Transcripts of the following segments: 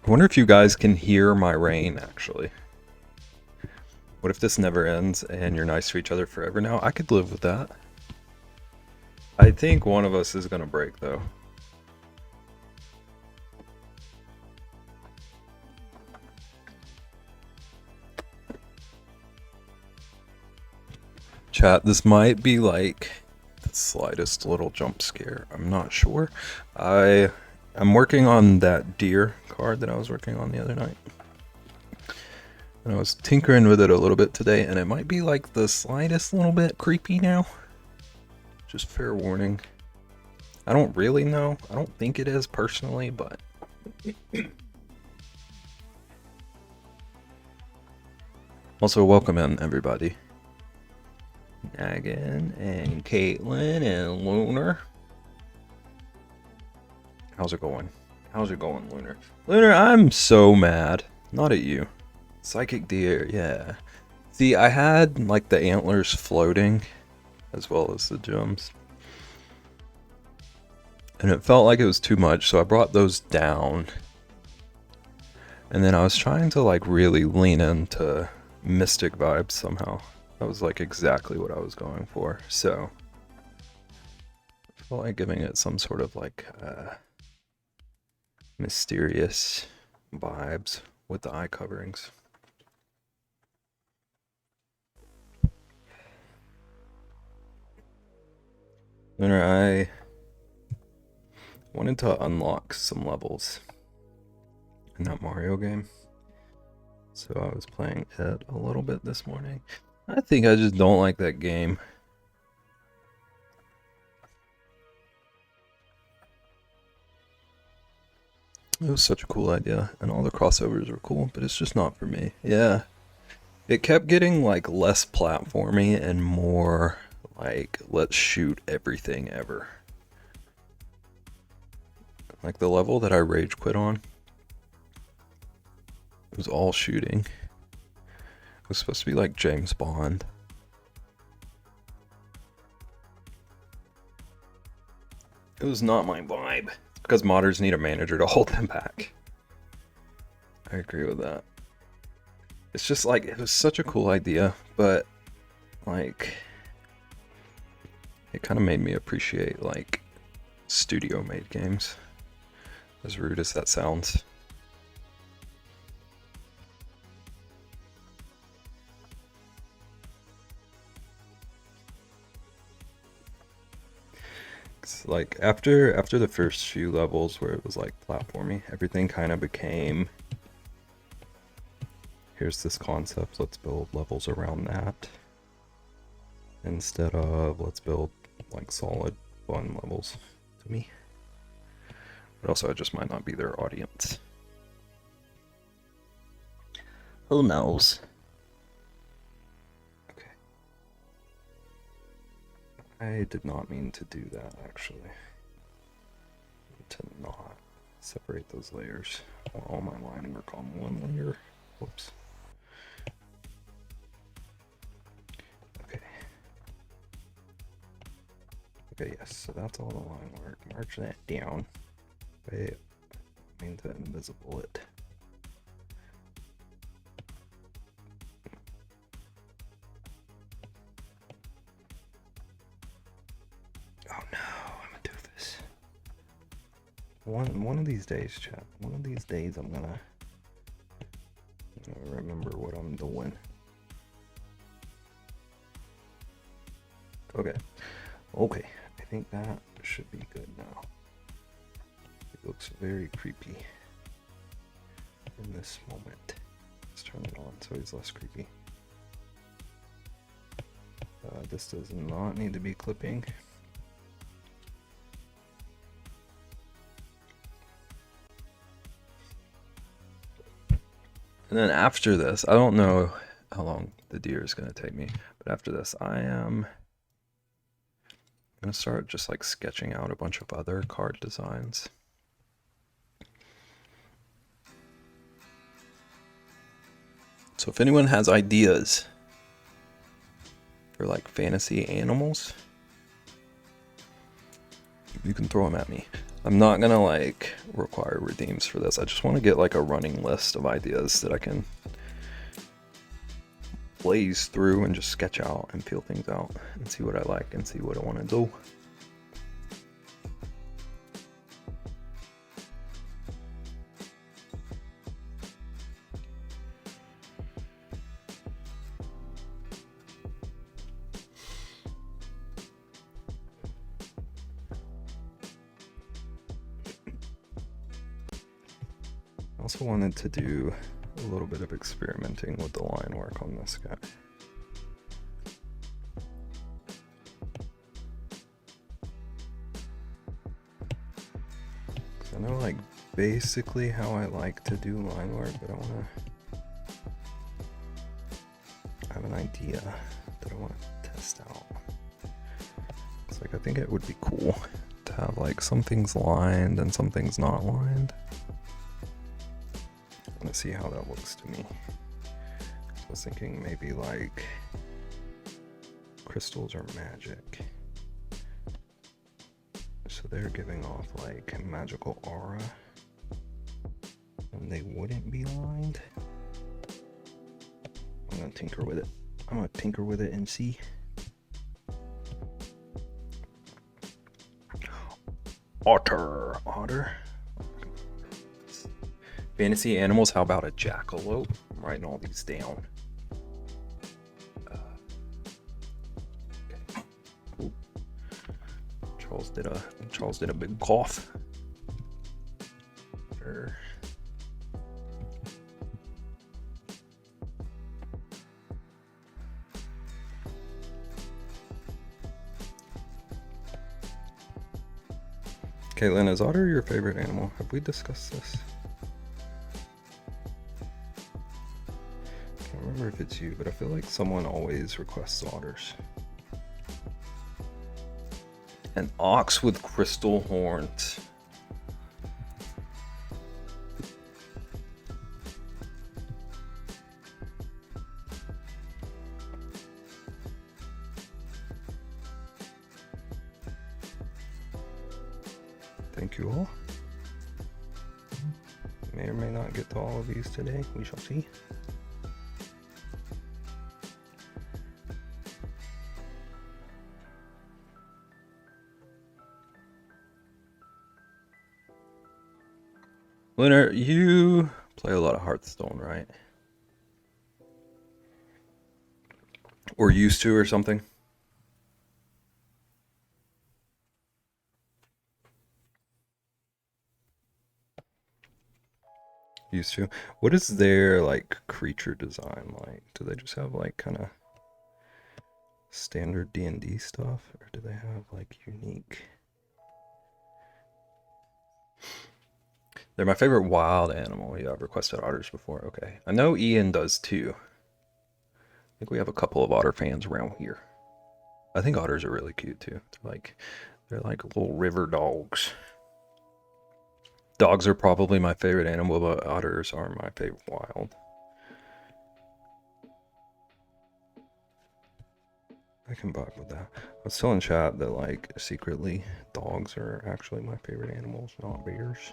I wonder if you guys can hear my rain, actually. What if this never ends and you're nice to each other forever now? I could live with that. I think one of us is gonna break, though. Chat, this might be like the slightest little jump scare. I'm not sure. I'm working on that deer card that I was working on the other night. And I was tinkering with it a little bit today, and it might be like the slightest little bit creepy now. Just fair warning. I don't really know. I don't think it is personally, but... Also, welcome in, everybody. Nagan and Caitlin and Lunar. How's it going? How's it going, Lunar? Lunar, I'm so mad. Not at you. Psychic deer, yeah. See, I had like the antlers floating as well as the gems. And it felt like it was too much, so I brought those down. And then I was trying to like really lean into mystic vibes somehow. That was like exactly what I was going for. So I felt like giving it some sort of like mysterious vibes with the eye coverings. Lunar, I wanted to unlock some levels in that Mario game. So I was playing it a little bit this morning. I think I just don't like that game. It was such a cool idea, and all the crossovers were cool, but it's just not for me. Yeah. It kept getting like less platformy and more like let's shoot everything ever. Like the level that I rage quit on, it was all shooting. It was supposed to be like James Bond. It was not my vibe. It's because modders need a manager to hold them back. I agree with that. It's just like, it was such a cool idea, but like, it kind of made me appreciate like studio made games. As rude as that sounds. It's like after the first few levels where it was like platformy, everything kind of became, here's this concept, let's build levels around that. Instead of let's build like solid fun levels to me. But also I just might not be their audience. Who knows? Okay. I did not mean to do that, actually. To not separate those layers. I want all my line work on one layer. Whoops. Okay. Okay, yes, so that's all the line work. March that down. Wait, I mean to invisible it. Oh no, I'm a doofus. One of these days, chat. One of these days I'm gonna remember what I'm doing. Okay. Okay. I think that should be good now. It looks very creepy in this moment. Let's turn it on so he's less creepy. This does not need to be clipping. And then after this, I don't know how long the deer is going to take me, but after this, I am going to start just like sketching out a bunch of other card designs. So if anyone has ideas for like fantasy animals, you can throw them at me. I'm not gonna like require redeems for this. I just want to get like a running list of ideas that I can blaze through and just sketch out and feel things out and see what I like and see what I want to do. I also wanted to do a little bit of experimenting with the line work on this guy. I know like basically how I like to do line work, but I want to have an idea that I want to test out. It's like I think it would be cool to have like some things lined and some things not lined. I want to see how that looks to me. I was thinking maybe like crystals are magic. So they're giving off like magical aura. And they wouldn't be lined. I'm gonna tinker with it. I'm gonna tinker with it and see. Otter. Fantasy animals, how about a jackalope? I'm writing all these down. Okay. Charles did a big cough. Sure. Caitlin, is otter your favorite animal? Have we discussed this? Can't remember if it's you, but I feel like someone always requests otters. An ox with crystal horns. Thank you all. May or may not get to all of these today. We shall see. Leonard, you play a lot of Hearthstone, right? Or used to or something? Used to. What is their like creature design like? Do they just have like kind of standard D&D stuff, or do they have like unique? They're my favorite wild animal. Yeah, I've requested otters before. Okay, I know Ian does too. I think we have a couple of otter fans around here. I think otters are really cute too. They're like little river dogs. Dogs are probably my favorite animal, but otters are my favorite wild. I can vibe with that. I was telling chat that like secretly dogs are actually my favorite animals, not bears.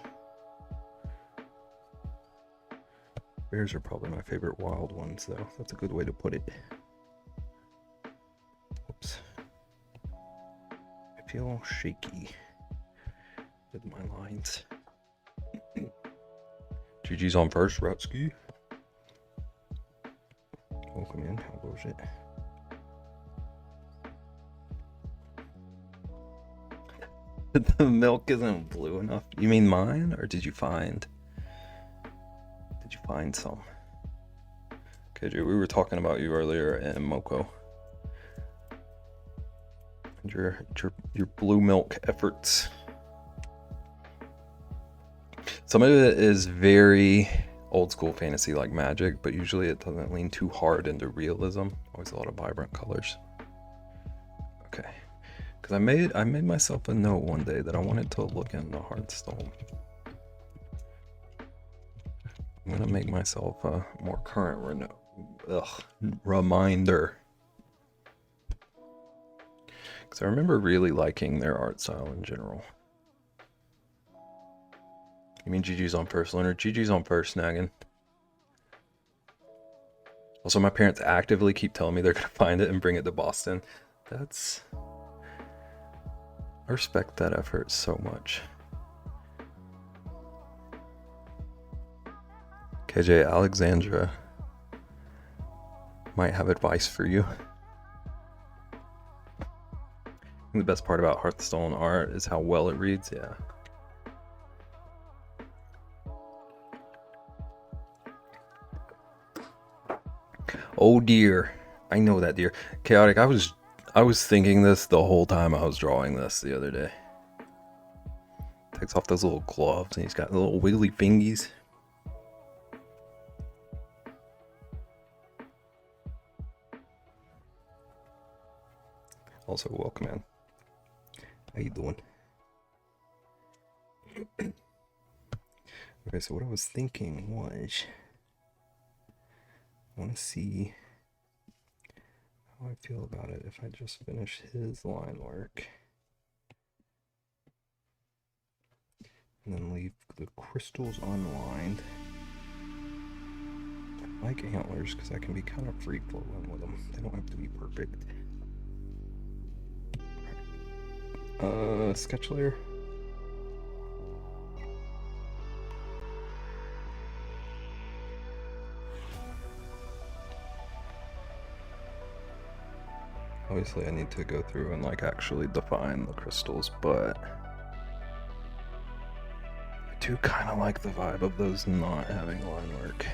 Bears are probably my favorite wild ones though. That's a good way to put it. Whoops. I feel shaky with my lines. GG's on first, Ratsky. Welcome in, how goes it? The milk isn't blue enough. You mean mine, or did you find some? KJ, we were talking about you earlier in Moko. And your blue milk efforts. Some of it is very old school fantasy like Magic, but usually it doesn't lean too hard into realism. Always a lot of vibrant colors. Okay. Because I made myself a note one day that I wanted to look into Hearthstone. I'm gonna make myself a more current reminder. Because I remember really liking their art style in general. You mean GG's on purse, Leonard? GG's on purse, snagging. Also, my parents actively keep telling me they're gonna find it and bring it to Boston. That's... I respect that effort so much. KJ, Alexandra might have advice for you. The best part about Hearthstone art is how well it reads, yeah. Oh dear. I know that, dear. Chaotic, I was thinking this the whole time I was drawing this the other day. Takes off those little gloves and he's got little wiggly fingies. Also, welcome, man. How you doing? Okay, so what I was thinking was, I want to see how I feel about it if I just finish his line work and then leave the crystals unlined. I like antlers because I can be kind of free flowing with them. They don't have to be perfect. Sketch layer. Obviously I need to go through and like actually define the crystals, but I do kind of like the vibe of those not having line work.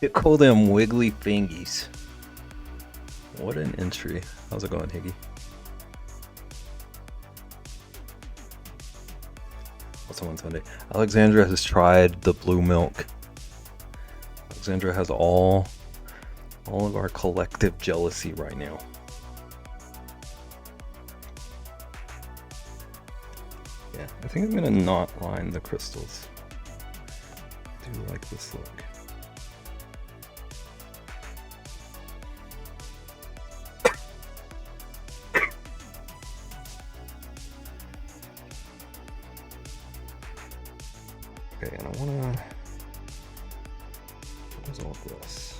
You call them wiggly fingies. What an entry. How's it going, Higgy? What's on Sunday? Alexandra has tried the blue milk. Alexandra has all of our collective jealousy right now. Yeah, I think I'm gonna not line the crystals. I do like this look. Okay, and I wanna... What is all this?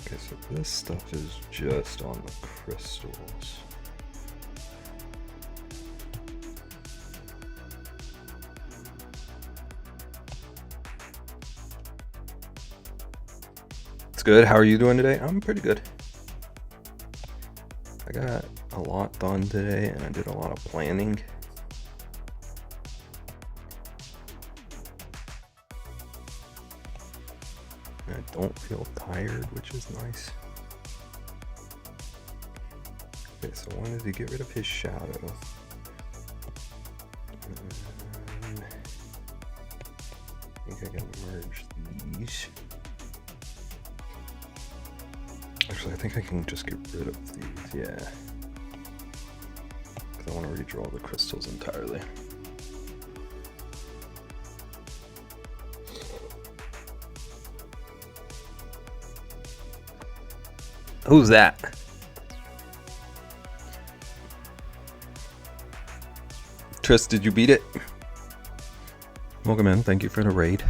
Okay, so this stuff is just on the crystals. It's good. How are you doing today? I'm pretty good. I got a lot done today and I did a lot of planning. I don't feel tired, which is nice. Okay, so I wanted to get rid of his shadow. And I think I can merge these. Actually, I think I can just get rid of these, yeah. Because I want to redraw the crystals entirely. Who's that? Triss, did you beat it? Welcome in. Thank you for the raid.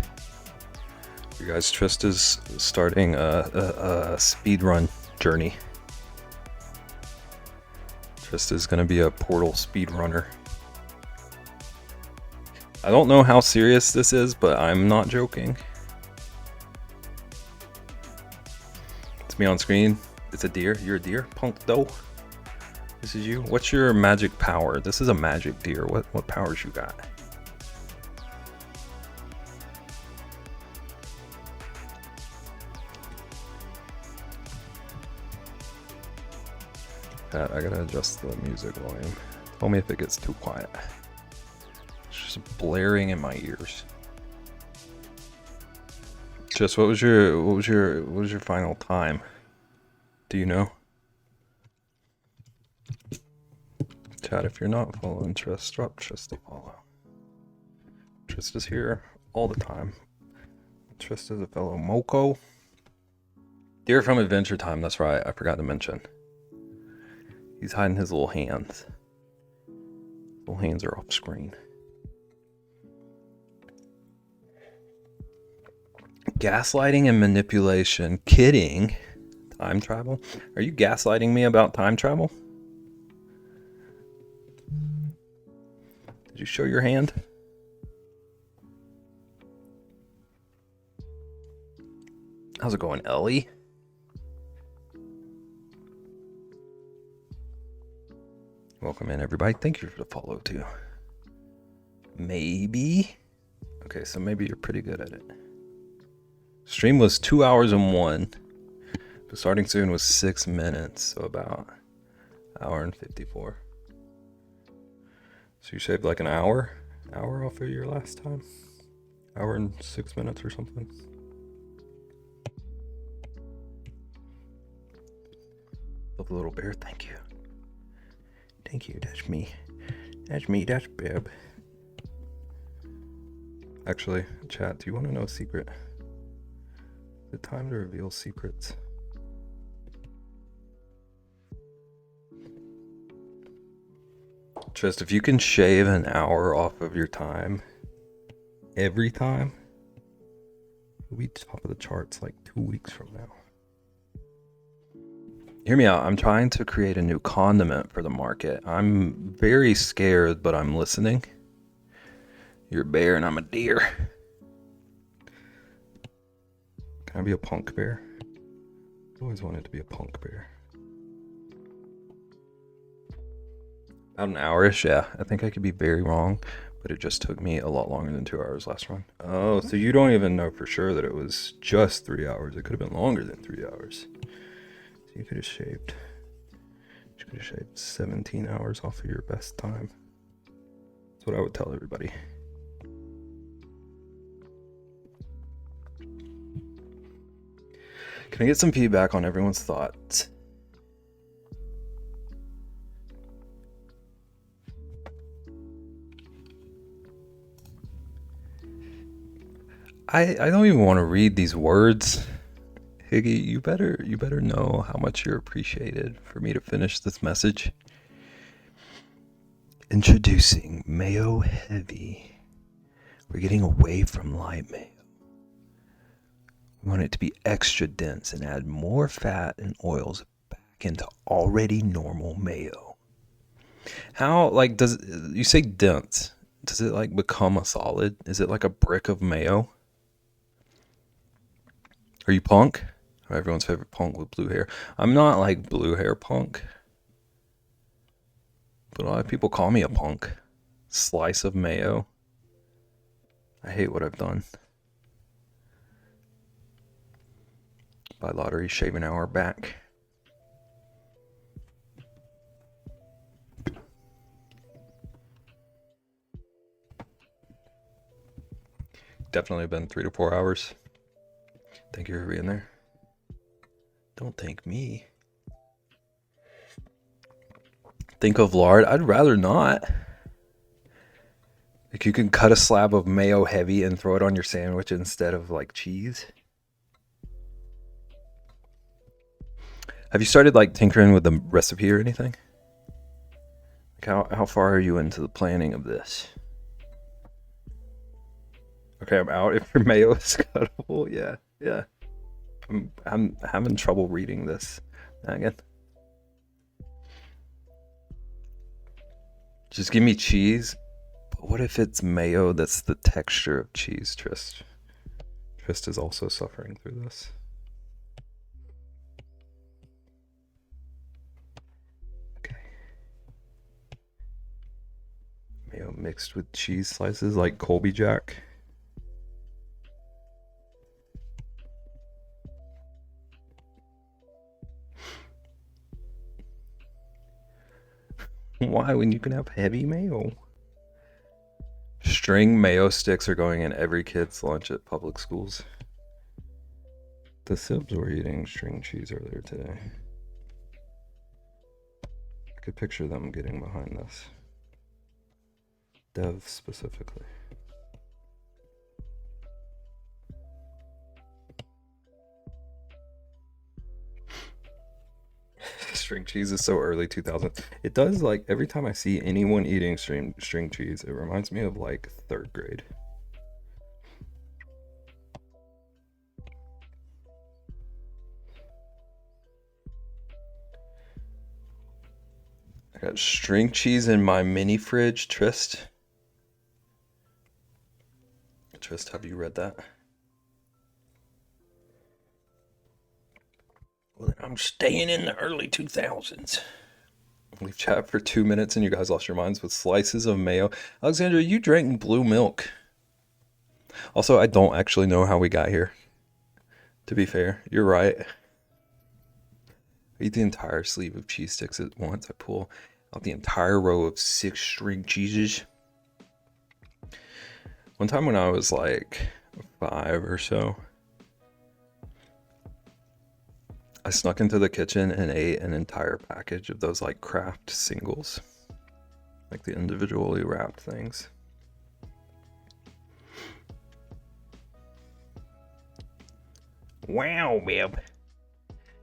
You guys, Triss is starting a speedrun journey. Triss is going to be a Portal speedrunner. I don't know how serious this is, but I'm not joking. It's me on screen. It's a deer. You're a deer? Punk though. This is you. What's your magic power? This is a magic deer. What powers you got? Pat, I gotta adjust the music volume. Tell me if it gets too quiet. It's just blaring in my ears. Just what was your final time? Do you know? Chat, if you're not following Triss, drop Triss to follow. Triss is here all the time. Triss is a fellow Moko. Deer from Adventure Time, that's right, I forgot to mention. He's hiding his little hands. Full hands are off screen. Gaslighting and manipulation. Kidding. Time travel? Are you gaslighting me about time travel? Did you show your hand? How's it going, Ellie? Welcome in, everybody. Thank you for the follow, too. Maybe. Okay, so maybe you're pretty good at it. Stream was 2 hours and 1. But starting soon was 6 minutes, so about an hour and 54. So you saved like an hour off of your last time? Hour and 6 minutes or something? Love the little bear, thank you. Thank you, that's me. That's me, that's Beb. Actually, chat, do you want to know a secret? The time to reveal secrets. Just if you can shave an hour off of your time every time, you'll be top of the charts like 2 weeks from now. Hear me out. I'm trying to create a new condiment for the market. I'm very scared, but I'm listening. You're a bear and I'm a deer. Can I be a punk bear? I've always wanted to be a punk bear. About an hour-ish, yeah. I think I could be very wrong, but it just took me a lot longer than 2 hours last run. Oh, so you don't even know for sure that it was just 3 hours. It could have been longer than 3 hours. So you could have shaved 17 hours off of your best time. That's what I would tell everybody. Can I get some feedback on everyone's thoughts? I don't even want to read these words. Higgy, you better know how much you're appreciated for me to finish this message. Introducing Mayo Heavy. We're getting away from light mayo. We want it to be extra dense and add more fat and oils back into already normal mayo. How, like, does you say dense? Does it like become a solid? Is it like a brick of mayo? Are you punk? Everyone's favorite punk with blue hair. I'm not like blue hair punk, but a lot of people call me a punk. Slice of mayo. I hate what I've done. Buy lottery, shave an hour back. Definitely been 3 to 4 hours. Thank you for being there. Don't thank me. Think of lard. I'd rather not. Like, you can cut a slab of Mayo Heavy and throw it on your sandwich instead of like cheese. Have you started like tinkering with the recipe or anything? Like how far are you into the planning of this? Okay, I'm out. If your mayo is cuttable, yeah. I'm having trouble reading this again. Just give me cheese. But what if it's mayo that's the texture of cheese, Trist? Trist is also suffering through this. Okay. Mayo mixed with cheese slices like Colby Jack. Why, when you can have heavy mayo? String mayo sticks are going in every kid's lunch at public schools. The Sibs were eating string cheese earlier today. I could picture them getting behind this. Dev specifically. String cheese is so early 2000s. It does, like, every time I see anyone eating string cheese, it reminds me of like 3rd grade. I got string cheese in my mini fridge, Trist. Trist, have you read that? Well, then I'm staying in the early 2000s. We've chatted for 2 minutes and you guys lost your minds with slices of mayo. Alexandra, you drank blue milk. Also, I don't actually know how we got here. To be fair, you're right. I eat the entire sleeve of cheese sticks at once. I pull out the entire row of 6 string cheeses. One time when I was like 5 or so, I snuck into the kitchen and ate an entire package of those like Kraft singles, like the individually wrapped things. Wow, babe.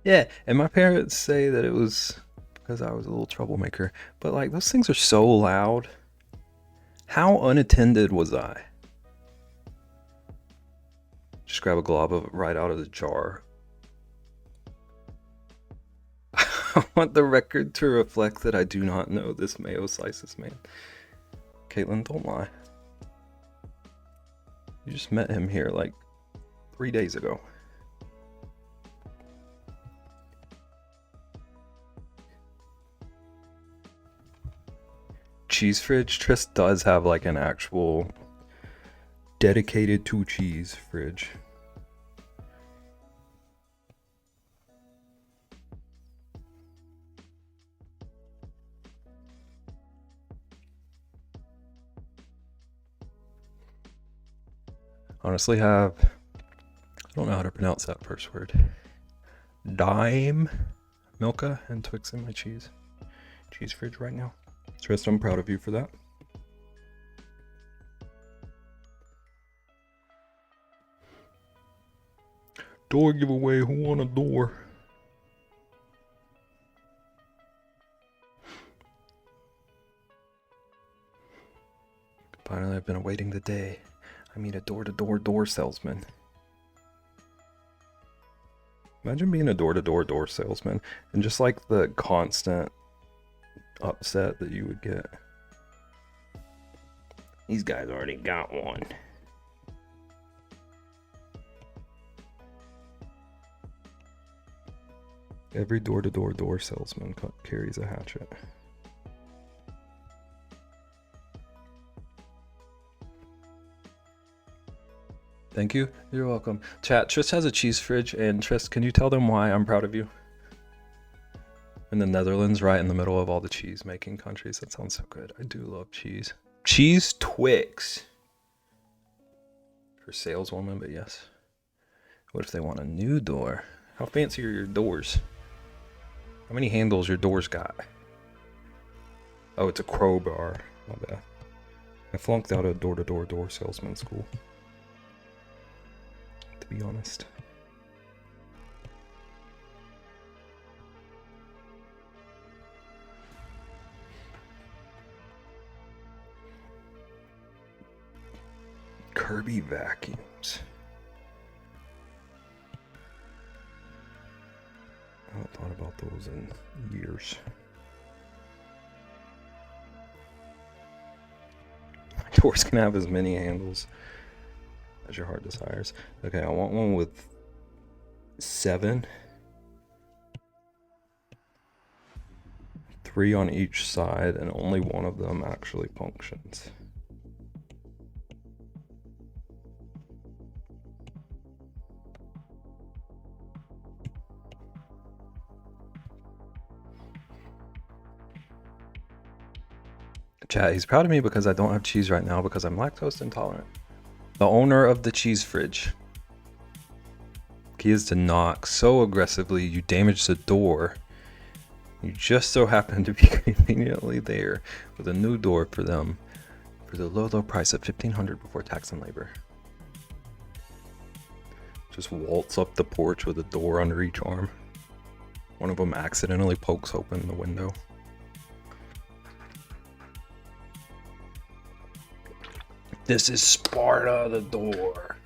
Yeah, and my parents say that it was because I was a little troublemaker, but like those things are so loud. How unattended was I? Just grab a glob of it right out of the jar. I want the record to reflect that I do not know this mayo slices man. Caitlin, don't lie. You just met him here like 3 days ago. Cheese fridge. Trist does have like an actual dedicated to cheese fridge. Honestly I don't know how to pronounce that first word. Dime, Milka, and Twix in my cheese fridge right now. Trist, I'm proud of you for that. Door giveaway, who won a door? Finally, I've been awaiting the day I meet a door-to-door door salesman. Imagine being a door-to-door door salesman and just like the constant upset that you would get. These guys already got one. Every door-to-door door salesman carries a hatchet. Thank you. You're welcome. Chat, Trist has a cheese fridge, and Trist, can you tell them why I'm proud of you? In the Netherlands, right in the middle of all the cheese making countries. That sounds so good. I do love cheese. Cheese Twix. For saleswoman, but yes. What if they want a new door? How fancy are your doors? How many handles your doors got? Oh, it's a crowbar. My bad. I flunked out of door-to-door door salesman school. To be honest. Kirby vacuums. I haven't thought about those in years. My doors can have as many handles as your heart desires. Okay, I want one with 7. 3 on each side, and only one of them actually functions. Chat, he's proud of me because I don't have cheese right now because I'm lactose intolerant. The owner of the cheese fridge. Key is to knock so aggressively you damage the door. You just so happen to be conveniently there with a new door for them for the low price of $1,500 before tax and labor. Just waltz up the porch with a door under each arm. One of them accidentally pokes open the window. This is Sparta, the door.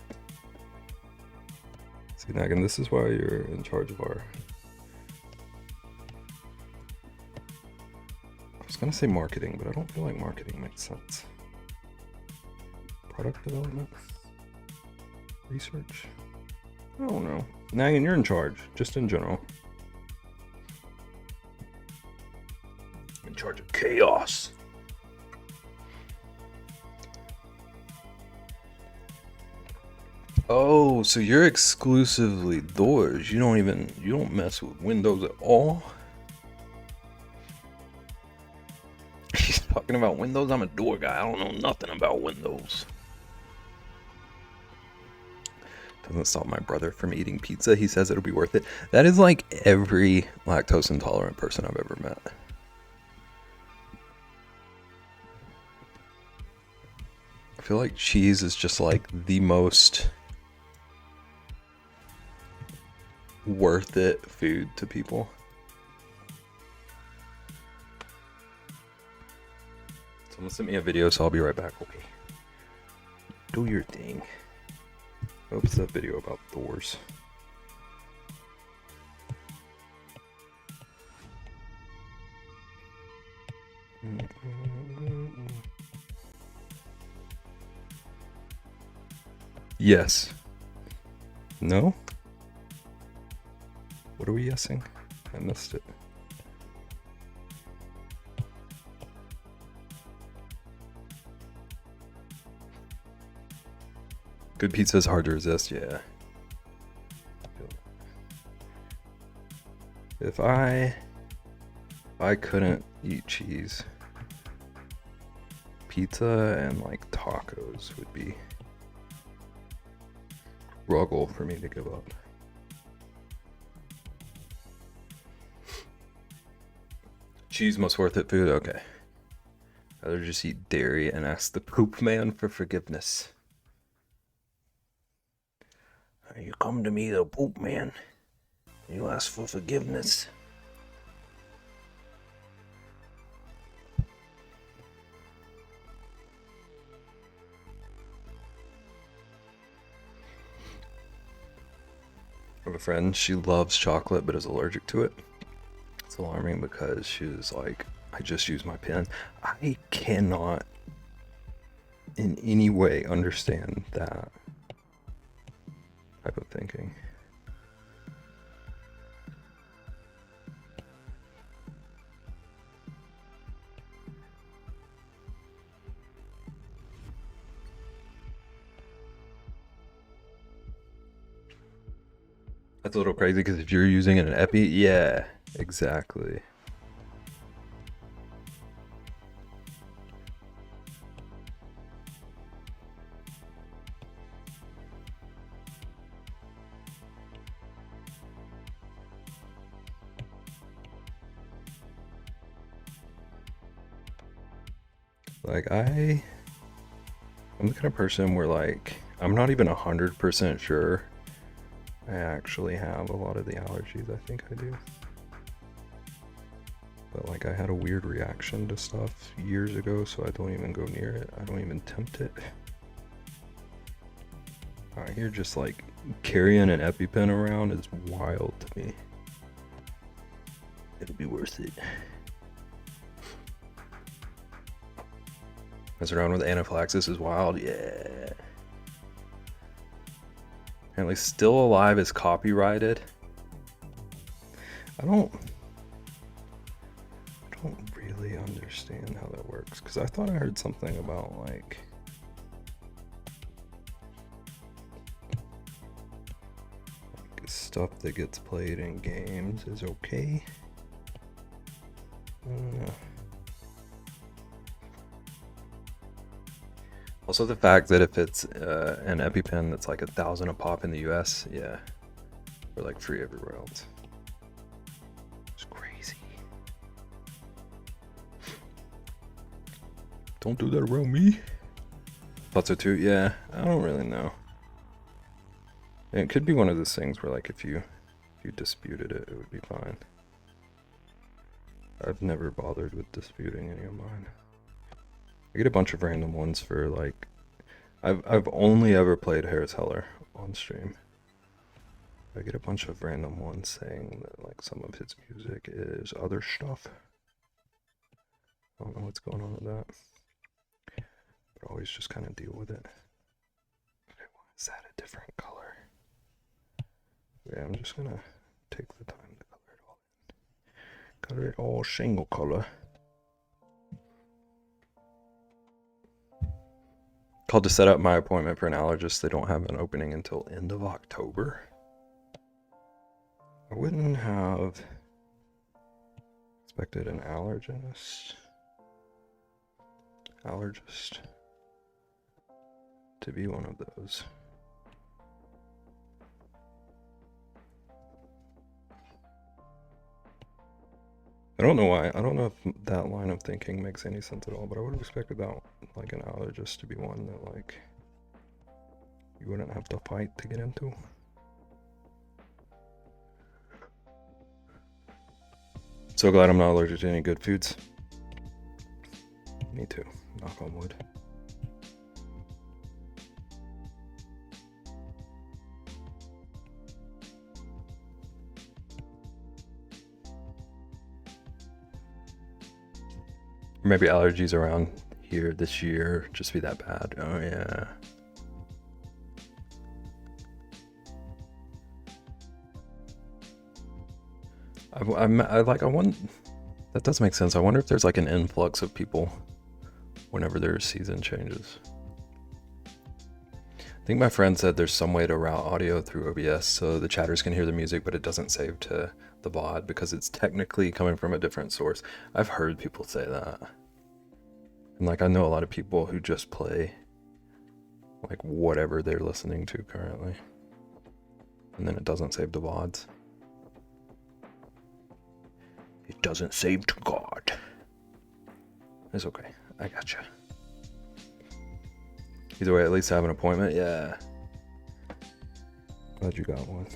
See, Nagan, this is why you're in charge of our... I was gonna say marketing, but I don't feel like marketing makes sense. Product development? Research? I don't know. Nagan, you're in charge, just in general. In charge of chaos. Oh, so you're exclusively doors. You don't mess with windows at all? He's talking about windows. I'm a door guy. I don't know nothing about windows. Doesn't stop my brother from eating pizza. He says it'll be worth it. That is like every lactose intolerant person I've ever met. I feel like cheese is just like the most worth it food to people. Someone sent me a video, so I'll be right back. Okay. Do your thing. Oops, that video about doors. Yes. No? What are we yesing? I missed it. Good pizza is hard to resist, yeah. If I couldn't eat cheese, pizza and like tacos would be struggle for me to give up. Cheese most worth it food? Okay. I'd rather just eat dairy and ask the poop man for forgiveness. You come to me, the poop man. You ask for forgiveness. I have a friend, she loves chocolate but is allergic to it. It's alarming because she's like, I just use my pen. I cannot in any way understand that type of thinking. That's a little crazy because if you're using an epi, yeah, exactly. Like I'm the kind of person where like I'm not even 100% sure I actually have a lot of the allergies I think I do. But like I had a weird reaction to stuff years ago, so I don't even go near it. I don't even tempt it. Out here just like carrying an EpiPen around is wild to me. It'll be worth it. Mess around with anaphylaxis is wild, yeah. Apparently Still Alive is copyrighted. I don't really understand how that works, because I thought I heard something about like stuff that gets played in games is okay. Also the fact that if it's an EpiPen that's like $1,000 a pop in the US, yeah, we're like free everywhere else. It's crazy. Don't do that around me. Thought so too, yeah, I don't really know. And it could be one of those things where like if you disputed it, it would be fine. I've never bothered with disputing any of mine. I get a bunch of random ones for like, I've only ever played Harris Heller on stream. I get a bunch of random ones saying that like some of his music is other stuff. I don't know what's going on with that, but always just kind of deal with it. Okay, why is that a different color? Yeah, I'm just gonna take the time to color it all in. Color it all single color. Called to set up my appointment for an allergist. They don't have an opening until end of October. I wouldn't have expected an allergist to be one of those. I don't know why. I don't know if that line of thinking makes any sense at all, but I would have expected that, like, an allergist to be one that, like, you wouldn't have to fight to get into. So glad I'm not allergic to any good foods. Me too. Knock on wood. Or maybe allergies around here this year just be that bad. Oh yeah. I wonder, that does make sense. I wonder if there's like an influx of people whenever their season changes. I think my friend said there's some way to route audio through OBS so the chatters can hear the music, but it doesn't save to the VOD because it's technically coming from a different source. I've heard people say that. And like I know a lot of people who just play like whatever they're listening to currently. And then it doesn't save to VODs. It doesn't save to God. It's okay. I gotcha. Either way, at least I have an appointment. Yeah. Glad you got one.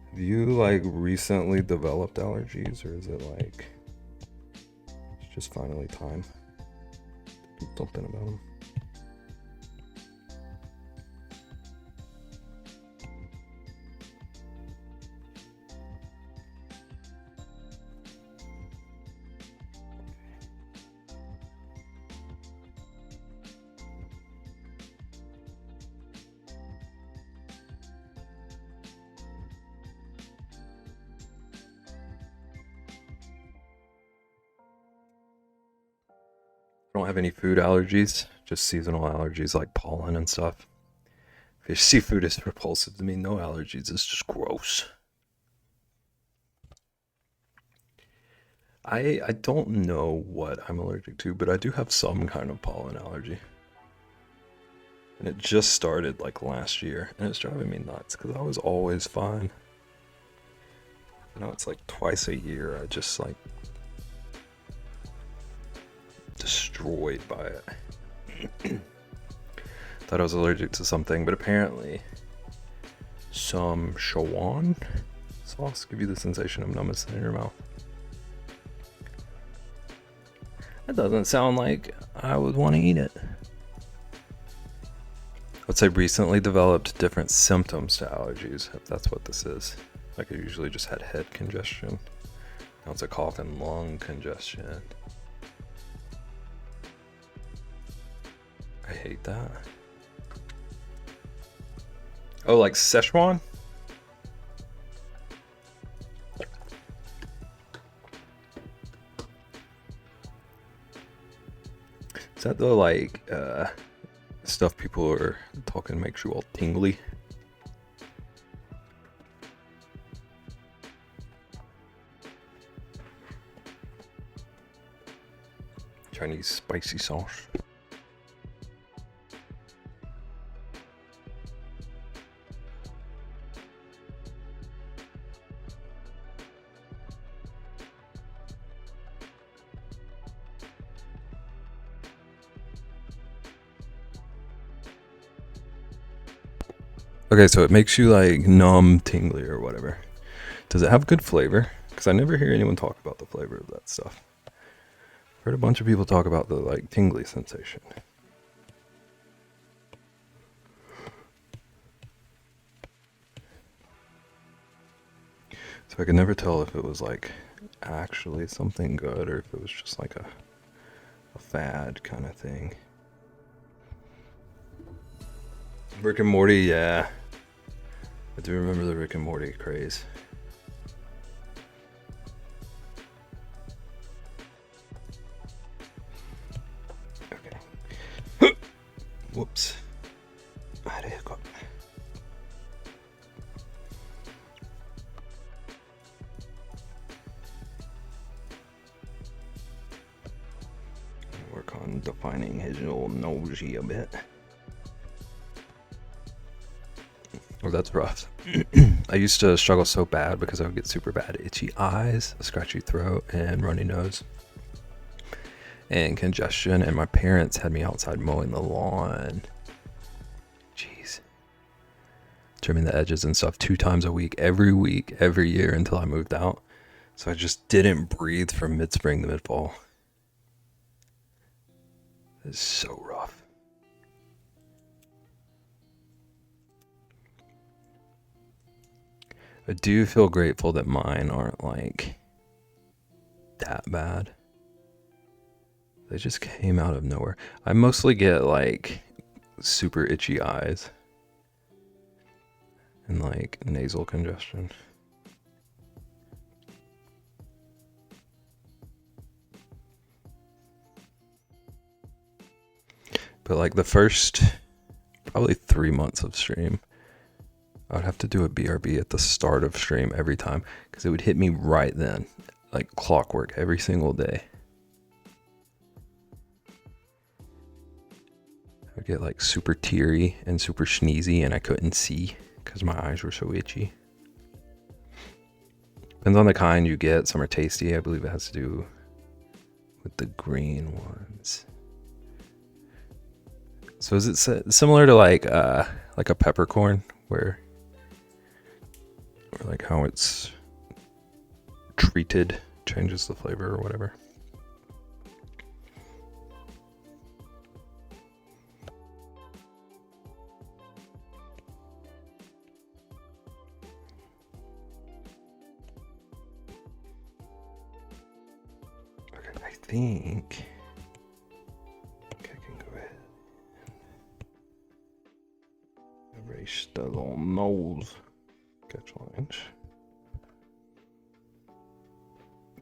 Have you like recently developed allergies, or is it like it's just finally time to do something about them? I don't have any food allergies, just seasonal allergies like pollen and stuff. Fish seafood is repulsive to me. No allergies, it's just gross. I don't know what I'm allergic to, but I do have some kind of pollen allergy. And it just started like last year, and it's driving me nuts because I was always fine. Now it's like twice a year I just like destroyed by it. Thought I was allergic to something, but apparently some Szechuan sauce give you the sensation of numbness in your mouth. That doesn't sound like I would want to eat it. I'd say recently developed different symptoms to allergies, if that's what this is. Like I usually just had head congestion. Now it's a cough and lung congestion. I hate that. Oh, like Szechuan? Is that the like stuff people are talking makes you all tingly? Chinese spicy sauce. Okay, so it makes you like numb, tingly, or whatever. Does it have good flavor? Because I never hear anyone talk about the flavor of that stuff. Heard a bunch of people talk about the like tingly sensation. So I could never tell if it was like actually something good or if it was just like a fad kind of thing. Rick and Morty, yeah. I do remember the Rick and Morty craze. Okay. Whoops. I had a hiccup. Work on defining his little nosy a bit. Oh, that's rough. I used to struggle so bad because I would get super bad itchy eyes, a scratchy throat, and runny nose, and congestion. And my parents had me outside mowing the lawn. Jeez. Trimming the edges and stuff 2 times a week, every year until I moved out. So I just didn't breathe from mid-spring to mid-fall. It's so rough. I do feel grateful that mine aren't like that bad. They just came out of nowhere. I mostly get like super itchy eyes and like nasal congestion. But like the first probably 3 months of stream, I would have to do a BRB at the start of stream every time because it would hit me right then, like clockwork every single day. I would get like super teary and super sneezy and I couldn't see because my eyes were so itchy. Depends on the kind you get. Some are tasty. I believe it has to do with the green ones. So is it similar to like a peppercorn where or like how it's treated changes the flavor or whatever? Okay, I think I can go ahead and erase the little nose sketch lines.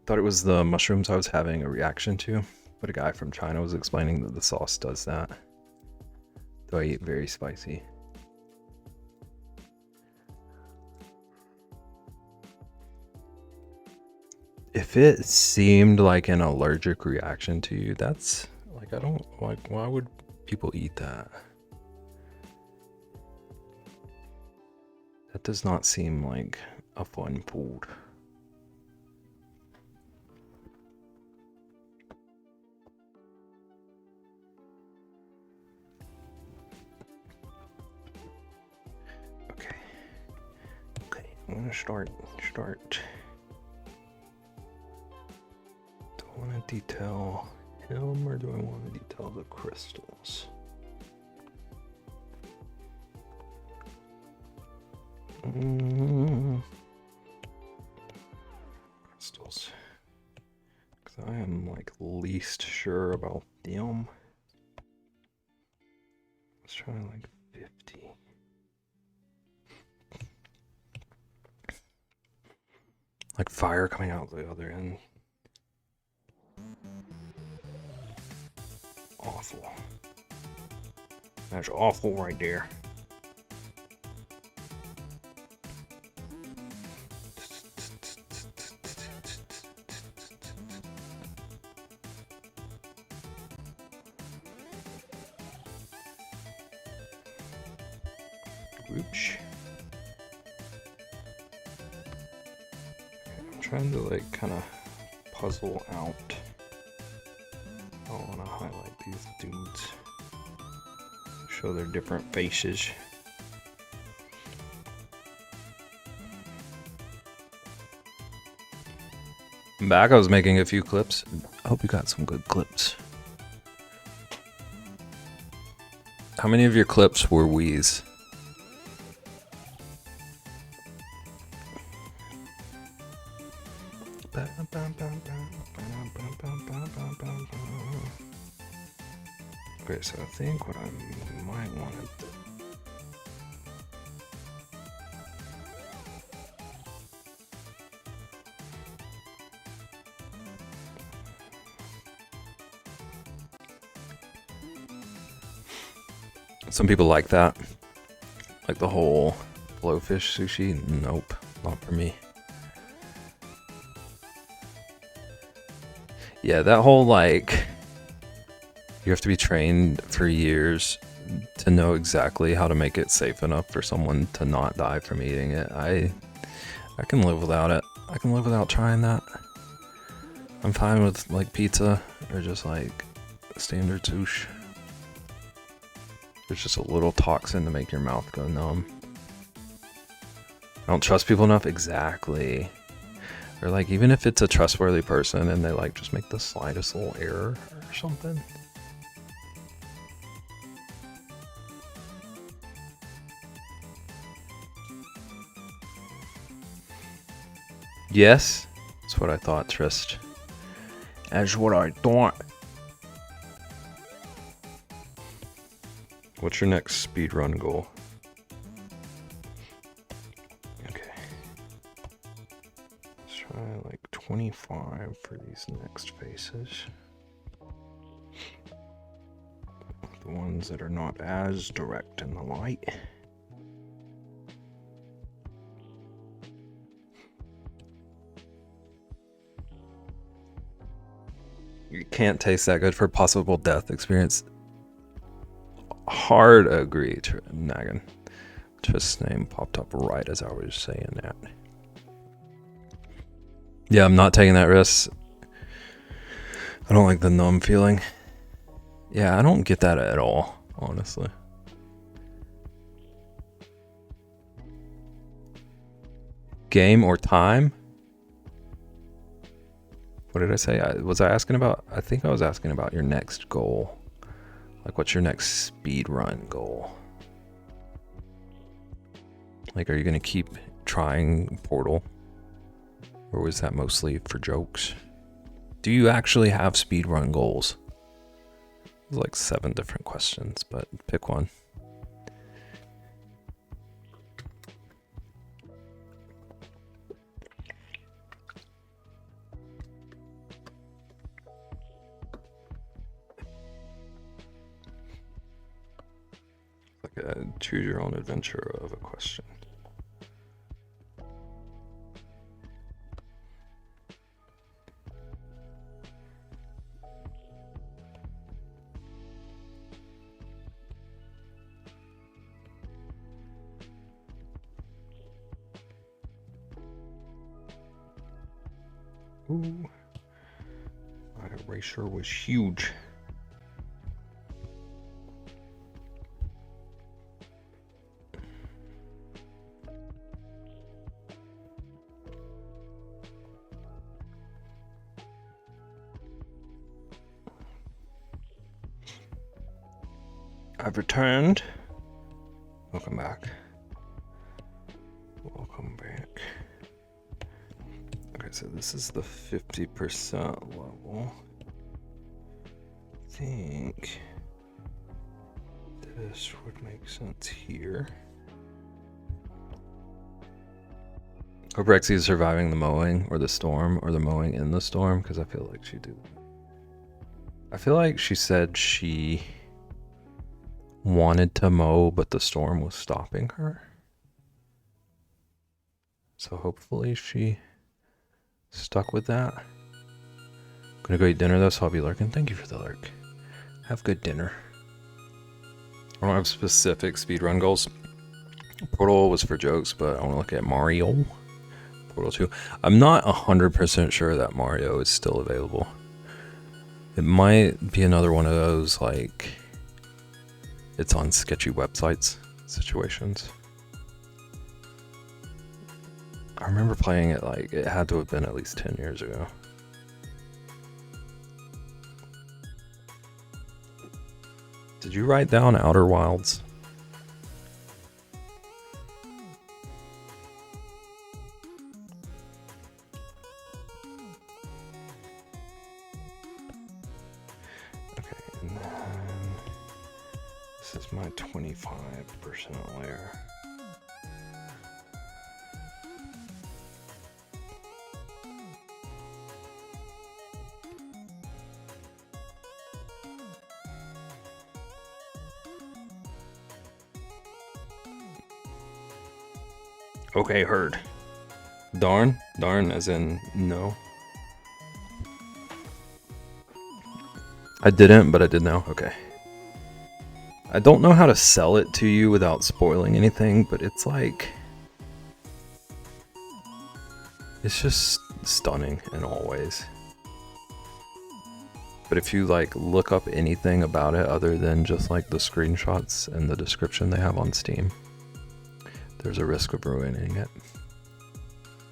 Thought it was the mushrooms I was having a reaction to, but a guy from China was explaining that the sauce does that. Though I eat very spicy. If it seemed like an allergic reaction to you, that's like, I don't like, why would people eat that? That does not seem like a fun food. Okay, I'm gonna start. Do I want to detail him or do I want to detail the crystals? Crystals. Because I am like least sure about them. Let's try like 50. Like fire coming out the other end. Awful. That's awful right there. Oops. I'm trying to like kind of puzzle out. I want to highlight these dudes, show their different faces. I'm back. I was making a few clips. I hope you got some good clips. How many of your clips were Wii's? Okay, so I think what I might want to do. Some people like that. Like the whole blowfish sushi. Nope, not for me. Yeah, that whole like you have to be trained for years to know exactly how to make it safe enough for someone to not die from eating it. I can live without it. I can live without trying that. I'm fine with like pizza or just like standard sushi. There's just a little toxin to make your mouth go numb. I don't trust people enough. Exactly. Or like even if it's a trustworthy person and they like just make the slightest little error or something. Yes, that's what I thought, Trist. That's what I thought. What's your next speedrun goal? Okay. Let's try like 25 for these next faces. The ones that are not as direct in the light. You can't taste that good for possible death experience. Hard agree, Nagan. Trist's name popped up right as I was saying that. Yeah, I'm not taking that risk. I don't like the numb feeling. Yeah, I don't get that at all, honestly. Game or time? What did I say? Was I asking about? I think I was asking about your next goal. Like, what's your next speed run goal? Like, are you going to keep trying Portal? Or was that mostly for jokes? Do you actually have speed run goals? There's like 7 different questions, but pick one. Like a choose your own adventure of a question. Ooh, my eraser was huge. I've returned. Welcome back. Welcome back. Okay, so this is the 50% level. I think this would make sense here. Hope Rexy is surviving the mowing or the storm or the mowing in the storm, because I feel like she did. I feel like she said she wanted to mow, but the storm was stopping her. So hopefully she stuck with that. I'm gonna go eat dinner though, so I'll be lurking. Thank you for the lurk. Have good dinner. I don't have specific speedrun goals. Portal was for jokes, but I want to look at Mario. Portal 2. I'm not 100% sure that Mario is still available. It might be another one of those, like, it's on sketchy websites situations. I remember playing it, like, it had to have been at least 10 years ago. Did you write down Outer Wilds? Okay, and then this is my 25% layer. Okay, heard. Darn? Darn as in no. I didn't, but I did now. Okay. I don't know how to sell it to you without spoiling anything, but it's like... it's just stunning in all ways. But if you like look up anything about it other than just like the screenshots and the description they have on Steam, there's a risk of ruining it.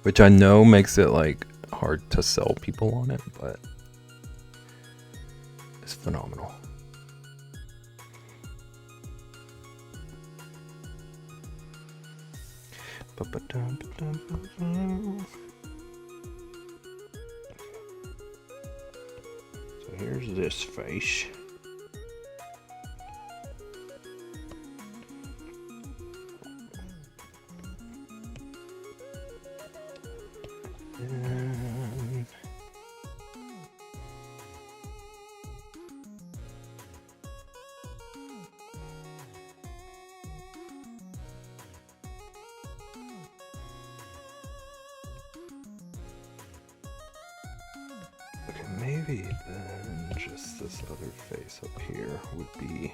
Which I know makes it like hard to sell people on it, but it's phenomenal. So here's this face. And okay, maybe then just this other face up here would be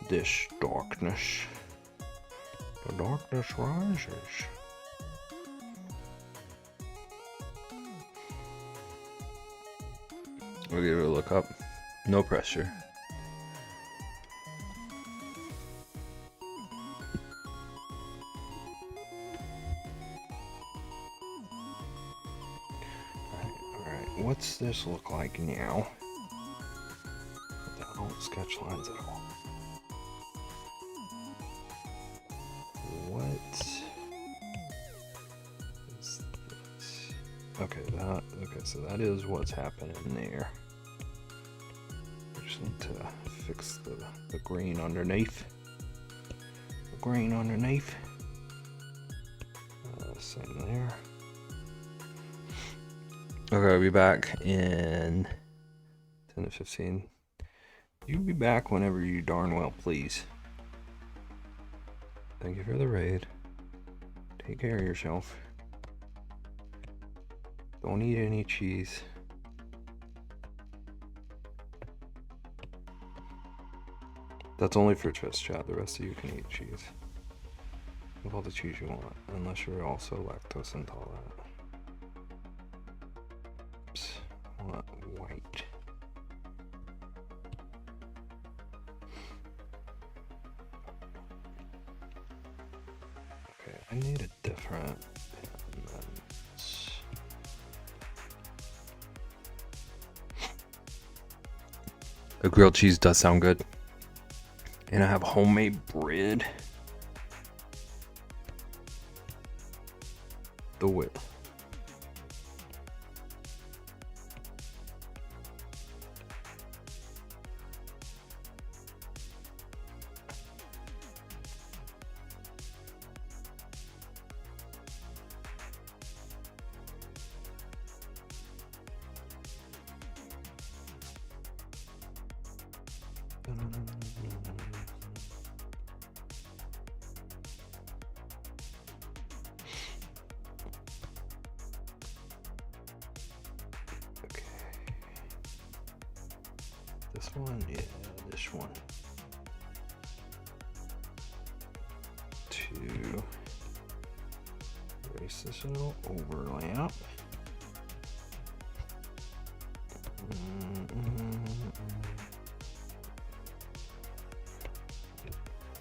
this darkness. The darkness rises. We'll give it a look up. No pressure. Alright, what's this look like now? Without sketch lines at all. What is this? Okay, so that is what's happening there. Just need to fix the green underneath. The green underneath. Same there. Okay, I'll be back in 10 to 15. You be back whenever you darn well please. Thank you for the raid. Take care of yourself. Don't eat any cheese. That's only for Twitch chat. The rest of you can eat cheese. With all the cheese you want, unless you're also lactose intolerant. Oops. I want white. Okay, I need a different pen than this. A grilled cheese does sound good. And I have homemade bread. The whip. This one, yeah, this one. To erase this little overlap.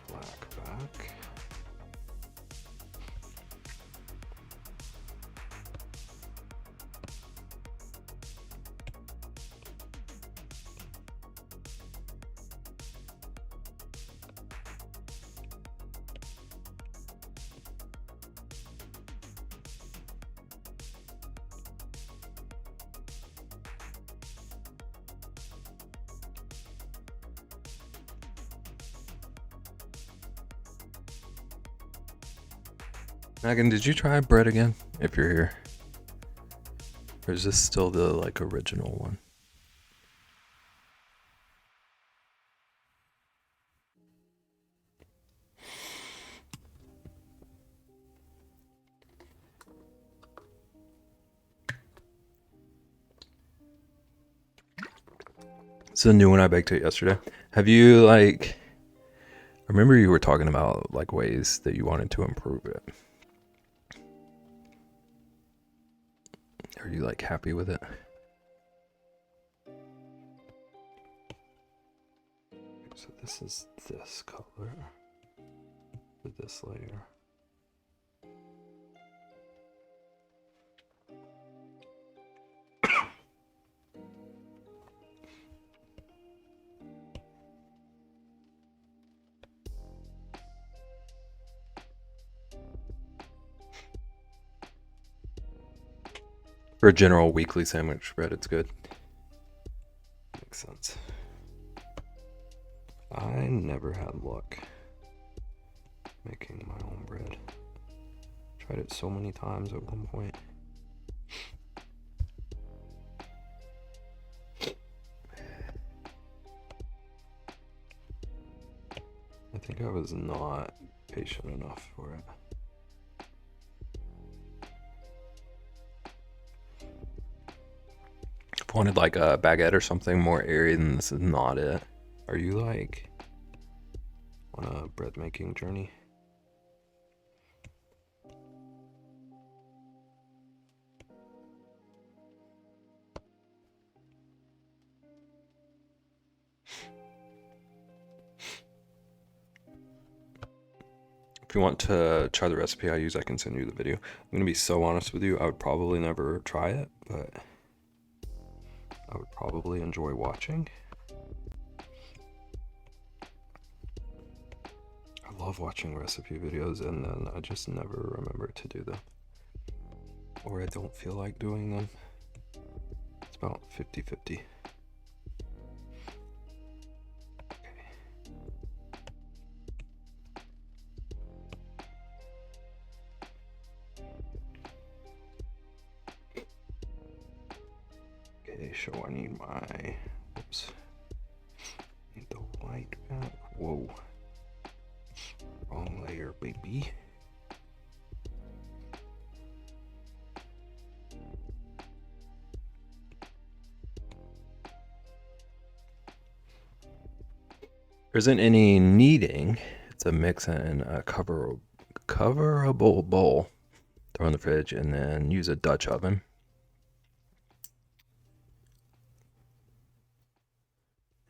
Black back. Megan, did you try bread again? If you're here. Or is this still the like original one? It's the new one. I baked it yesterday. Have you like? I remember you were talking about like ways that you wanted to improve it. Are you like happy with it? So this is this color with this layer. For a general weekly sandwich bread, it's good. Makes sense. I never had luck making my own bread. Tried it so many times at one point. I think I was not patient enough for it. If I wanted like a baguette or something more airy, then this is not it. Are you like on a bread making journey? If you want to try the recipe I use, I can send you the video. I'm gonna be so honest with you, I would probably never try it, but I would probably enjoy watching. I love watching recipe videos and then I just never remember to do them. Or I don't feel like doing them. It's about 50-50. Okay, so I need my, oops, need the white back. Whoa, wrong layer, baby. There isn't any kneading. It's a mix in a coverable bowl. Throw in the fridge and then use a Dutch oven.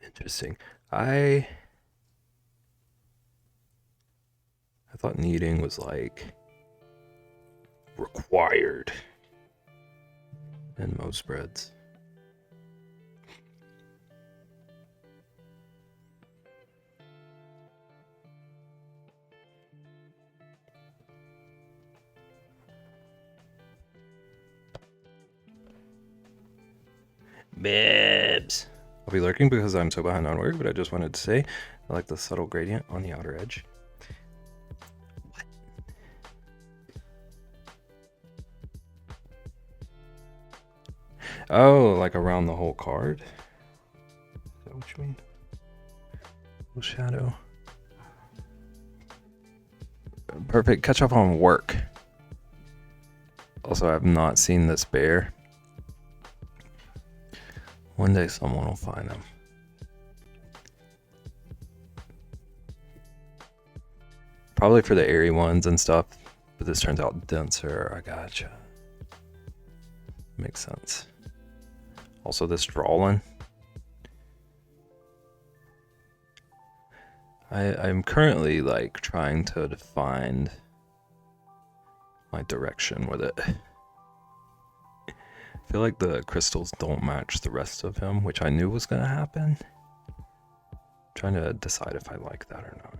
Interesting. I thought kneading was like required in most breads. Bibs. I'll be lurking because I'm so behind on work, but I just wanted to say I like the subtle gradient on the outer edge. What? Oh, like around the whole card? Is that what you mean? Little shadow. Perfect. Catch up on work. Also, I've not seen this bear. One day someone will find him. Probably for the airy ones and stuff, but this turns out denser. I gotcha. Makes sense. Also, this drawing. I'm currently like trying to find my direction with it. I feel like the crystals don't match the rest of him, which I knew was gonna happen. I'm trying to decide if I like that or not.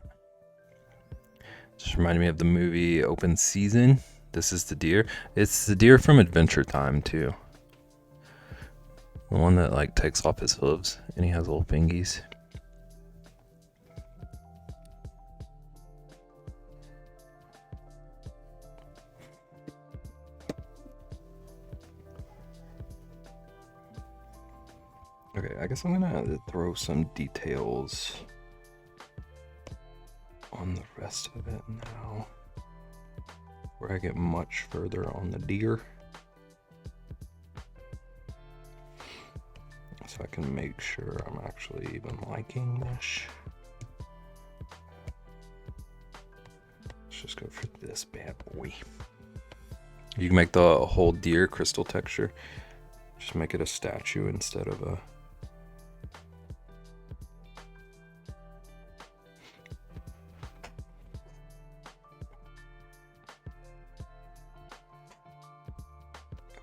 Just reminded me of the movie Open Season. This is the deer. It's the deer from Adventure Time too. The one that like takes off his hooves and he has little fingies. Okay, I guess I'm gonna throw some details on the rest of it now, where I get much further on the deer, so I can make sure I'm actually even liking this. Let's just go for this bad boy. You can make the whole deer crystal texture. Just make it a statue instead of a...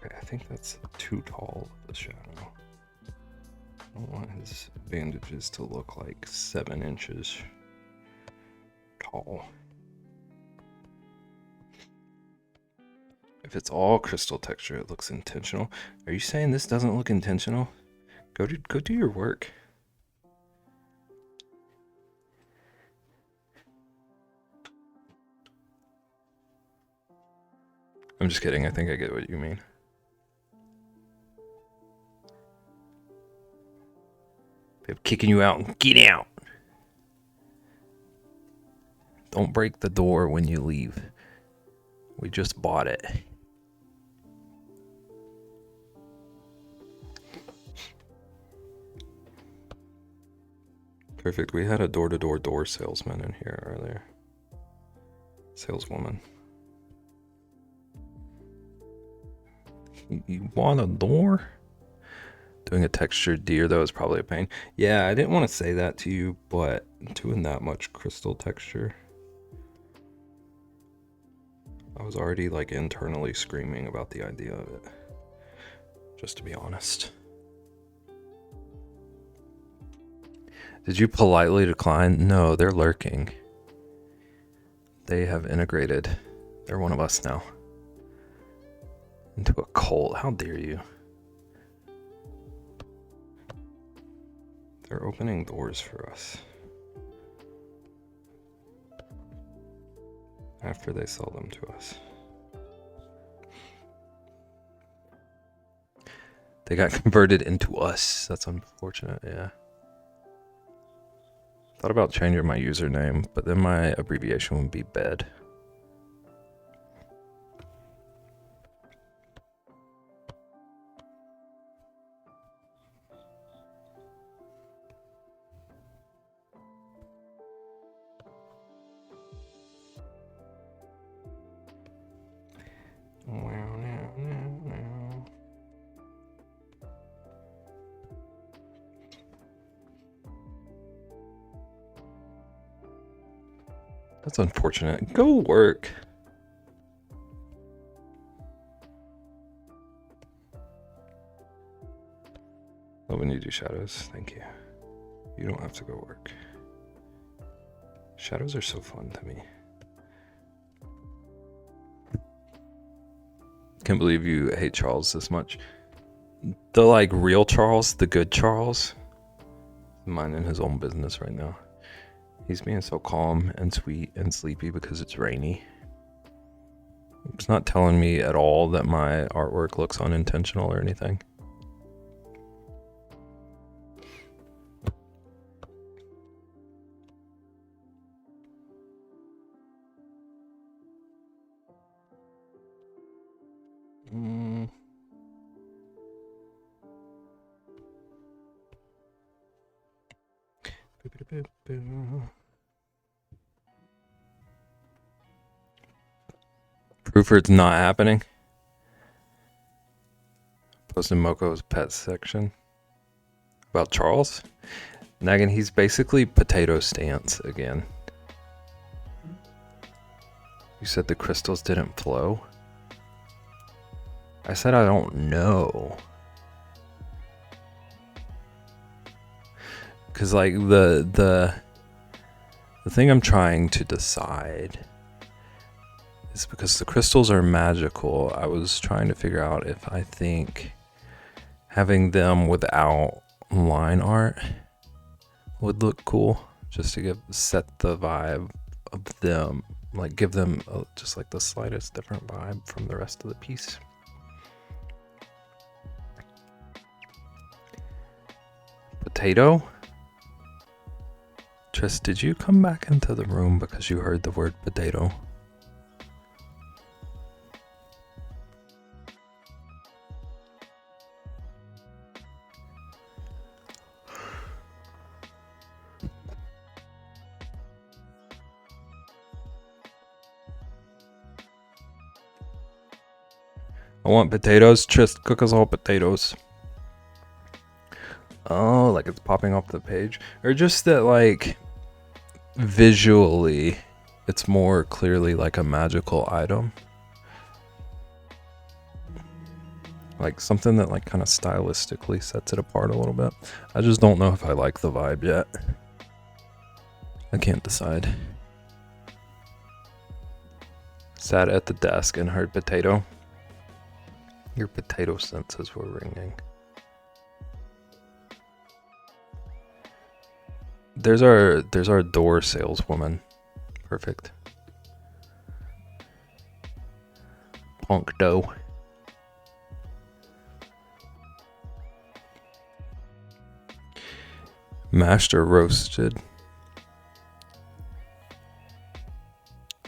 Okay, I think that's too tall of a shadow. I don't want his bandages to look like 7 inches tall. If it's all crystal texture, it looks intentional. Are you saying this doesn't look intentional? Go do your work. I'm just kidding. I think I get what you mean. I'm kicking you out. Get out. Don't break the door when you leave. We just bought it. Perfect. We had a door-to-door door salesman in here earlier. Saleswoman. You want a door? Doing a textured deer, though, is probably a pain. Yeah, I didn't want to say that to you, but doing that much crystal texture, I was already like internally screaming about the idea of it. Just to be honest. Did you politely decline? No, they're lurking. They have integrated. They're one of us now. Into a cult. How dare you? They're opening doors for us. After they sell them to us. They got converted into us. That's unfortunate, yeah. Thought about changing my username, but then my abbreviation would be BED. That's unfortunate. Go work. Love when you do shadows. Thank you. You don't have to go work. Shadows are so fun to me. Can't believe you hate Charles this much. The like real Charles, the good Charles, minding his own business right now. He's being so calm and sweet and sleepy because it's rainy. It's not telling me at all that my artwork looks unintentional or anything. Proof it's not happening. Posted Moko's pet section about Charles. Naggin, he's basically potato stance again. You said the crystals didn't flow? I said I don't know. Cause like the thing I'm trying to decide is because the crystals are magical. I was trying to figure out if I think having them without line art would look cool, just to set the vibe of them, like give them just like the slightest different vibe from the rest of the piece. Potato? Tris, did you come back into the room because you heard the word potato? I want potatoes. Tris, cook us all potatoes. Oh, like it's popping off the page? Or just that, like, visually, it's more clearly like a magical item. Like something that, like, kind of stylistically sets it apart a little bit. I just don't know if I like the vibe yet. I can't decide. Sat at the desk and heard potato. Your potato senses were ringing. There's our door saleswoman. Perfect. Punk dough. Mashed or roasted?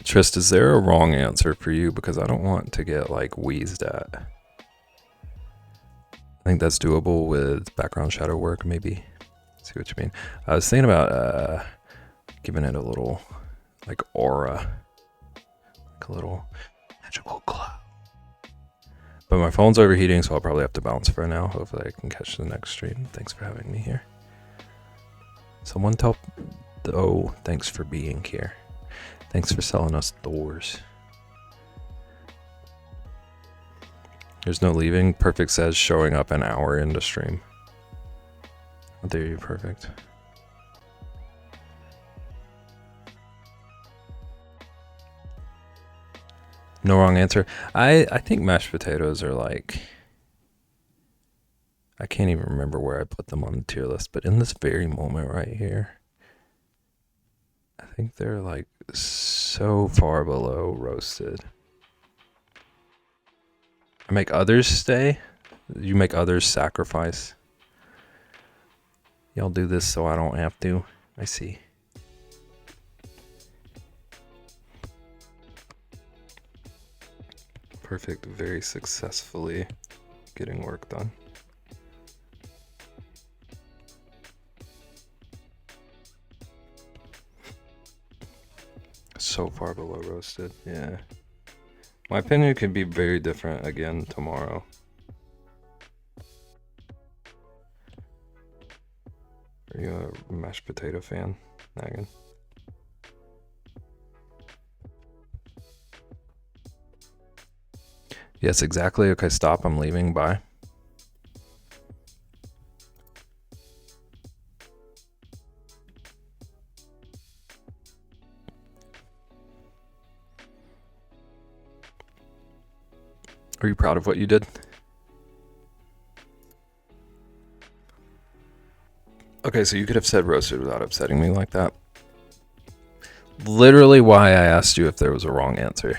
Trist, is there a wrong answer for you? Because I don't want to get, like, wheezed at. I think that's doable with background shadow work, maybe. See what you mean. I was thinking about giving it a little, like, aura. Like a little magical glow. But my phone's overheating, so I'll probably have to bounce for now. Hopefully I can catch the next stream. Thanks for having me here. Someone tell... Oh, thanks for being here. Thanks for selling us doors. There's no leaving. Perfect says showing up an hour into stream. Oh, there you perfect. No wrong answer. I think mashed potatoes are like... I can't even remember where I put them on the tier list, but in this very moment right here, I think they're like so far below roasted. I make others stay. You make others sacrifice. Y'all do this so I don't have to. I see. Perfect. Very successfully getting work done. So far below roasted. Yeah. My opinion could be very different again tomorrow. Are you a mashed potato fan, Nagan? Yes, exactly. Okay, stop. I'm leaving. Bye. Are you proud of what you did? Okay, so you could have said roasted without upsetting me like that. Literally why I asked you if there was a wrong answer.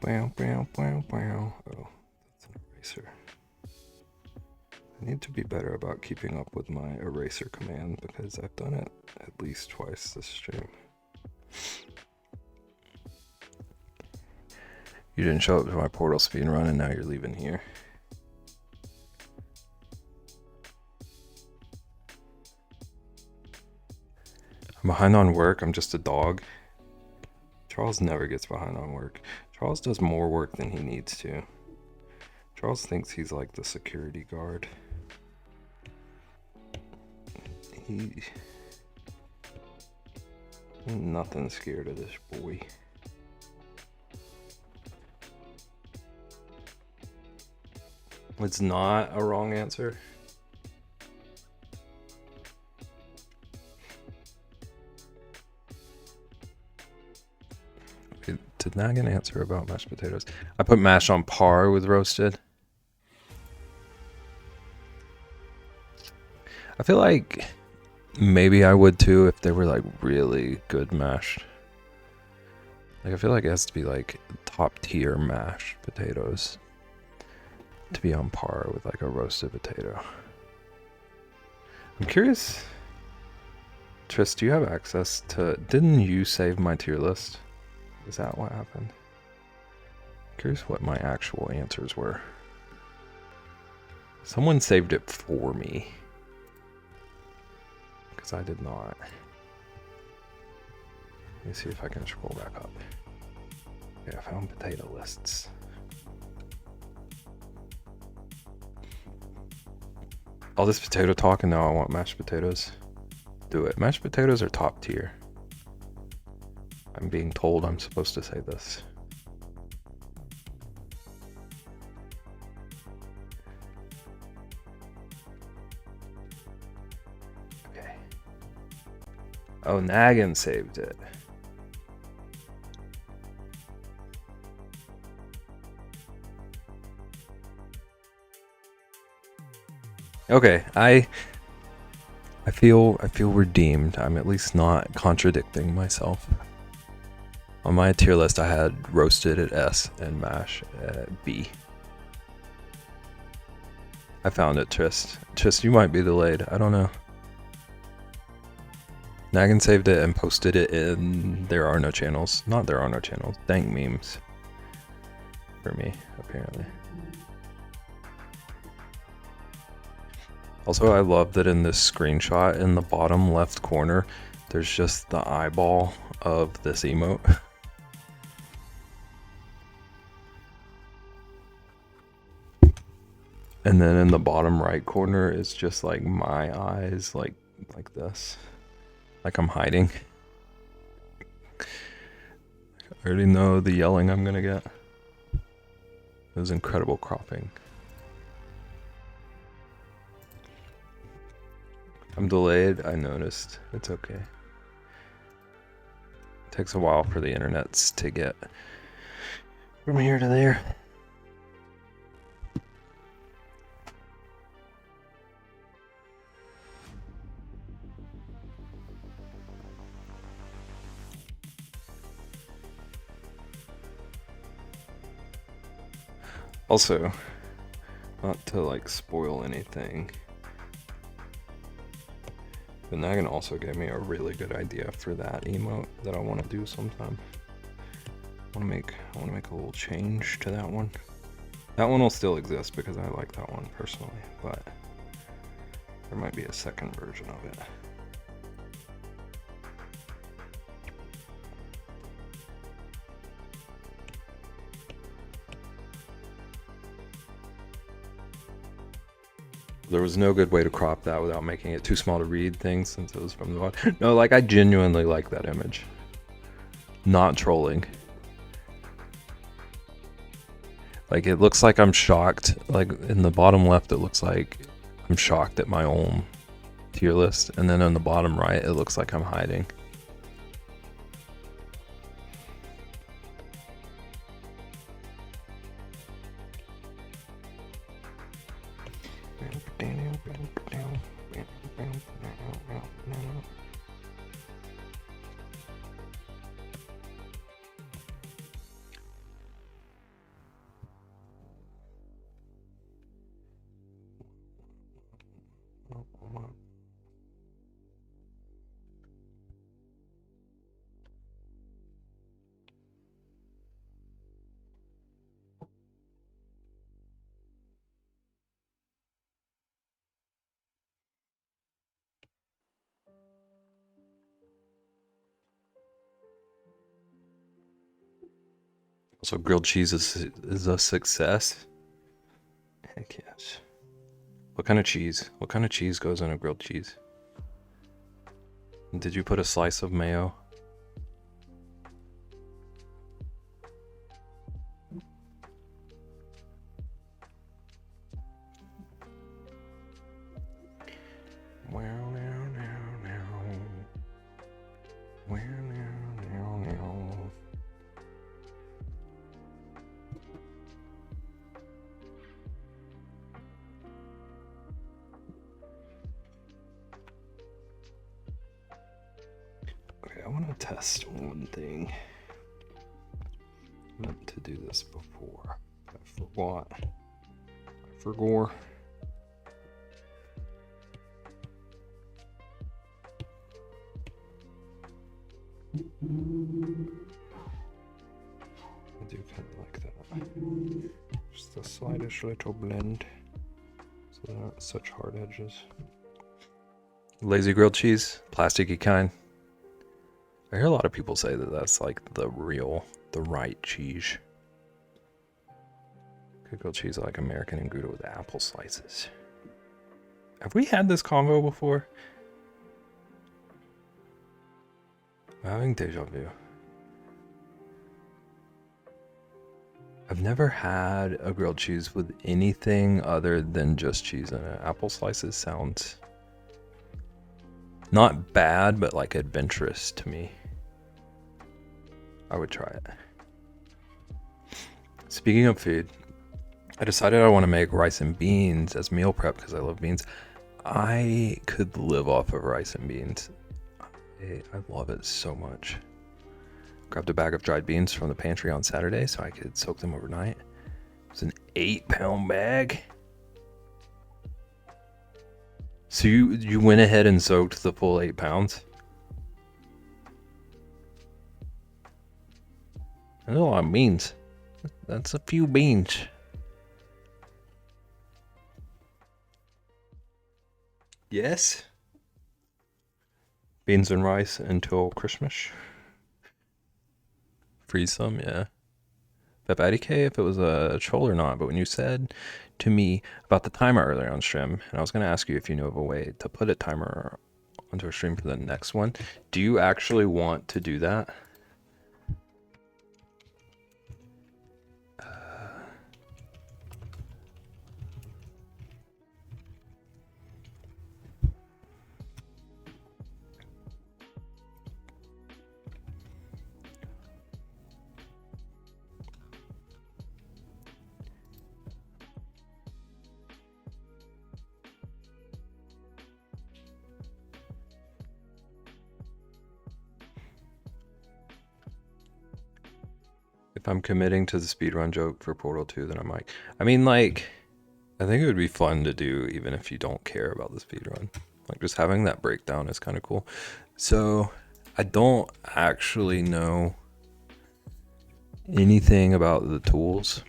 Wow, wow, wow, wow. Oh, that's an eraser. I need to be better about keeping up with my eraser command because I've done it at least twice this stream. You didn't show up to my Portal speed run and now you're leaving here. I'm behind on work. I'm just a dog. Charles never gets behind on work. Charles does more work than he needs to. Charles thinks he's like the security guard. He ain't nothing scared of this boy. It's not a wrong answer. Did Nagan answer about mashed potatoes? I put mash on par with roasted. I feel like maybe I would too if they were like really good mashed. Like I feel like it has to be like top tier mashed potatoes to be on par with like a roasted potato. I'm curious, Tris, do you have access to, didn't you save my tier list? Is that what happened? I'm curious what my actual answers were. Someone saved it for me. Because I did not. Let me see if I can scroll back up. Okay, I found potato lists. All this potato talk and now I want mashed potatoes. Do it. Mashed potatoes are top tier. I'm being told I'm supposed to say this. Okay. Oh, Naggin saved it. Okay, I feel redeemed. I'm at least not contradicting myself. On my tier list, I had roasted at S and mash at B. I found it, Trist. Trist, you might be delayed. I don't know. Naggin saved it and posted it in There Are No Channels. Not There Are No Channels. Dank memes. For me, apparently. Also, I love that in this screenshot, in the bottom left corner, there's just the eyeball of this emote. And then in the bottom right corner is just like my eyes, like this. Like I'm hiding. I already know the yelling I'm gonna get. It was incredible cropping. I'm delayed, I noticed. It's okay. It takes a while for the internets to get from here to there. Also, not to like spoil anything, but Naggin also gave me a really good idea for that emote that I want to do sometime. I want to make a little change to that one. That one will still exist because I like that one personally, but there might be a second version of it. There was no good way to crop that without making it too small to read things since it was from the bottom. No, like I genuinely like that image. Not trolling. Like it looks like I'm shocked. Like in the bottom left, it looks like I'm shocked at my own tier list. And then on the bottom right, it looks like I'm hiding. Also, grilled cheese is a success. Heck yes. What kind of cheese? What kind of cheese goes in a grilled cheese? Did you put a slice of mayo? test one thing. I meant to do this before. I forgot. I forgot. I do kind of like that. Just the slightest little blend. So they're not such hard edges. Lazy grilled cheese, plasticky kind. I hear a lot of people say that that's like the right cheese. Good grilled cheese like American and Gouda with apple slices. Have we had this combo before? I'm having deja vu. I've never had a grilled cheese with anything other than just cheese in it. Apple slices sounds not bad, but like adventurous to me. I would try it. Speaking of food, I decided I want to make rice and beans as meal prep because I love beans. I could live off of rice and beans. I love it so much. Grabbed a bag of dried beans from the pantry on Saturday so I could soak them overnight. It's an 8-pound bag. So you went ahead and soaked the full 8 pounds? That's a lot of beans. That's a few beans. Yes. Beans and rice until Christmas. Freeze some, yeah. Vapidk if it was a troll or not, but when you said to me about the timer earlier on stream, and I was going to ask you if you knew of a way to put a timer onto a stream for the next one, do you actually want to do that? If I'm committing to the speedrun joke for Portal 2, then I might. I mean, like, I think it would be fun to do even if you don't care about the speedrun. Like, just having that breakdown is kind of cool. So, I don't actually know anything about the tools,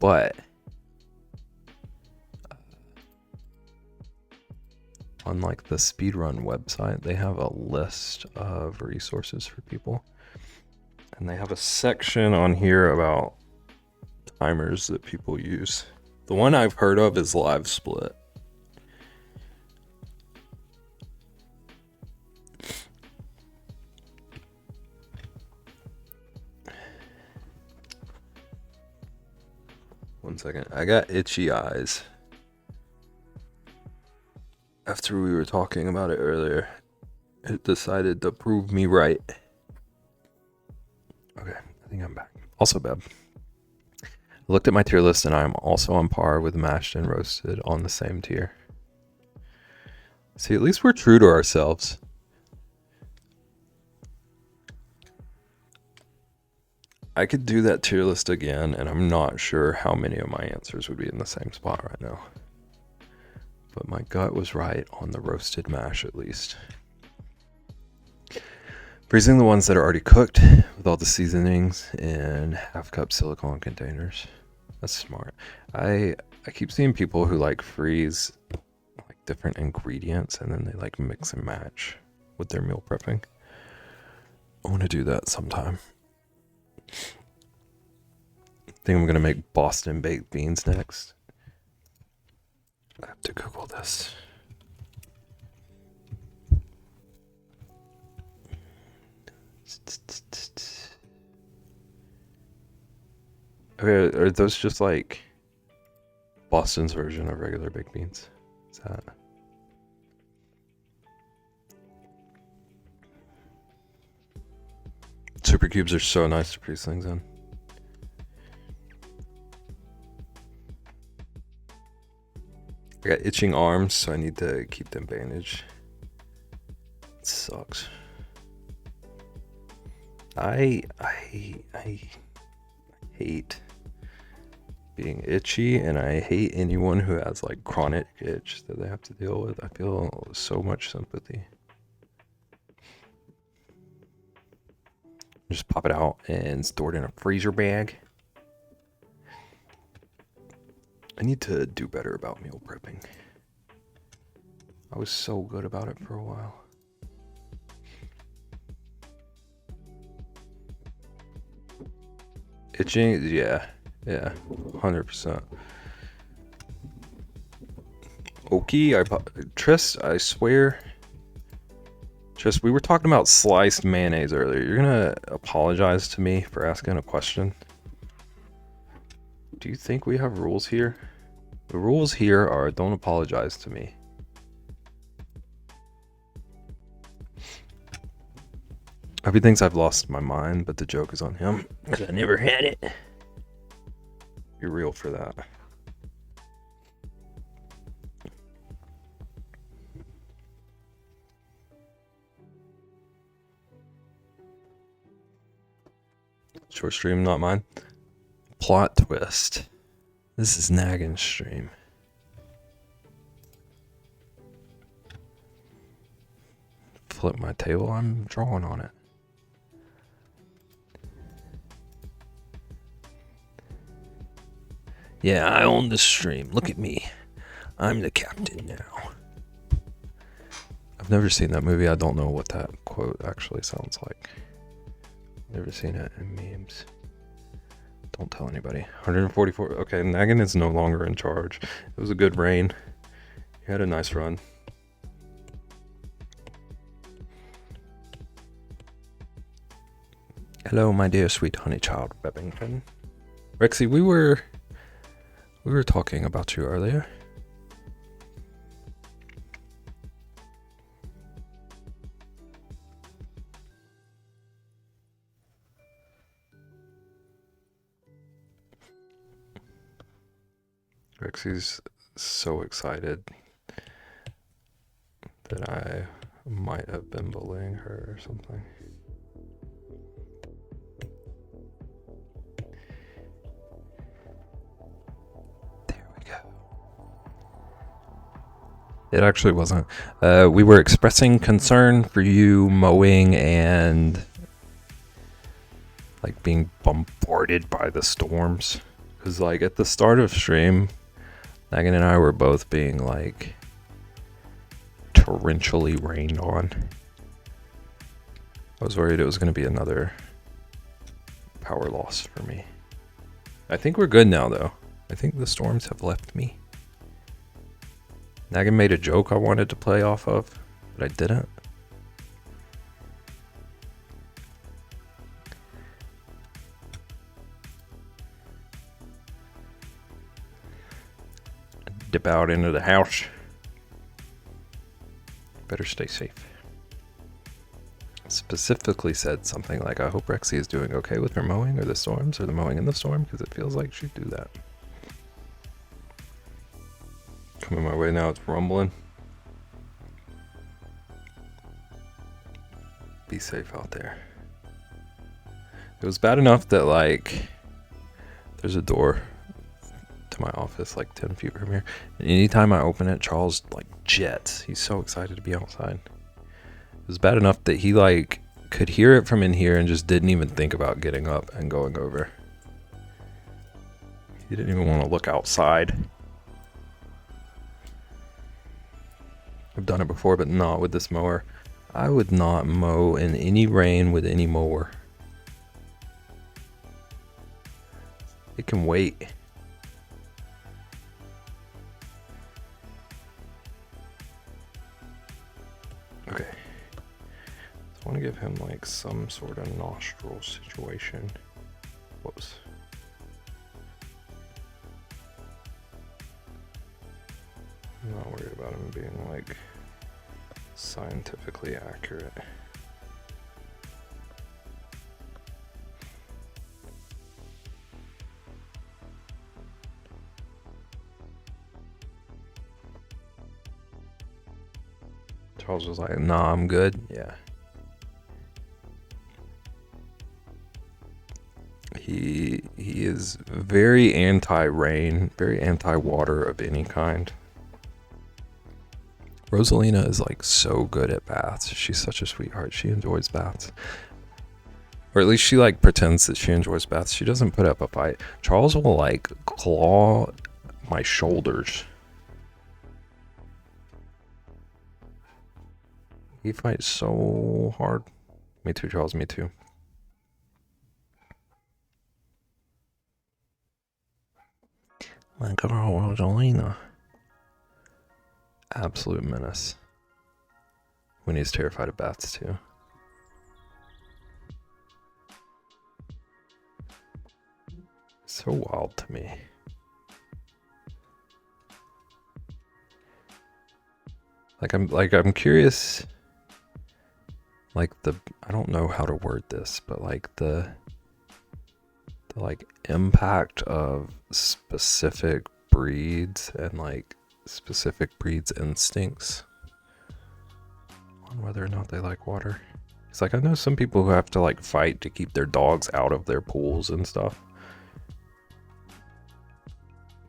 but on like the speedrun website, they have a list of resources for people. And they have a section on here about timers that people use. The one I've heard of is LiveSplit. One second. I got itchy eyes. After we were talking about it earlier, it decided to prove me right. Okay, I think I'm back. Also, Beb. I looked at my tier list and I'm also on par with mashed and roasted on the same tier. See, at least we're true to ourselves. I could do that tier list again, and I'm not sure how many of my answers would be in the same spot right now. But my gut was right on the roasted mash, at least. Freezing the ones that are already cooked with all the seasonings in half-cup silicone containers. That's smart. I keep seeing people who like freeze like different ingredients and then they like mix and match with their meal prepping. I want to do that sometime. I think I'm gonna make Boston baked beans next. I have to Google this. Okay, are those just like Boston's version of regular baked beans? Is that? Super cubes are so nice to freeze things in. I got itching arms, so I need to keep them bandaged. It sucks. I hate being itchy, and I hate anyone who has like chronic itch that they have to deal with. I feel so much sympathy. Just pop it out and store it in a freezer bag. I need to do better about meal prepping. I was so good about it for a while. Itching, yeah, 100%. Okay, Trist, I swear. Trist, we were talking about sliced mayonnaise earlier. You're gonna apologize to me for asking a question? Do you think we have rules here? The rules here are don't apologize to me. He thinks I've lost my mind, but the joke is on him. I never had it. You're real for that. Short stream, not mine. Plot twist. This is Nagin's stream. Flip my table, I'm drawing on it. Yeah, I own this stream. Look at me. I'm the captain now. I've never seen that movie. I don't know what that quote actually sounds like. Never seen it in memes. Don't tell anybody. 144. Okay, Nagin is no longer in charge. It was a good reign. He had a nice run. Hello, my dear sweet honey child, Bebbington. Rexy, we were talking about you earlier. Rexy's so excited that I might have been bullying her or something. There we go. It actually wasn't. We were expressing concern for you mowing and like being bombarded by the storms. Because like at the start of stream, Nagin and I were both being like torrentially rained on. I was worried it was going to be another power loss for me. I think we're good now though. I think the storms have left me. Nagin made a joke I wanted to play off of, but I didn't. Dip out into the house. Better stay safe. Specifically said something like, I hope Rexy is doing okay with her mowing or the storms or the mowing in the storm, because it feels like she'd do that. Coming my way now, it's rumbling. Be safe out there. It was bad enough that like there's a door to my office like 10 feet from here, and anytime I open it, Charles like jets. He's so excited to be outside. It was bad enough that he like could hear it from in here and just didn't even think about getting up and going over. He didn't even want to look outside. I've done it before, but not with this mower. I would not mow in any rain with any mower. It can wait. Okay. I want to give him like some sort of nostril situation. Whoops. I'm not worried about him being like scientifically accurate. Charles was like, nah, I'm good. Yeah. He is very anti-rain, very anti-water of any kind. Rosalina is like so good at baths. She's such a sweetheart. She enjoys baths. Or at least she like pretends that she enjoys baths. She doesn't put up a fight. Charles will like claw my shoulders. He fights so hard. Me too, Charles, me too. My girl, Rosalina. Absolute menace. When he's terrified of bats too. So wild to me. I'm curious. Like I don't know how to word this, but like the like impact of specific breeds and like specific breeds' instincts on whether or not they like water. It's like I know some people who have to like fight to keep their dogs out of their pools and stuff.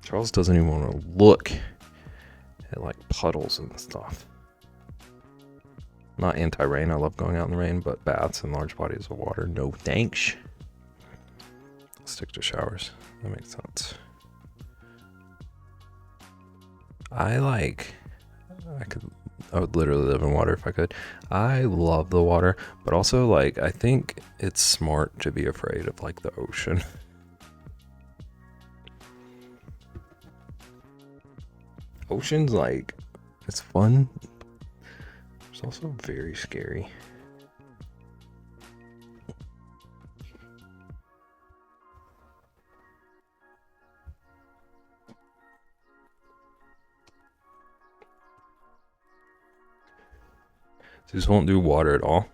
Charles doesn't even want to look at like puddles and stuff. Not anti-rain, I love going out in the rain, but baths and large bodies of water, no thanks. Stick to showers. That makes sense. I would literally live in water if I could. I love the water, but also like I think it's smart to be afraid of like the ocean. Ocean's like, it's fun. It's also very scary. Zeus won't do water at all.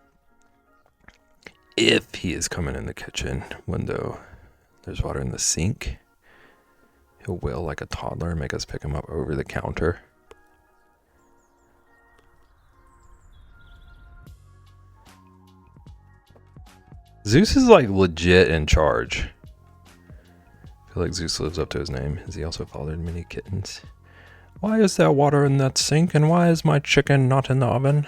If he is coming in the kitchen window, there's water in the sink. He'll wail like a toddler and make us pick him up over the counter. Zeus is like legit in charge. I feel like Zeus lives up to his name. Has he also fathered many kittens? Why is there water in that sink and why is my chicken not in the oven?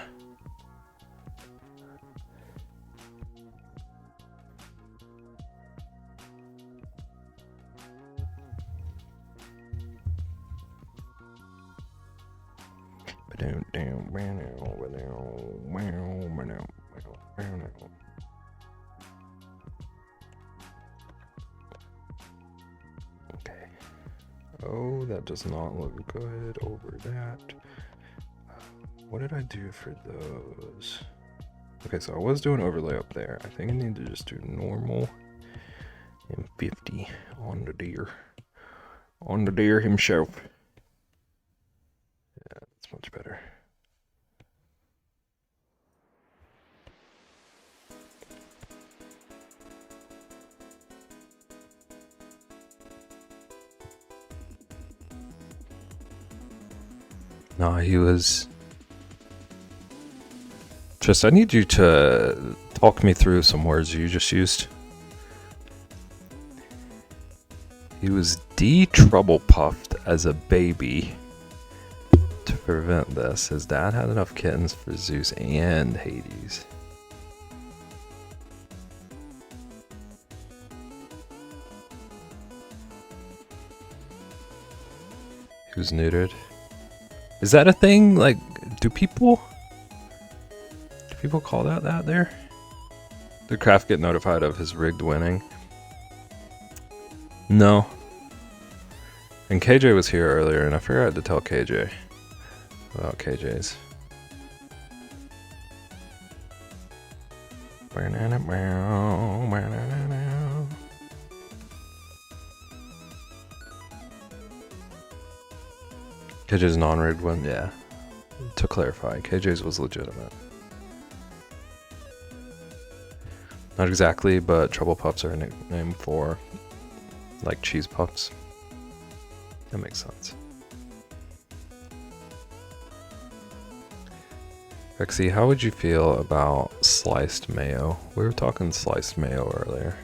Okay. Oh, that does not look good over that. What did I do for those? Okay, so I was doing overlay up there. I think I need to just do normal and 50 on the deer. On the deer himself. Yeah, that's much better. No, he was... Just, I need you to talk me through some words you just used. He was de-trouble puffed as a baby to prevent this. His dad had enough kittens for Zeus and Hades. He was neutered. Is that a thing? Like, do people call that there? Did Kraft get notified of his rigged winning? No. And KJ was here earlier, and I forgot to tell KJ about KJ's. KJ's non-rigged one, yeah. To clarify, KJ's was legitimate. Not exactly, but Trouble Puffs are a nickname for, like, cheese puffs. That makes sense. Rexy, how would you feel about sliced mayo? We were talking sliced mayo earlier.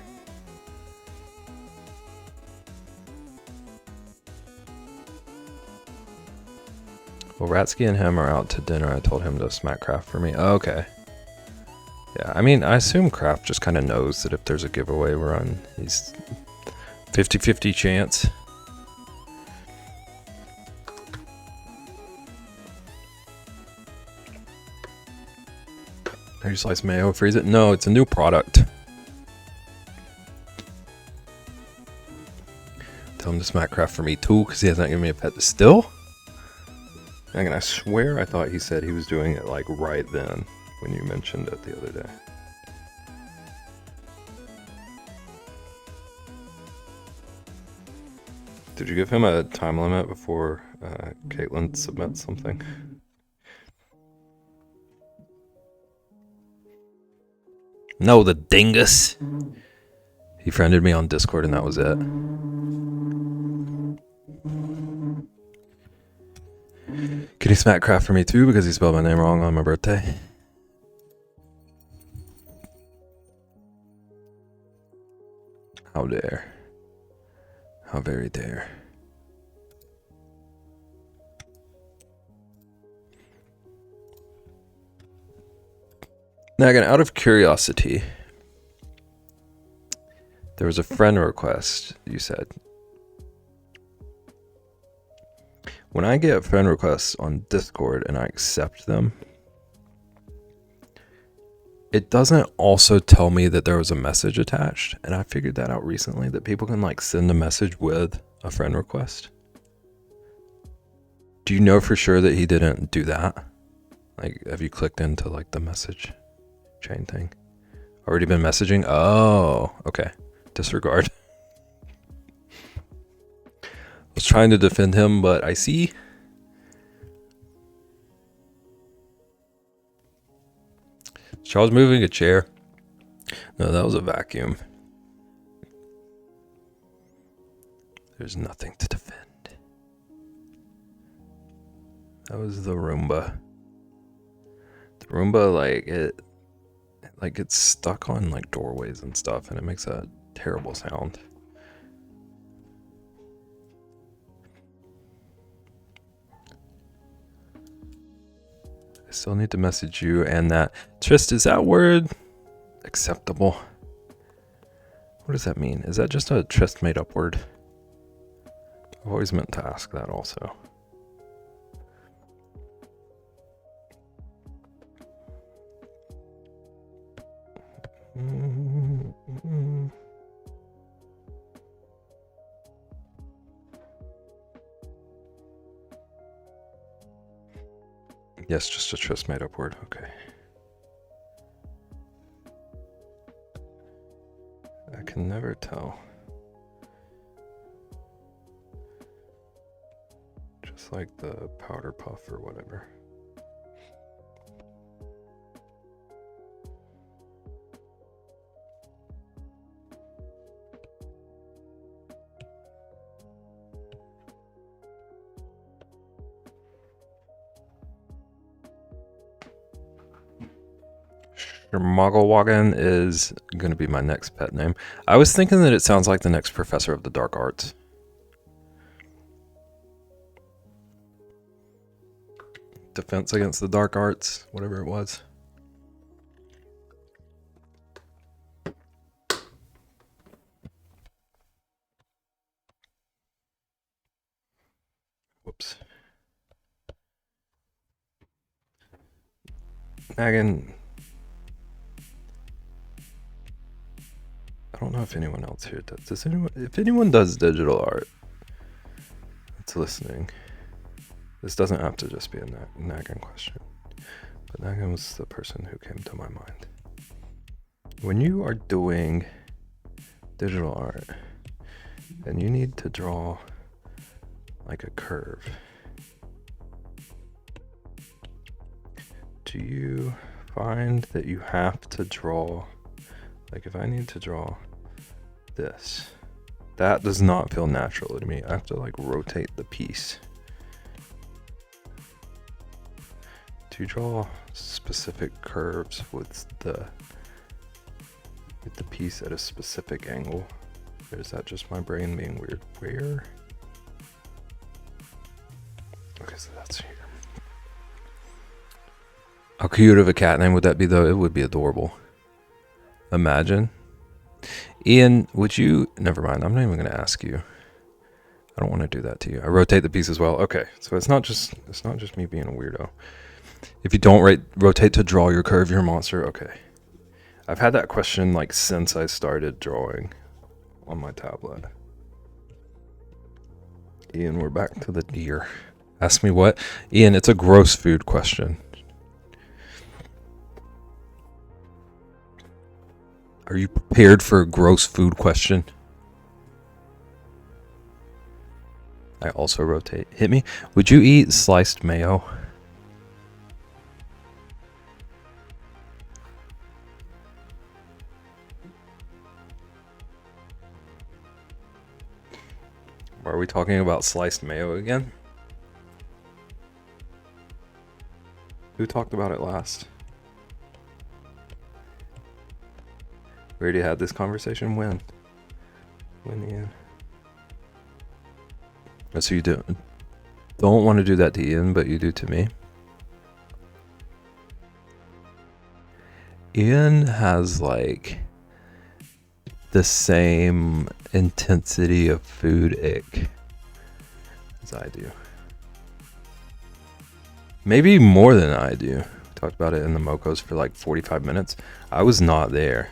Well, Ratsky and him are out to dinner. I told him to smack Craft for me. Oh, okay. Yeah, I mean, I assume Craft just kind of knows that if there's a giveaway run, he's 50-50 chance. Are you slice mayo, freeze it? No, it's a new product. Tell him to smack Craft for me too, because he hasn't given me a pet still. And I swear I thought he said he was doing it like right then when you mentioned it the other day. Did you give him a time limit before Caitlin submits something? No, the dingus. He friended me on Discord and that was it. Can you smack Craft for me too because he spelled my name wrong on my birthday? How dare. How very dare. Now again, out of curiosity, there was a friend request, you said. When I get friend requests on Discord and I accept them, it doesn't also tell me that there was a message attached. And I figured that out recently, that people can like send a message with a friend request. Do you know for sure that he didn't do that? Like, have you clicked into like the message chain thing? Already been messaging? Oh, okay. Disregard. I was trying to defend him, but I see. Charles moving a chair. No, that was a vacuum. There's nothing to defend. That was the Roomba. The Roomba, like, it gets stuck on like doorways and stuff, and it makes a terrible sound. I still need to message you and that. Trist, is that word acceptable? What does that mean? Is that just a Trist made up word? I've always meant to ask that also. Yes, just a Trist made up word. Okay. I can never tell. Just like the powder puff or whatever. Mogglewagon is going to be my next pet name. I was thinking that it sounds like the next professor of the dark arts. Defense against the dark arts, whatever it was. Whoops. Megan. I don't know if anyone else here does. If anyone does digital art that's listening, this doesn't have to just be a Nagan question. But Nagan was the person who came to my mind. When you are doing digital art and you need to draw like a curve, do you find that you have to draw, like if I need to draw this, that does not feel natural to me. I have to like rotate the piece. Do you draw specific curves with the piece at a specific angle? Or is that just my brain being weird? Where? Okay, so that's here. How cute of a cat name would that be, though? It would be adorable. Imagine. Ian, would you... Never mind. I'm not even going to ask you. I don't want to do that to you. I rotate the piece as well. Okay, so it's not just me being a weirdo. If you don't rotate to draw your curve, your monster. Okay. I've had that question like since I started drawing on my tablet. Ian, we're back to the deer. Ask me what? Ian, it's a gross food question. Are you prepared for a gross food question? I also rotate. Hit me. Would you eat sliced mayo? Are we talking about sliced mayo again? Who talked about it last? We already had this conversation. When, Ian? So you don't want to do that to Ian, but you do to me. Ian has like the same intensity of food ick as I do. Maybe more than I do. We talked about it in the Mocos for like 45 minutes. I was not there.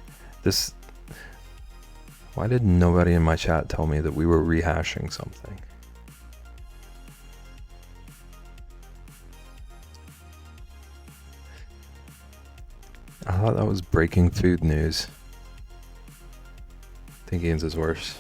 Why did nobody in my chat tell me that we were rehashing something? I thought that was breaking food news. I think Ian's is worse.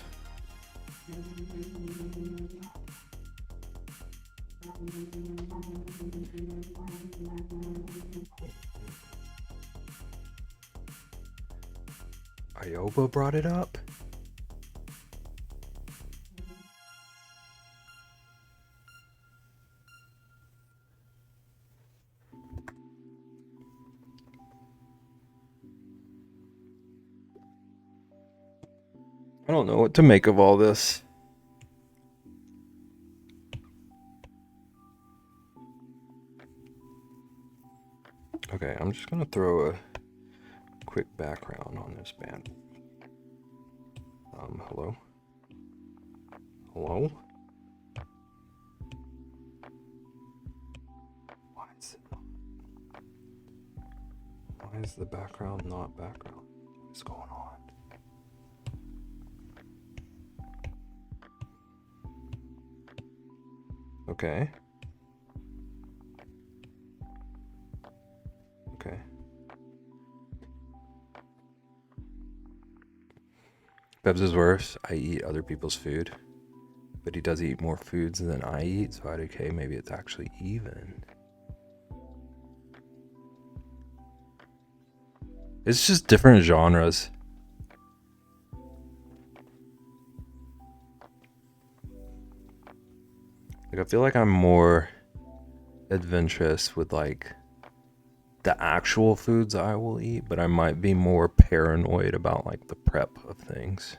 Ioba brought it up? I don't know what to make of all this. Okay, I'm just gonna throw a quick background on this band. Hello? Hello? Why is the background not background? What's going on? Okay. Okay. Bebs is worse. I eat other people's food. But he does eat more foods than I eat, so I'd okay, maybe it's actually even. It's just different genres. Like, I feel like I'm more adventurous with like the actual foods I will eat, but I might be more paranoid about like the prep of things.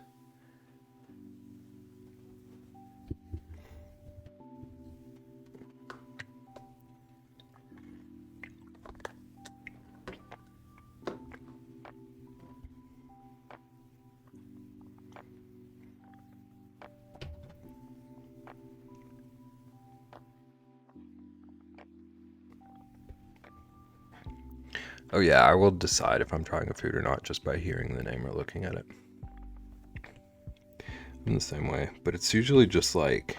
Oh yeah, I will decide if I'm trying a food or not just by hearing the name or looking at it. I'm the same way, but it's usually just like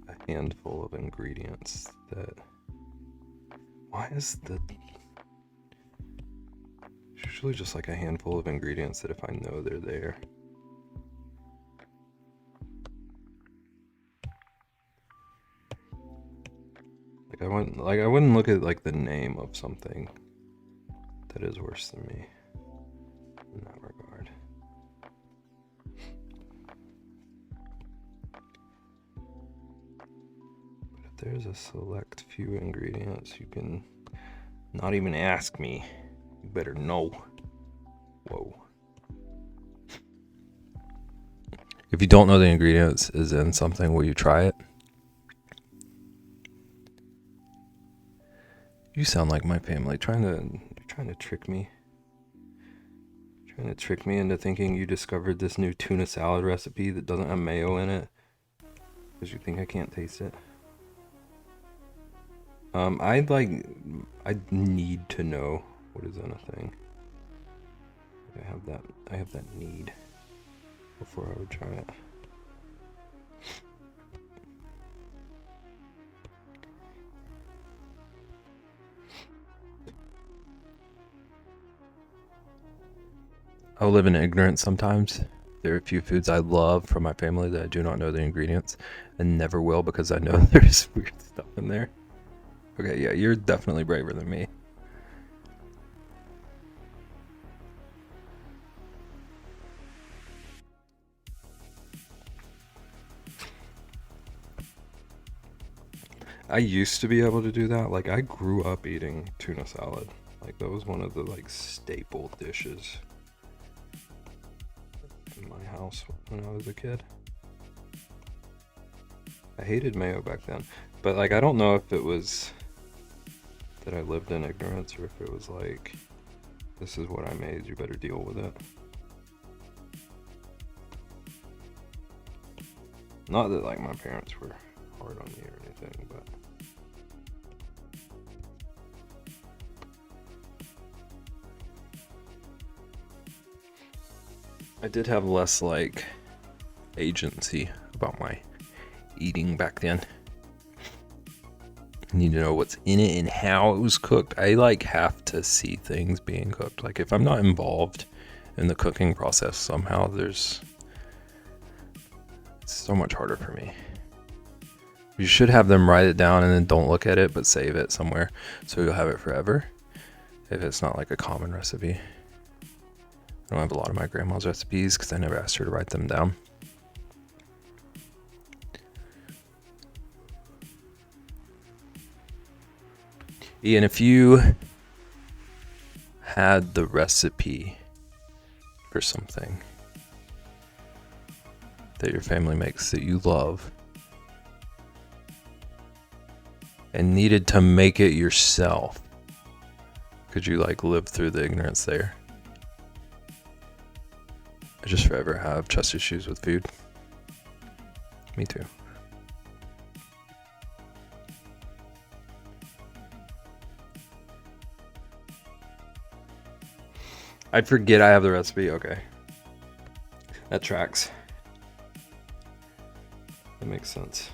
a handful of ingredients that... Why is the... It's usually just like a handful of ingredients that if I know they're there. I wouldn't look at like the name of something that is worse than me in that regard. But if there's a select few ingredients, you can not even ask me. You better know. Whoa. If you don't know the ingredients is in something, will you try it? You sound like my family, trying to trick me. Trying to trick me into thinking you discovered this new tuna salad recipe that doesn't have mayo in it because you think I can't taste it. I need to know what is in a thing. I have that need before I would try it. I'll live in ignorance sometimes. There are a few foods I love from my family that I do not know the ingredients and never will because I know there's weird stuff in there. Okay, yeah, you're definitely braver than me. I used to be able to do that. Like, I grew up eating tuna salad. Like, that was one of the, like, staple dishes in my house when I was a kid. I hated mayo back then. But, like, I don't know if it was that I lived in ignorance or if it was like, this is what I made, you better deal with it. Not that, like, my parents were hard on me or anything, but... I did have less, like, agency about my eating back then. I need to know what's in it and how it was cooked. I, like, have to see things being cooked. Like, if I'm not involved in the cooking process somehow, it's so much harder for me. You should have them write it down and then don't look at it, but save it somewhere so you'll have it forever if it's not like a common recipe. I don't have a lot of my grandma's recipes because I never asked her to write them down. Ian, if you had the recipe for something that your family makes that you love and needed to make it yourself, could you, like, live through the ignorance there? I just forever have trust issues with food. Me too. I'd forget I have the recipe. Okay. That tracks. That makes sense.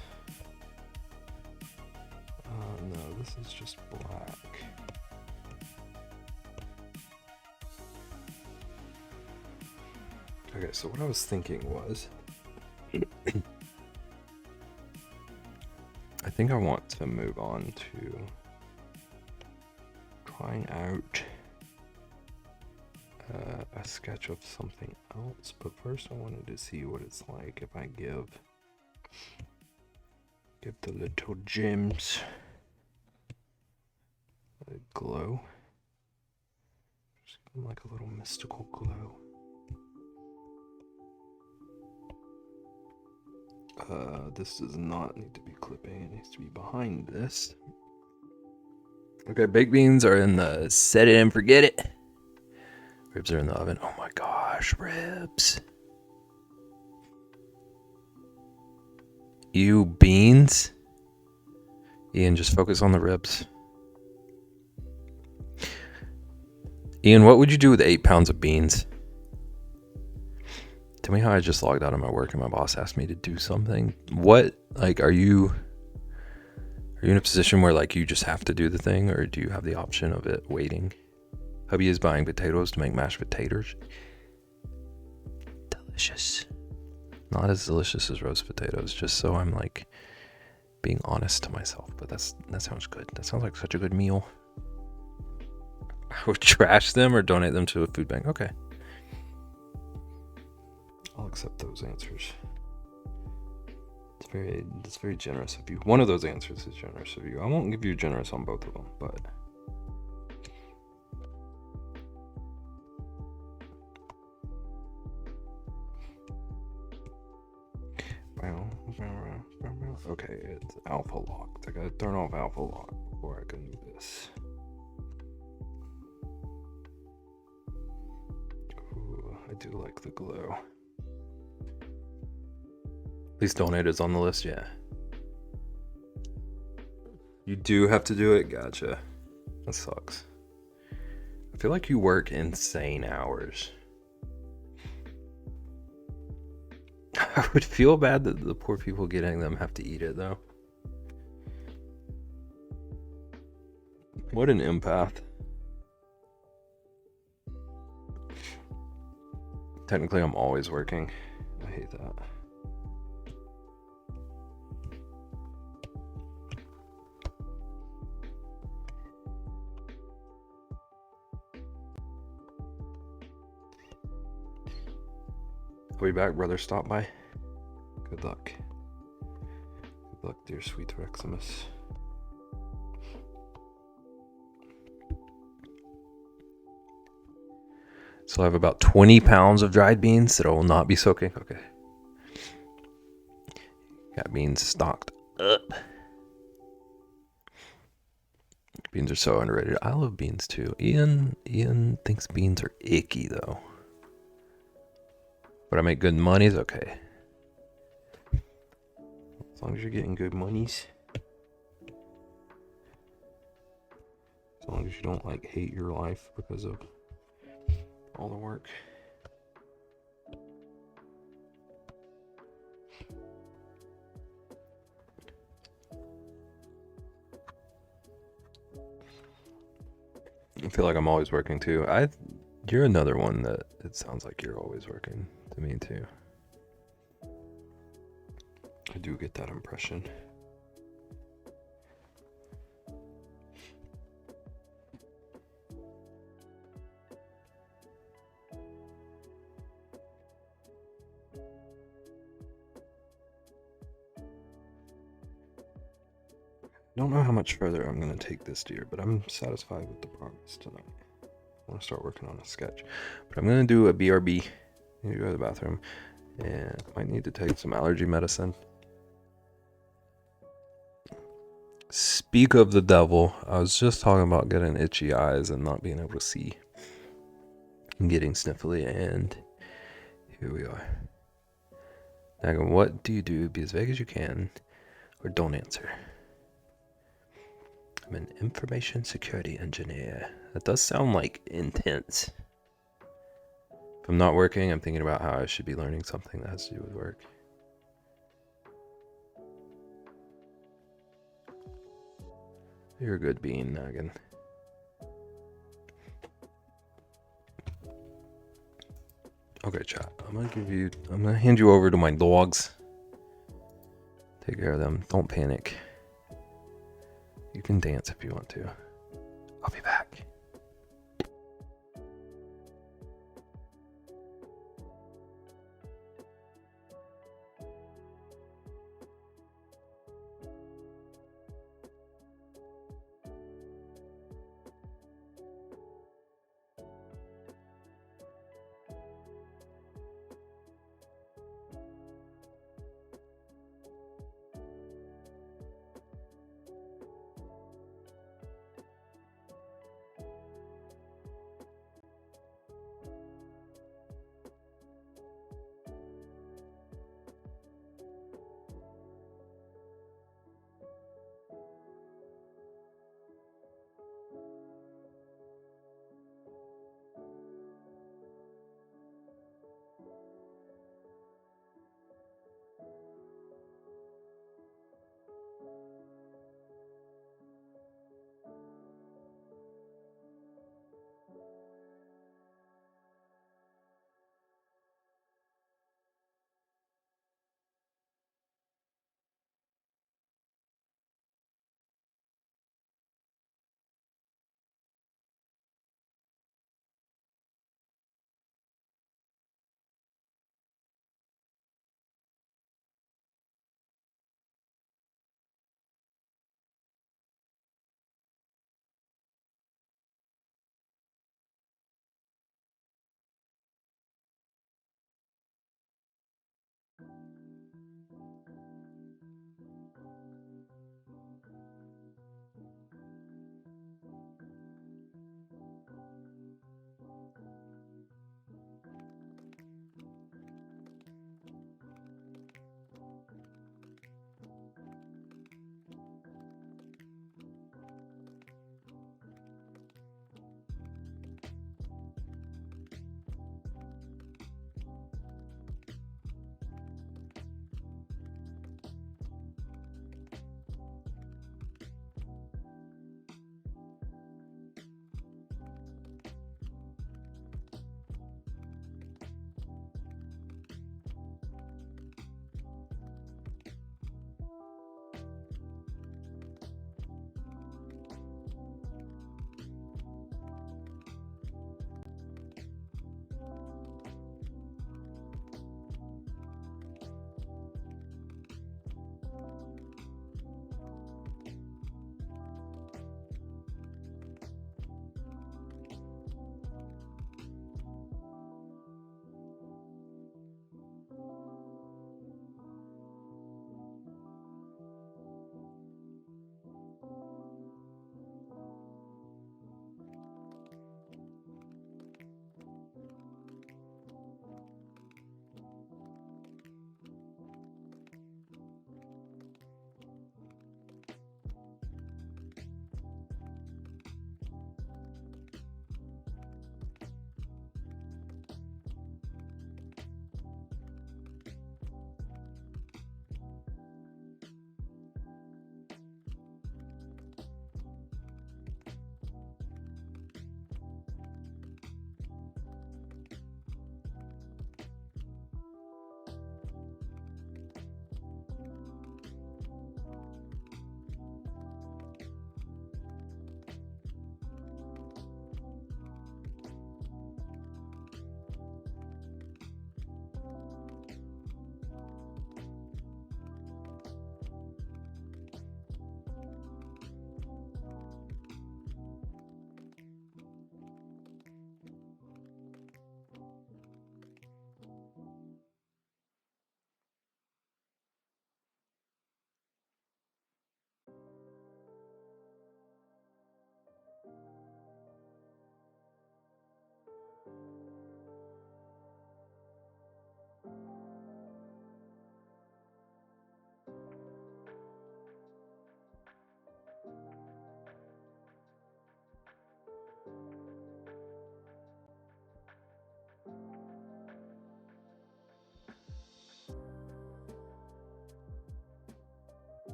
No, this is just black. Okay, so what I was thinking was... I think I want to move on to trying out a sketch of something else, but first I wanted to see what it's like if I give the little gems a glow. Just give them like a little mystical glow. This does not need to be clipping, it needs to be behind this. Okay, baked beans are in the set it and forget it. Ribs are in the oven. Oh my gosh, ribs. You beans? Ian, just focus on the ribs. Ian, what would you do with 8 pounds of beans? Tell me how I just logged out of my work and my boss asked me to do something. What, like, are you in a position where, like, you just have to do the thing, or do you have the option of it waiting? Hubby is buying potatoes to make mashed potatoes. Delicious. Not as delicious as roast potatoes, just so I'm, like, being honest to myself. But that sounds good. That sounds like such a good meal. I would trash them or donate them to a food bank. Okay. I'll accept those answers. It's very generous of you. One of those answers is generous of you. I won't give you generous on both of them, but... Okay, it's alpha locked. I gotta turn off alpha lock before I can do this. do like the glow. Please donate is on the list, yeah. You do have to do it? Gotcha. That sucks. I feel like you work insane hours. I would feel bad that the poor people getting them have to eat it, though. What an empath. Technically, I'm always working. I hate that. Are we back, brother? Stop by. Good luck. Good luck, dear sweet Reximus. So I have about 20 pounds of dried beans that I will not be soaking. Okay. Got beans stocked up. Beans are so underrated. I love beans too. Ian thinks beans are icky though. But I make good monies, okay. As long as you're getting good monies. As long as you don't like hate your life because of all the work. I feel like I'm always working too. You're another one that it sounds like you're always working to me too. I do get that impression. I don't know how much further I'm going to take this deer, but I'm satisfied with the progress tonight. I want to start working on a sketch. But I'm going to do a BRB. I need to go to the bathroom. And I might need to take some allergy medicine. Speak of the devil. I was just talking about getting itchy eyes and not being able to see. And getting sniffly, and here we are. Now, what do you do? Be as vague as you can, or don't answer. I'm an information security engineer. That does sound like intense. If I'm not working, I'm thinking about how I should be learning something that has to do with work. You're a good bean, Nagan. Okay, chat. I'm gonna hand you over to my dogs. Take care of them. Don't panic. You can dance if you want to. I'll be back.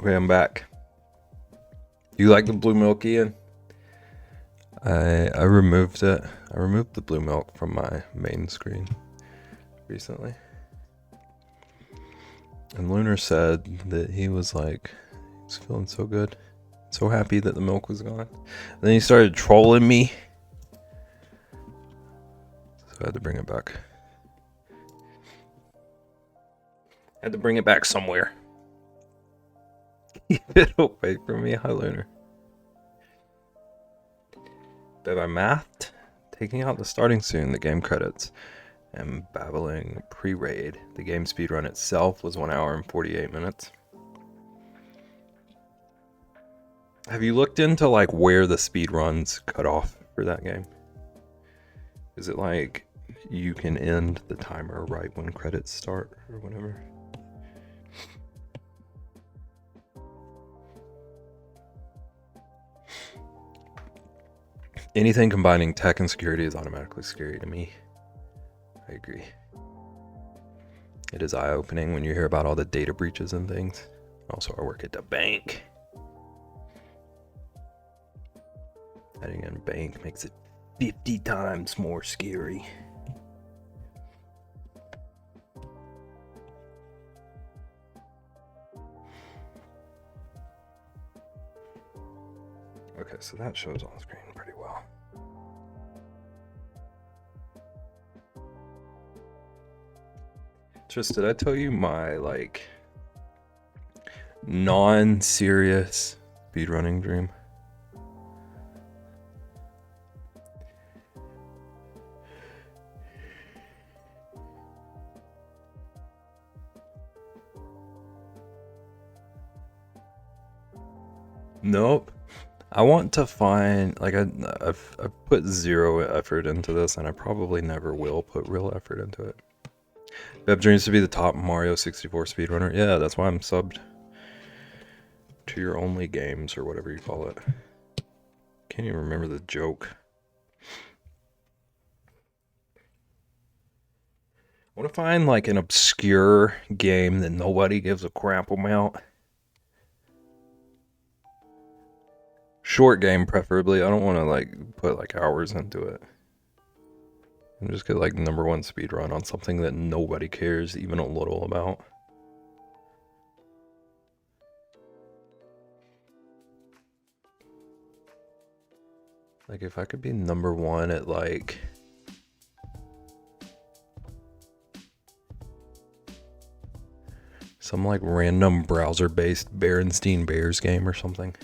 Okay, I'm back. You like the blue milk, Ian? I removed it. I removed the blue milk from my main screen recently. And Lunar said that he was like, he's feeling so good. So happy that the milk was gone. And then he started trolling me. So I had to bring it back. Had to bring it back somewhere. Keep it away from me. Hi, Lunar. But I mathed, taking out the starting soon, the game credits, and babbling pre-raid. The game speedrun itself was 1 hour and 48 minutes. Have you looked into like where the speedruns cut off for that game? Is it like you can end the timer right when credits start or whatever? Anything combining tech and security is automatically scary to me. I agree. It is eye-opening when you hear about all the data breaches and things. Also, I work at the bank. Heading in bank makes it 50 times more scary. Okay, so that shows on screen pretty well. Just, did I tell you my like non-serious speedrunning dream? Nope. I want to find, like, I've put zero effort into this, and I probably never will put real effort into it. You have dreams to be the top Mario 64 speedrunner? Yeah, that's why I'm subbed to your only games, or whatever you call it. Can't even remember the joke. I want to find, like, an obscure game that nobody gives a crap about. Short game, preferably. I don't want to, like, put, like, hours into it. And just get, like, #1 speedrun on something that nobody cares even a little about. Like, if I could be #1 at, like... some, like, random browser-based Berenstein Bears game or something.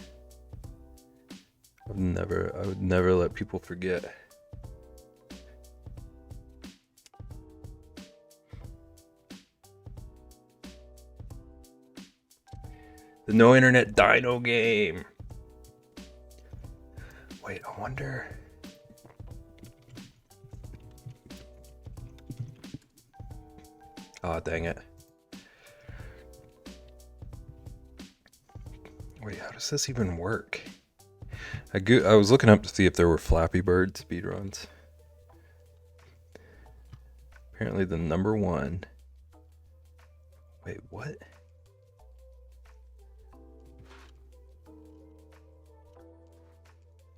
I would never let people forget. The no internet dino game. Wait, I wonder. Oh, dang it. Wait, how does this even work? I was looking up to see if there were Flappy Bird speedruns. Apparently the #1. Wait, what?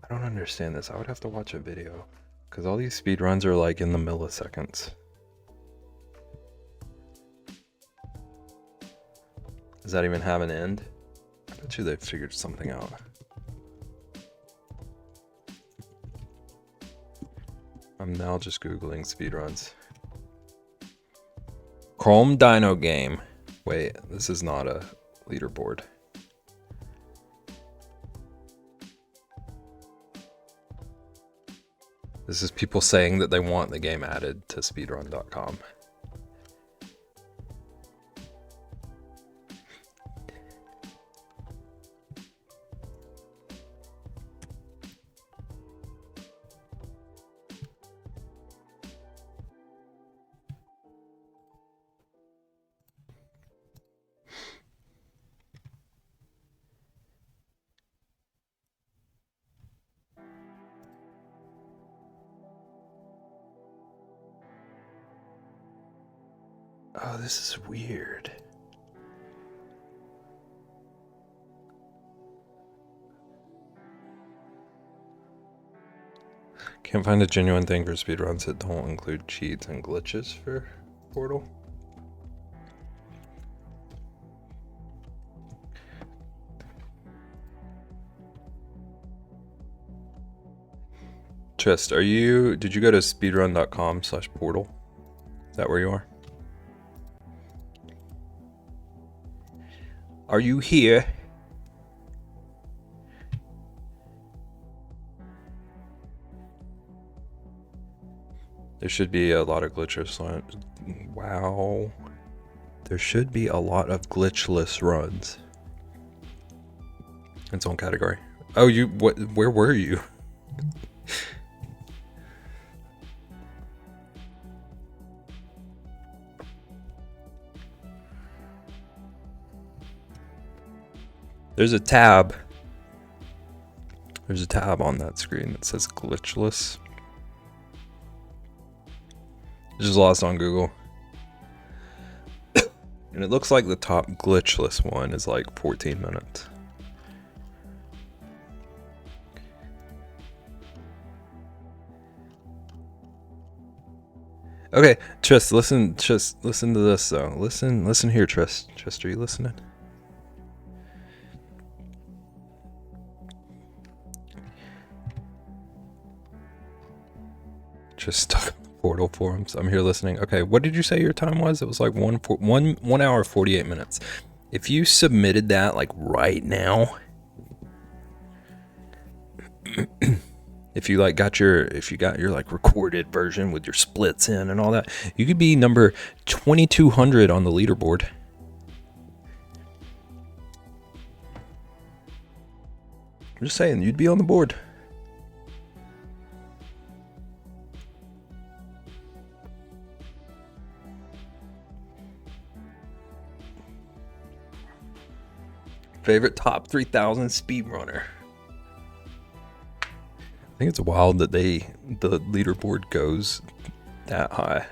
I don't understand this. I would have to watch a video. Because all these speedruns are like in the milliseconds. Does that even have an end? I bet you they figured something out. I'm now just Googling speedruns. Chrome Dino game. Wait, this is not a leaderboard. This is people saying that they want the game added to speedrun.com. Oh, this is weird. Can't find a genuine thing for speedruns that don't include cheats and glitches for Portal. Trist, did you go to speedrun.com/portal? Is that where you are? Are you here? There should be a lot of glitches. Wow. There should be a lot of glitchless runs. Its own category. Oh, where were you? There's a tab. There's a tab on that screen that says glitchless. It's just lost on Google. And it looks like the top glitchless one is like 14 minutes. Okay, Trist, listen to this though. Listen here, Trist. Trist, are you listening? Just stuck on the Portal forums. I'm here listening. Okay, what did you say your time was? It was like 1 hour 48 minutes. If you submitted that like right now, if you got your like recorded version with your splits in and all that, you could be number 2200 on the leaderboard. I'm just saying, you'd be on the board. Favorite top 3000 speedrunner. I think it's wild that the leaderboard goes that high.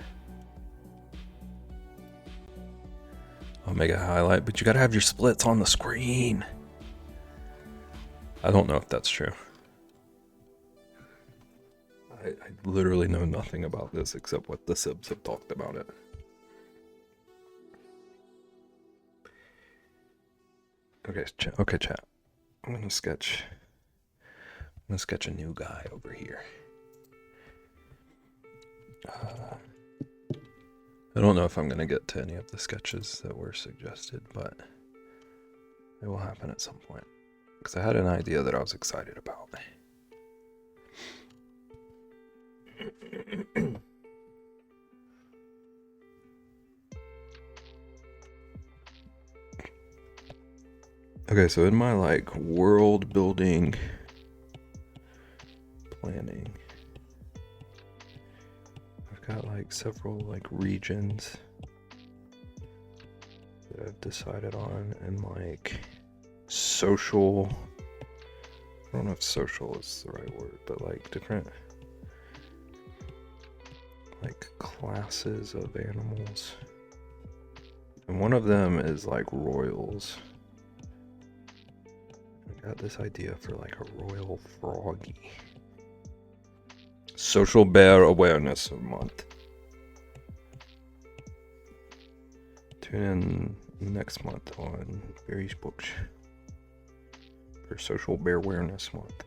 I'll make a highlight, but you gotta have your splits on the screen. I don't know if that's true. I literally know nothing about this except what the subs have talked about it. Okay, chat. I'm gonna sketch a new guy over here. I don't know if I'm gonna get to any of the sketches that were suggested, but it will happen at some point. Because I had an idea that I was excited about. Okay, so in my like world building planning, I've got like several like regions that I've decided on, and like social, I don't know if social is the right word, but like different like classes of animals, and one of them is like royals. I got this idea for like a royal froggy. Social Bear Awareness Month. Tune in next month on Barry's Books for Social Bear Awareness Month.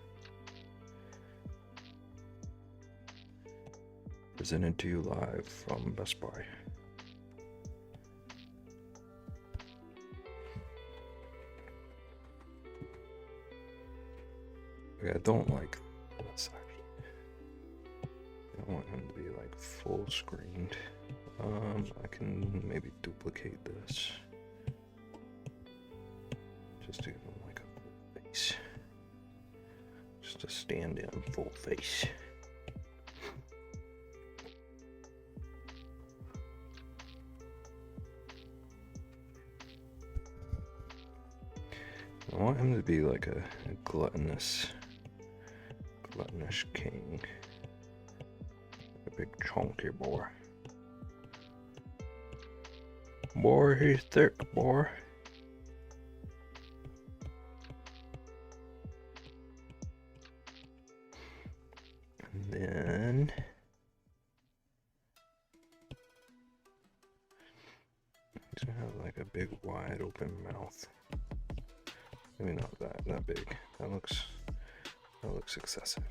Presented to you live from Best Buy. Okay, I don't like this actually. I want him to be like full screened. I can maybe duplicate this just to give him like a full face. Just a stand-in full face. I want him to be like a gluttonous king. A big chunky boy. Boy, he's thick, boy. And then wide open mouth. Maybe not that big. That looks excessive.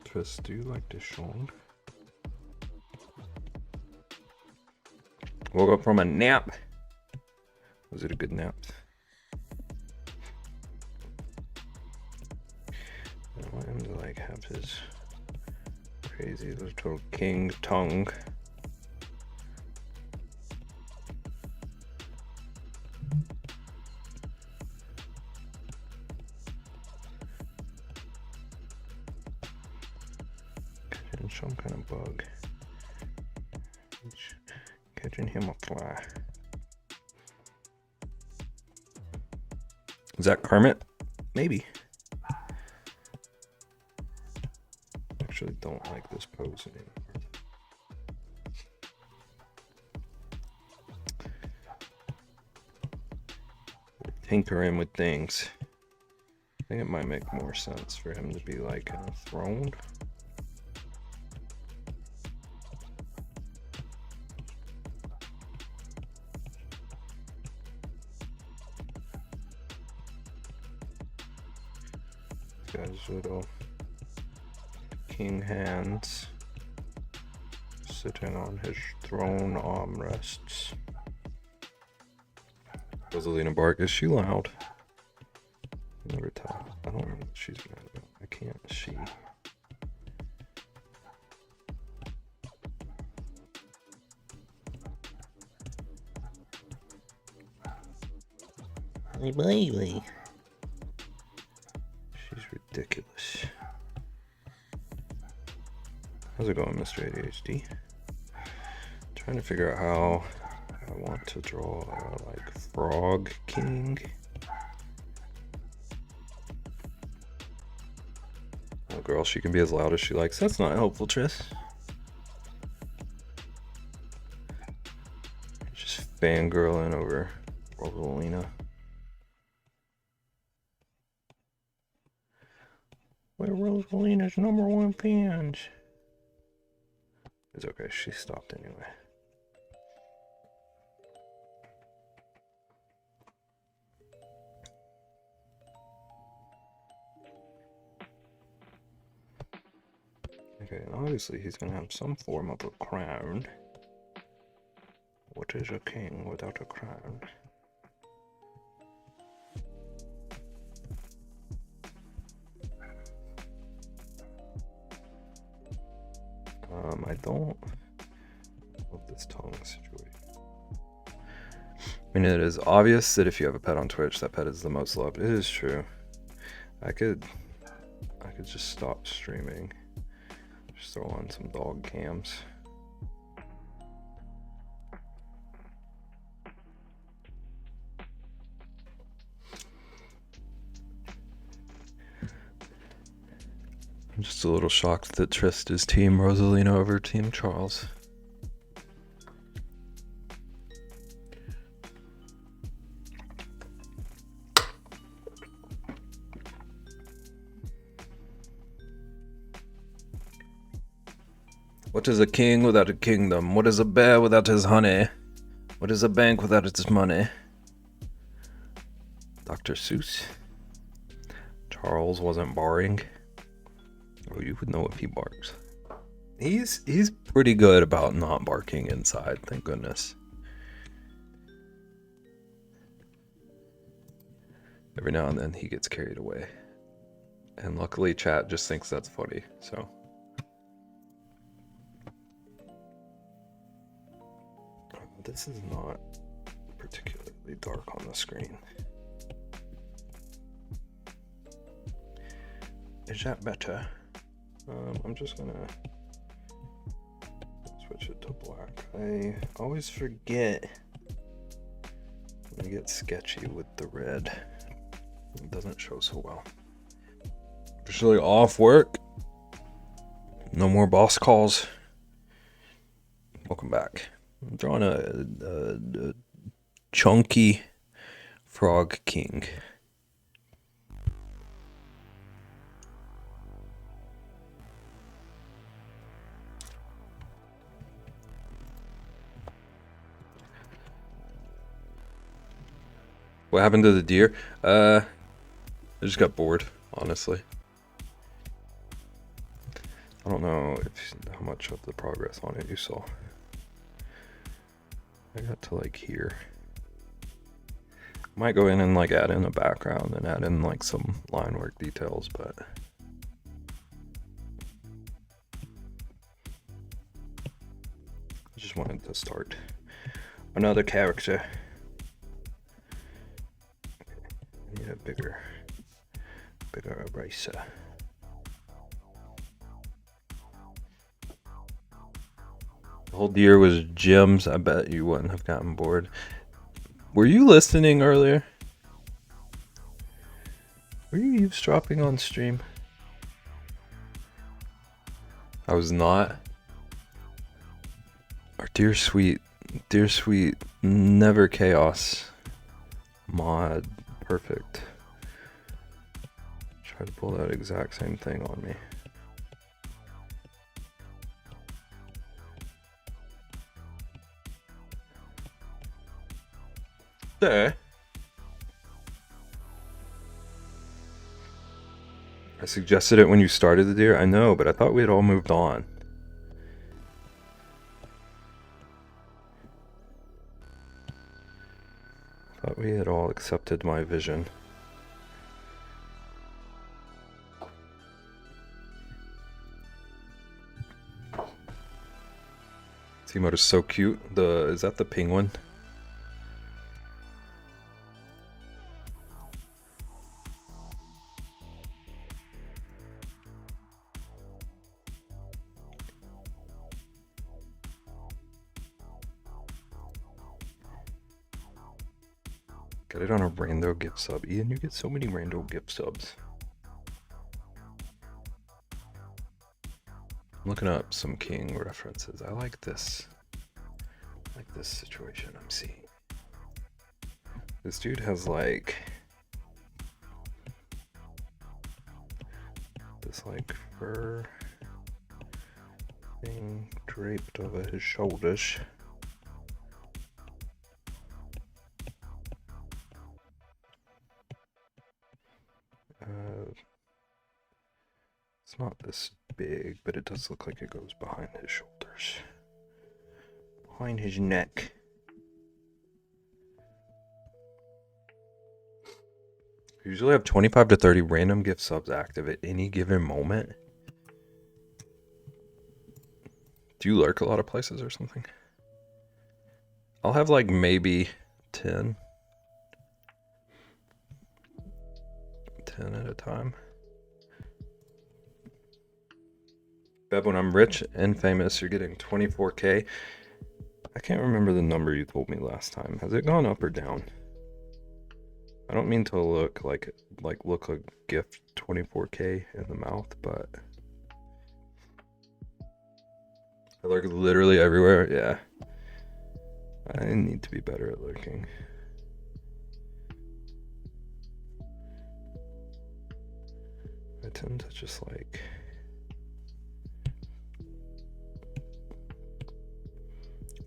Tris, do you like this song? Woke up from a nap. Was it a good nap? I want him to like have his crazy little king tongue. Catching some kind of bug. Catching him a fly. Is that Kermit? Maybe. Actually don't like this pose anymore. Tinkering with things. I think it might make more sense for him to be like on a throne. Guy's little king hands sitting on his throne armrests. Rosalina bark, is she loud? Never tell. I don't know what she's mad about. I can't see. Hey, baby. She's ridiculous. How's it going, Mr. ADHD? Trying to figure out how I want to draw like Frog King. Oh, girl, she can be as loud as she likes. That's not helpful, Tris. Just fangirling over Rosalina. We're Rosalina's #1 fans. It's okay, she stopped anyway. Okay, obviously he's gonna have some form of a crown. What is a king without a crown? I don't love this tongue situation. I mean, it is obvious that if you have a pet on Twitch, that pet is the most loved. It is true. I could just stop streaming. Just throw on some dog cams. I'm just a little shocked that Trist is Team Rosalina over Team Charles. What is a king without a kingdom? What is a bear without his honey? What is a bank without its money? Dr. Seuss. Charles wasn't barring. Oh, you would know if he barks. He's pretty good about not barking inside, thank goodness. Every now and then he gets carried away. And luckily chat just thinks that's funny, so. This is not particularly dark on the screen. Is that better? I'm just gonna switch it to black. I always forget when I get sketchy with the red. It doesn't show so well. Officially off work. No more boss calls. Welcome back. I'm drawing a chunky frog king. What happened to the deer? I just got bored, honestly. I don't know how much of the progress on it you saw. I got to like here. Might go in and like add in a background and add in like some line work details, but I just wanted to start another character. I need a bigger eraser. The whole deer was gems. I bet you wouldn't have gotten bored. Were you listening earlier? Were you eavesdropping on stream? I was not. Our dear sweet, never chaos mod. Perfect. Try to pull that exact same thing on me. There. I suggested it when you started the deer. I know, but I thought we had all moved on. I thought we had all accepted my vision. This emote is so cute. Is that the penguin? Get it on a rando gift sub. Ian, you get so many rando gift subs. I'm looking up some King references. I like this. I like this situation I'm seeing. This dude has like this like fur thing draped over his shoulders. It's not this big, but it does look like it goes behind his shoulders. Behind his neck. I usually have 25 to 30 random gift subs active at any given moment. Do you lurk a lot of places or something? I'll have like maybe 10 at a time. Beb, when I'm rich and famous, you're getting 24K. I can't remember the number you told me last time. Has it gone up or down? I don't mean to look like look a gift 24K in the mouth, but I lurk literally everywhere. Yeah, I need to be better at lurking. I tend to just like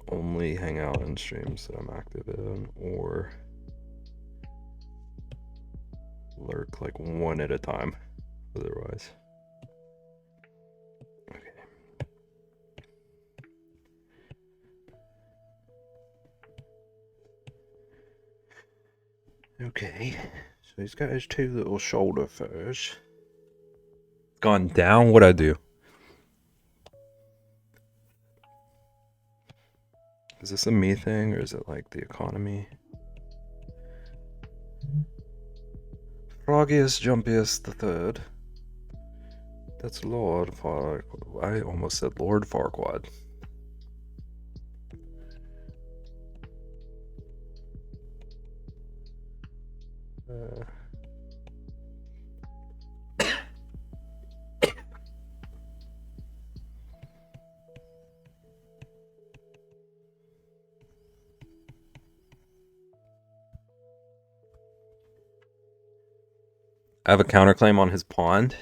only hang out in streams that I'm active in, or lurk like one at a time otherwise. Okay, so he's got his two little shoulder furs. Gone down? What'd I do? Is this a me thing, or is it like the economy? Froggiest, jumpiest, the third. That's Lord Farquaad. I almost said Lord Farquaad. I have a counterclaim on his pond.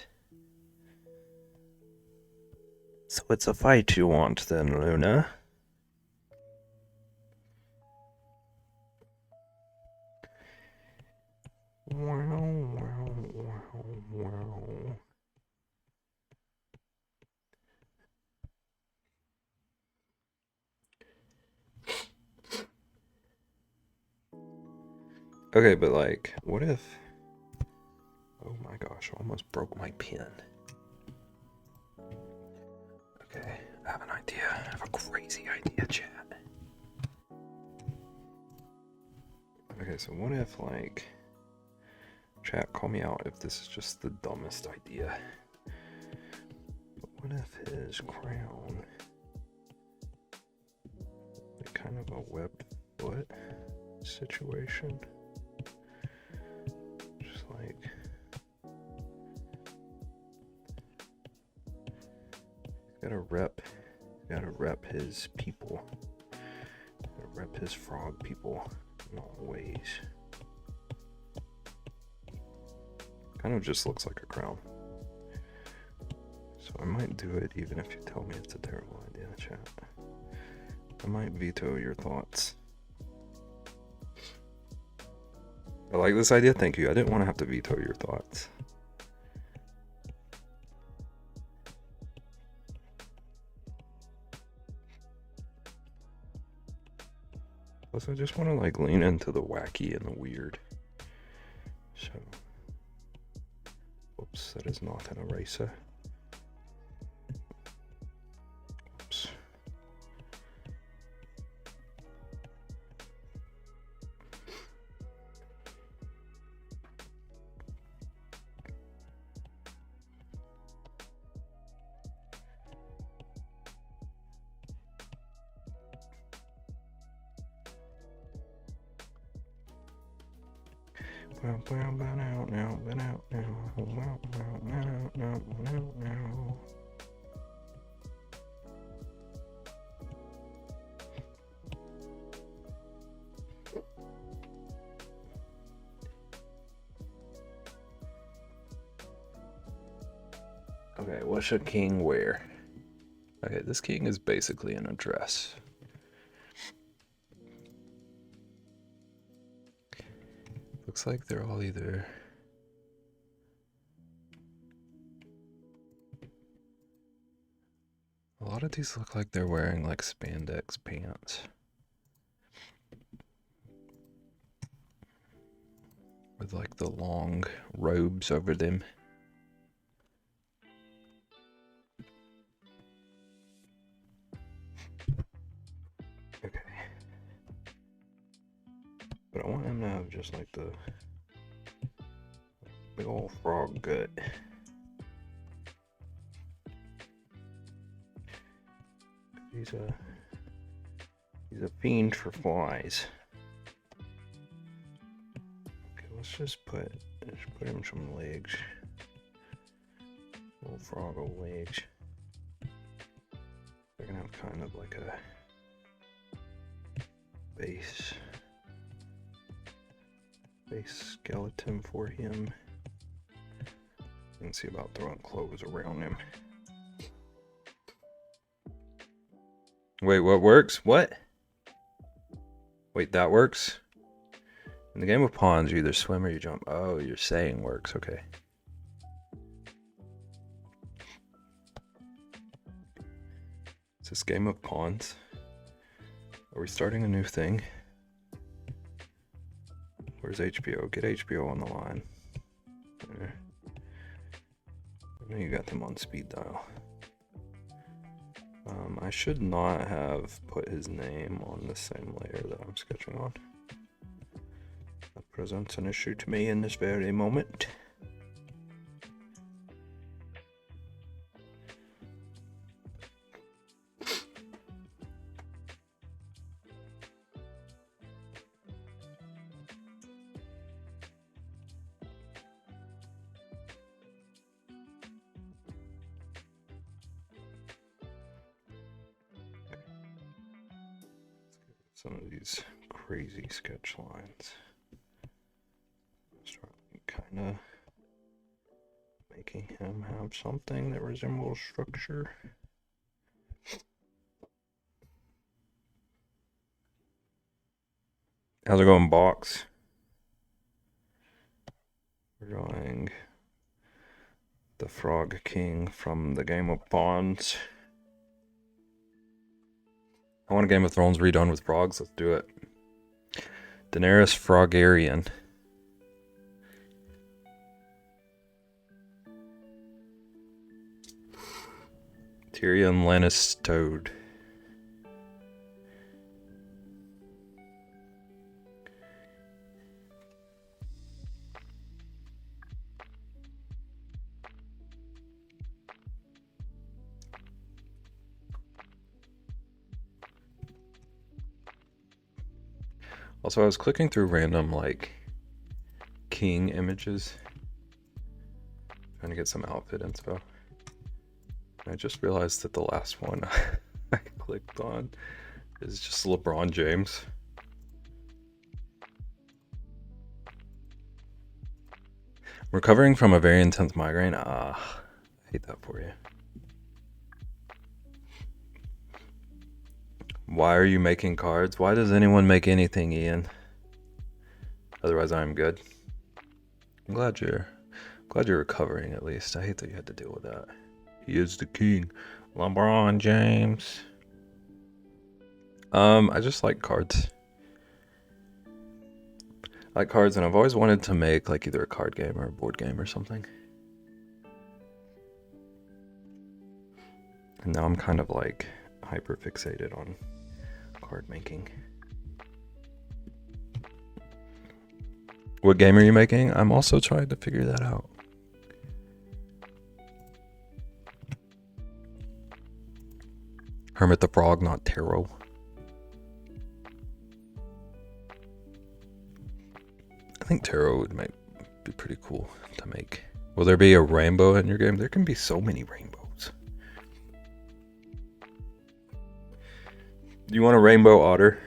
So it's a fight you want then, Luna? Okay, but like, what if... Oh my gosh, I almost broke my pen. Okay, I have an idea. I have a crazy idea, chat. Okay, so what if, like... Chat, call me out if this is just the dumbest idea. But what if his crown... like kind of a webbed foot situation? Just like... Gotta rep his people. Gotta rep his frog people in all ways. Kind of just looks like a crown. So I might do it even if you tell me it's a terrible idea, chat. I might veto your thoughts. I like this idea, thank you. I didn't want to have to veto your thoughts. Plus, I just want to like lean into the wacky and the weird. So, oops, that is not an eraser. Oops. Okay, what should king wear? Okay, this king is basically in a dress. Looks like they're all either... A lot of these look like they're wearing like spandex pants. With like the long robes over them. Okay. But I want him to have just like the big old frog gut. He's a fiend for flies. Okay, let's just put him some legs. Little froggle legs. They're gonna have kind of like a base skeleton for him. You can see about throwing clothes around him. Wait, what works? What? Wait, that works? In the game of pawns, you either swim or you jump. Oh, you're saying works, okay. Is this game of pawns? Are we starting a new thing? Where's HBO? Get HBO on the line. There. I know you got them on speed dial. I should not have put his name on the same layer that I'm sketching on. That presents an issue to me in this very moment. Some of these crazy sketch lines. Start kind of making him have something that resembles structure. How's it going, Box? We're drawing the Frog King from the Game of Pawns. I want a Game of Thrones redone with frogs. Let's do it. Daenerys Frogarian. Tyrion Lannister. Also, I was clicking through random, like, king images, trying to get some outfit info. And I just realized that the last one I clicked on is just LeBron James. Recovering from a very intense migraine. I hate that for you. Why are you making cards? Why does anyone make anything, Ian? Otherwise, I'm good. I'm glad you're recovering at least. I hate that you had to deal with that. He is the king. LeBron James. I just like cards. I like cards, and I've always wanted to make like either a card game or a board game or something. And now I'm kind of like hyper fixated on card making. What game are you making? I'm also trying to figure that out. Hermit the Frog, not Tarot. I think Tarot might be pretty cool to make. Will there be a rainbow in your game? There can be so many rainbows. You want a rainbow otter?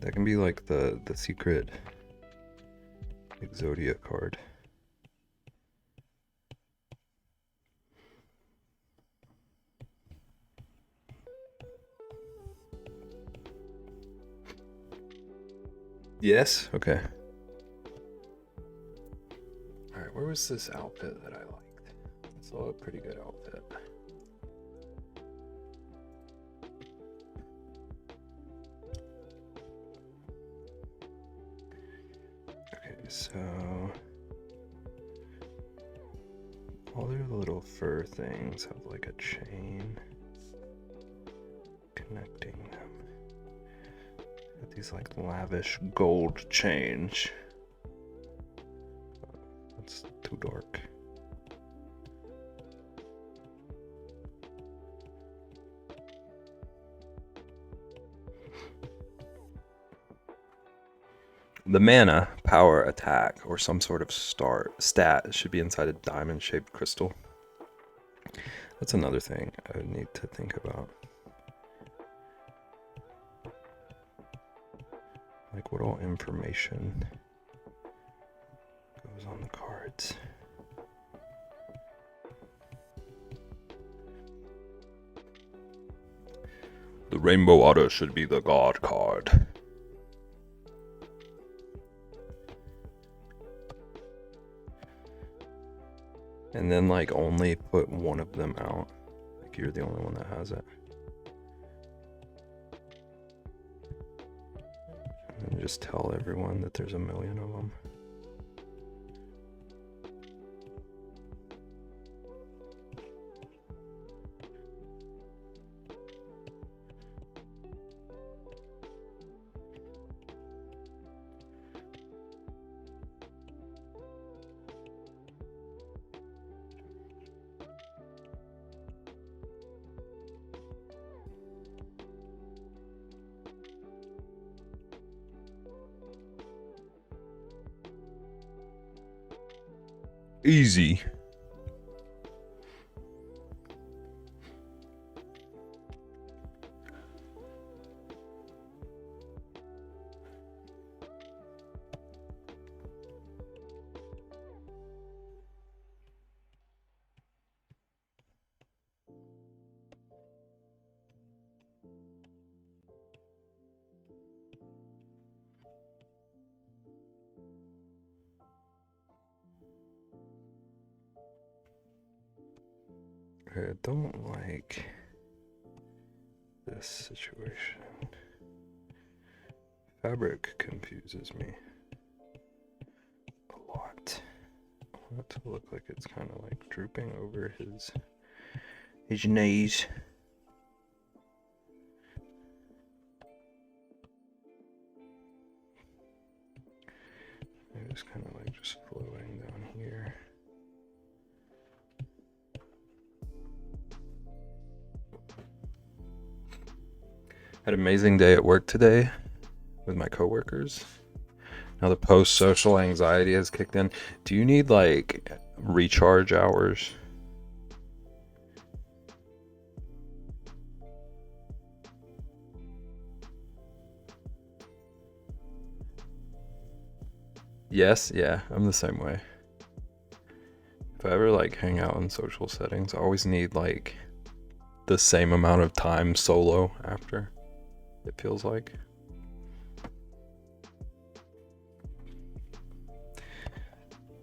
That can be like the secret Exodia card. Yes? Okay. Alright, where was this outfit that I liked? I saw a pretty good outfit. Okay, so all their little fur things have like a chain connecting them. Got these like lavish gold chains. That's too dark. The mana, power, attack, or some sort of stat should be inside a diamond-shaped crystal. That's another thing I would need to think about. Like what all information goes on the cards. The Rainbow Otter should be the God card. And then like only put one of them out. Like you're the only one that has it. And then just tell everyone that there's a million of them. Easy. I don't like this situation. Fabric confuses me a lot. I want it to look like it's kind of like drooping over his knees. It's kind of like just flowing down here. Had an amazing day at work today with my coworkers. Now the post-social anxiety has kicked in. Do you need like recharge hours? Yes, yeah, I'm the same way. If I ever like hang out in social settings, I always need like the same amount of time solo after, it feels like.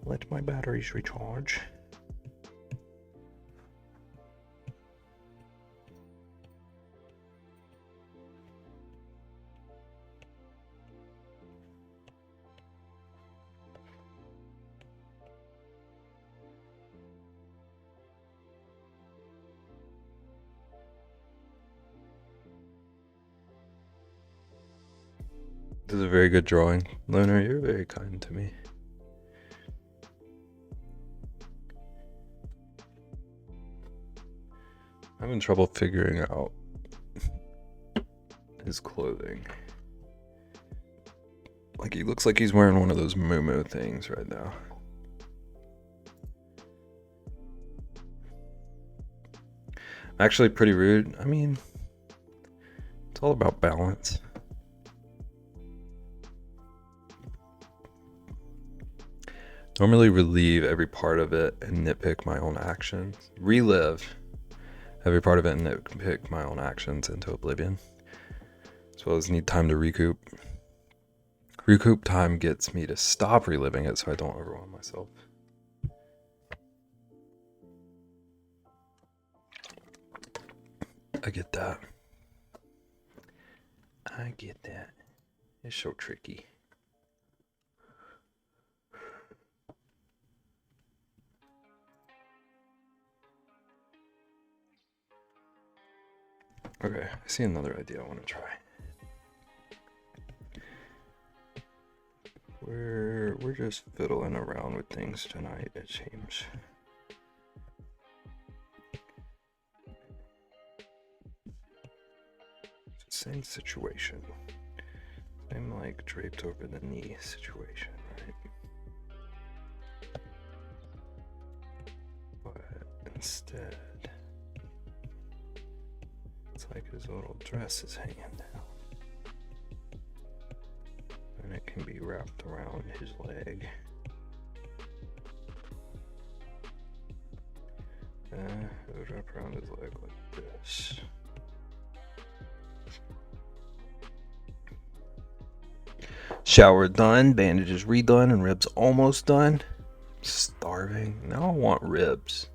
Let my batteries recharge. This is a very good drawing. Luna, you're very kind to me. I'm having trouble figuring out his clothing. Like, he looks like he's wearing one of those Moo things right now. Actually, pretty rude. I mean, it's all about balance. Normally relive every part of it and nitpick my own actions. Relive every part of it and nitpick my own actions into oblivion. As well as need time to recoup. Recoup time gets me to stop reliving it so I don't overwhelm myself. I get that. I get that. It's so tricky. Okay, I see another idea I want to try. We're just fiddling around with things tonight, it seems. Same situation. Same like draped over the knee situation, right? But instead, it's like his little dress is hanging down. And it can be wrapped around his leg. It would wrap around his leg like this. Shower done, bandages redone, and ribs almost done. Starving. Now I want ribs.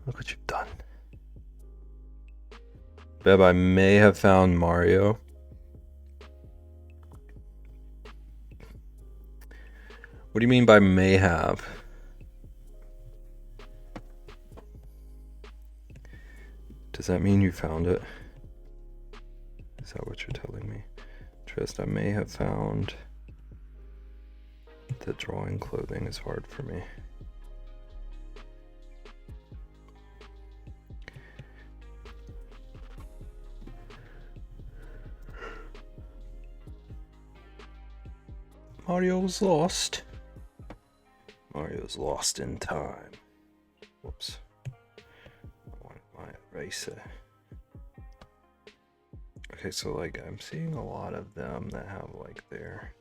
Look what you've done. Beb, I may have found Mario. What do you mean by may have? Does that mean you found it? Is that what you're telling me? Trist, I may have found that drawing clothing is hard for me. Mario's lost. Mario's lost in time. Whoops. I wanted my eraser. Okay, so like I'm seeing a lot of them that have like their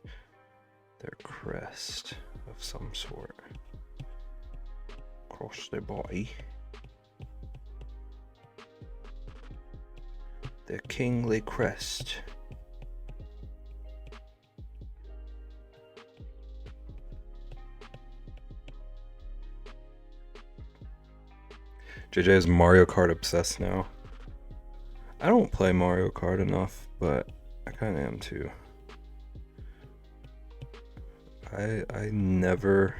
crest of some sort across their body. Their kingly crest. JJ is Mario Kart obsessed now. I don't play Mario Kart enough, but I kind of am too. I never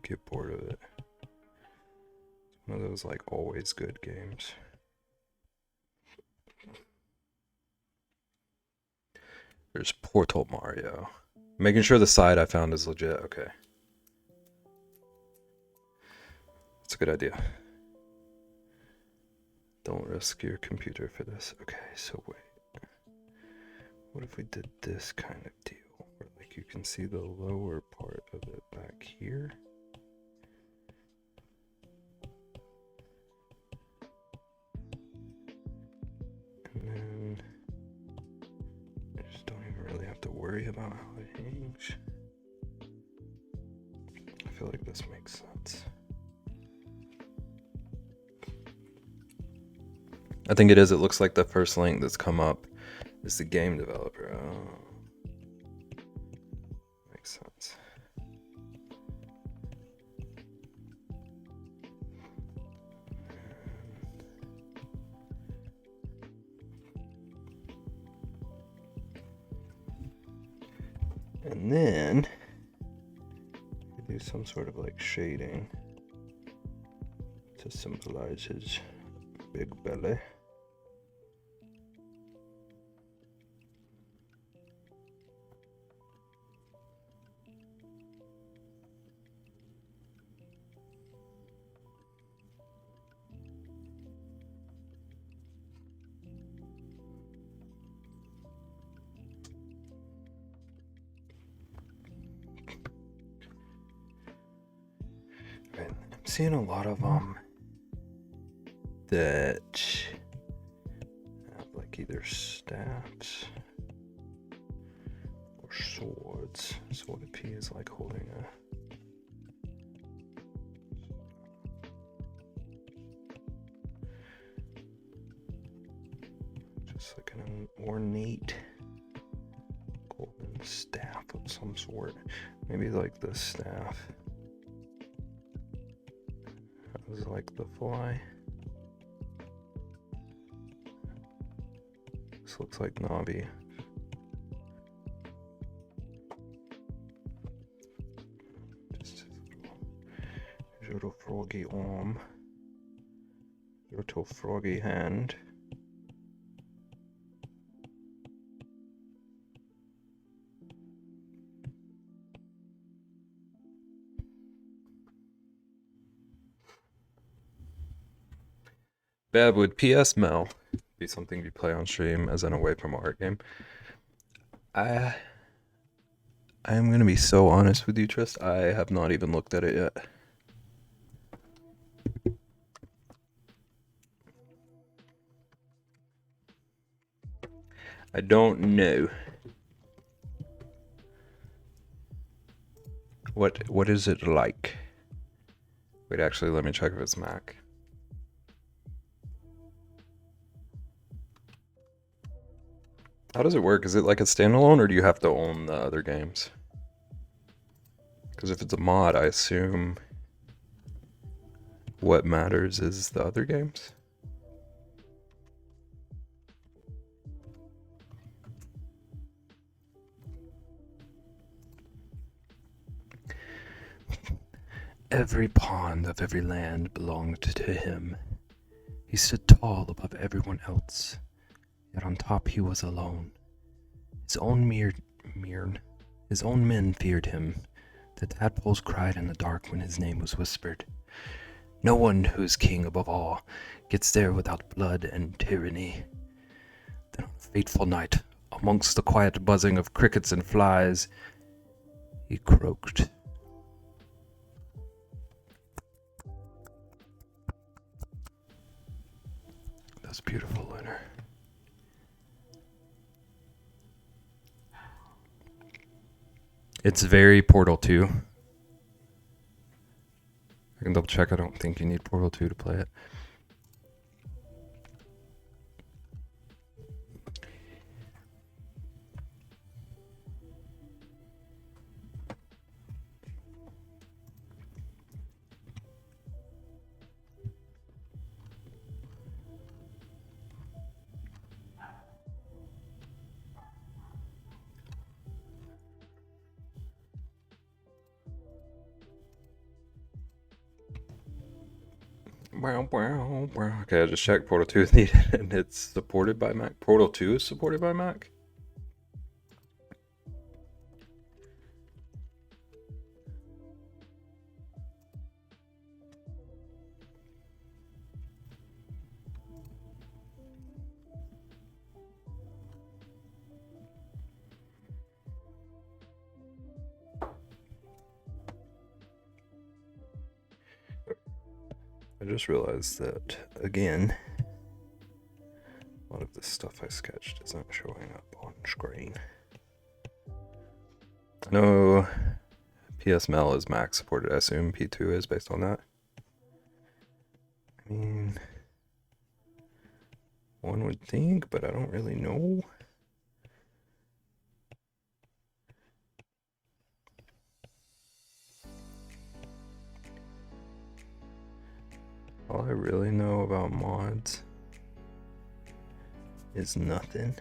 get bored of it. It's one of those like always good games. There's Portal Mario. Making sure the side I found is legit. Okay. That's a good idea. Don't risk your computer for this. Okay, so wait. What if we did this kind of deal? Where like you can see the lower part of it back here. And then I just don't even really have to worry about how it hangs. I feel like this makes sense. I think it is. It looks like the first link that's come up is the game developer. Oh. Makes sense. And then we do some sort of like shading to symbolize his big belly. Right. I'm seeing a lot of that have like either staffs or swords. So what if he is like holding a just like an ornate golden staff of some sort? Maybe like the staff is like the fly. This looks like Navi. Just his little froggy arm. Little froggy hand. Bab, would PS Mel be something you play on stream as an away from art game? I'm gonna be so honest with you, Trist. I have not even looked at it yet. I don't know. What is it like? Wait, actually, let me check if it's Mac. How does it work? Is it like a standalone, or do you have to own the other games? Because if it's a mod, I assume what matters is the other games. Every pond of every land belonged to him. He stood tall above everyone else, yet on top he was alone. His own his own men feared him. The tadpoles cried in the dark when his name was whispered. No one who is king above all gets there without blood and tyranny. Then on a fateful night, amongst the quiet buzzing of crickets and flies, he croaked. That's beautiful, Lunar. It's very Portal 2. I can double check. I don't think you need Portal 2 to play it. Okay, I just checked Portal 2 is needed and it's supported by Mac. Portal 2 is supported by Mac? I just realized that, again, a lot of the stuff I sketched isn't showing up on screen. No, PSML is Mac supported. I assume P2 is based on that. I mean, one would think, but I don't really know. All I really know about mods is nothing.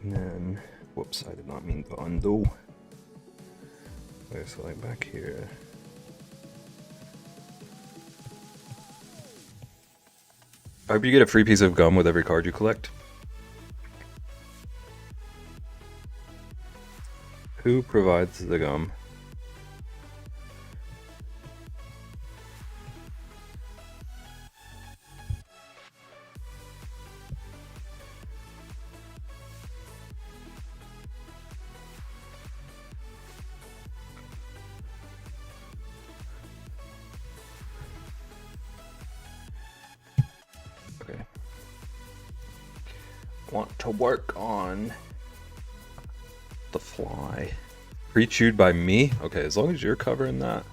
And then, whoops, I did not mean to undo. Okay, so like back here. I hope you get a free piece of gum with every card you collect. Who provides the gum? Okay. Want to work on the fly. Pre-chewed by me? Okay, as long as you're covering that.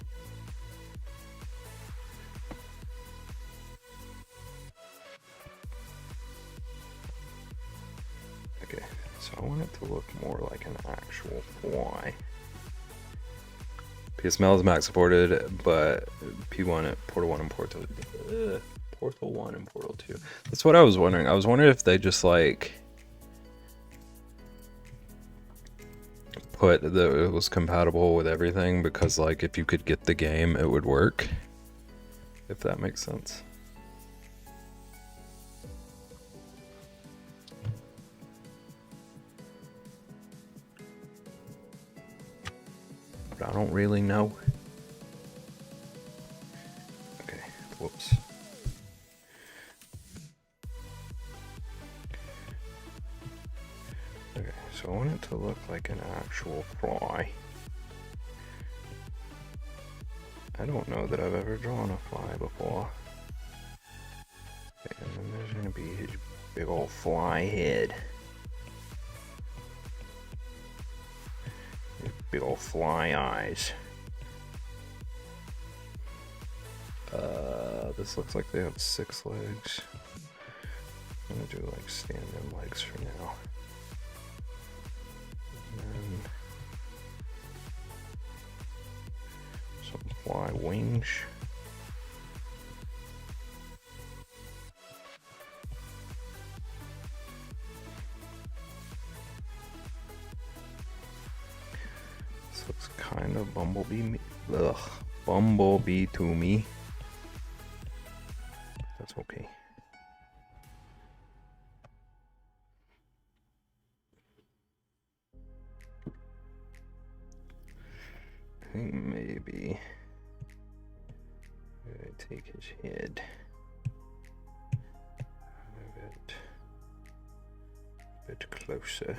Okay, so I want it to look more like an actual fly. PSML is Mac supported, but P1 at Portal 1 and Portal 1 and Portal 2. That's what I was wondering. I was wondering if they just like put that it was compatible with everything, because like if you could get the game it would work, if that makes sense. But I don't really know. Okay, whoops. Okay, so I want it to look like an actual fly. I don't know that I've ever drawn a fly before. Okay, and then there's gonna be his big old fly head. His big old fly eyes. This looks like they have 6 legs. I'm gonna do like stand-in legs for now. And then some fly wings. This looks kind of bumblebee to me. That's okay. I think maybe I take his head, move it a bit closer.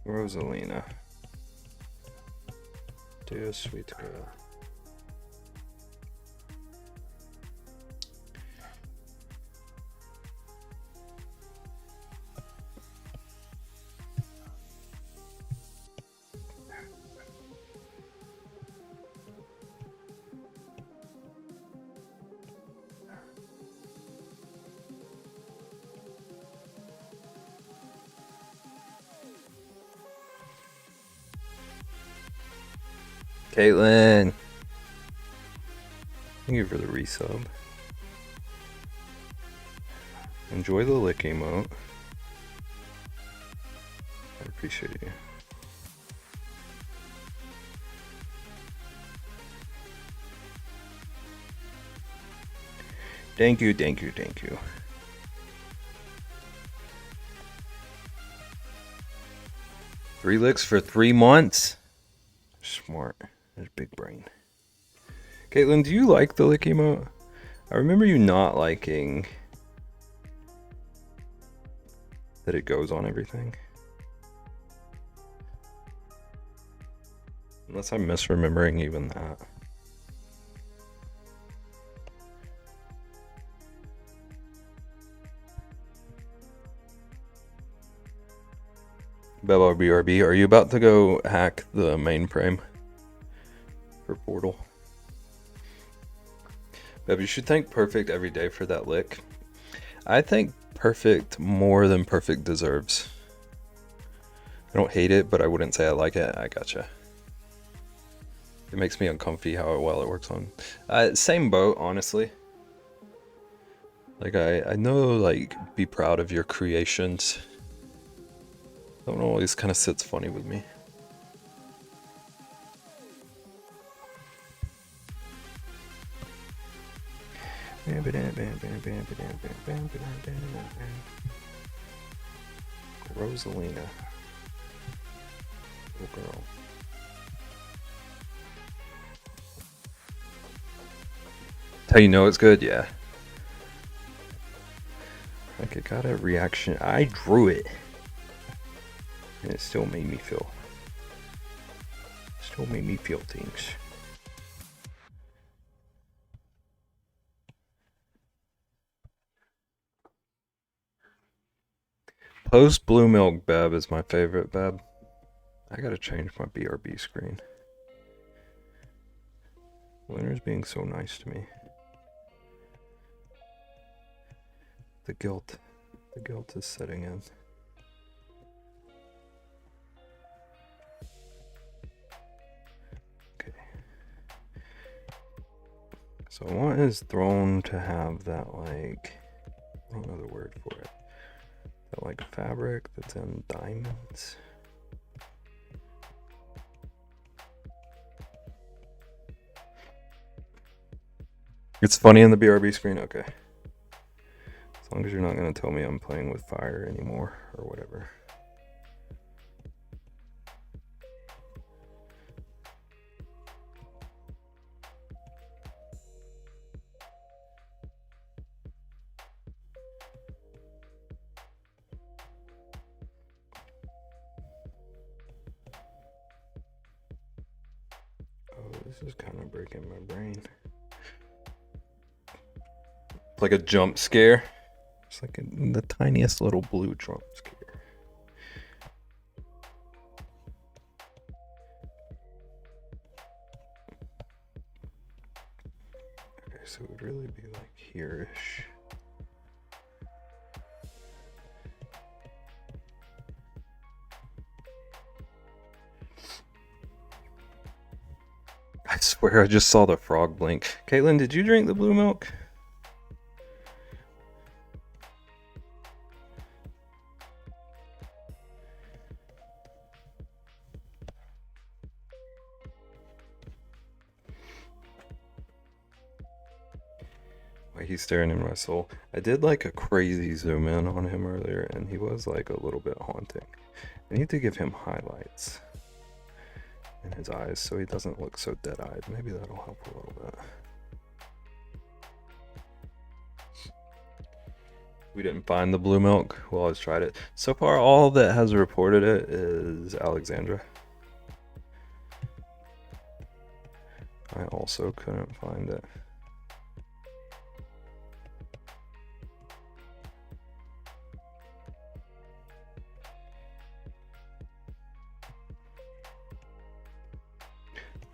Rosalina, dear sweet girl. Caitlin, thank you for the resub. Enjoy the lick emote. I appreciate you. Thank you, thank you, thank you. Three licks for 3 months. Smart. There's big brain. Caitlin, do you like the lick emote? I remember you not liking that it goes on everything. Unless I'm misremembering even that. Bella BRB, are you about to go hack the mainframe for Portal? Beb, you should thank Perfect every day for that lick. I think Perfect more than Perfect deserves. I don't hate it, but I wouldn't say I like it. I gotcha. It makes me uncomfy how well it works on. Same boat, honestly. Like, I know, like, be proud of your creations. Don't always kind of sits funny with me. Rosalina. Little girl. How you know it's good? Yeah. Like, it got a reaction. I drew it. And it still made me feel things. Post Blue Milk Beb is my favorite Beb. I gotta change my BRB screen. Winter's being so nice to me. The guilt is setting in. Okay. So I want his throne to have that, like, I don't know the word for it. That, like, fabric that's in diamonds. It's funny in the BRB screen? Okay. As long as you're not going to tell me I'm playing with fire anymore or whatever. Oh, this is kind of breaking my brain. It's like a jump scare. It's like the tiniest little blue jump scare. Okay, so it would really be like here-ish. I swear I just saw the frog blink. Caitlin, did you drink the blue milk? Why he's staring in my soul. I did like a crazy zoom in on him earlier, and he was like a little bit haunting. I need to give him highlights in his eyes so he doesn't look so dead-eyed. Maybe that'll help a little bit. We didn't find the blue milk. We'll always tried it. So far, all that has reported it is Alexandra. I also couldn't find it.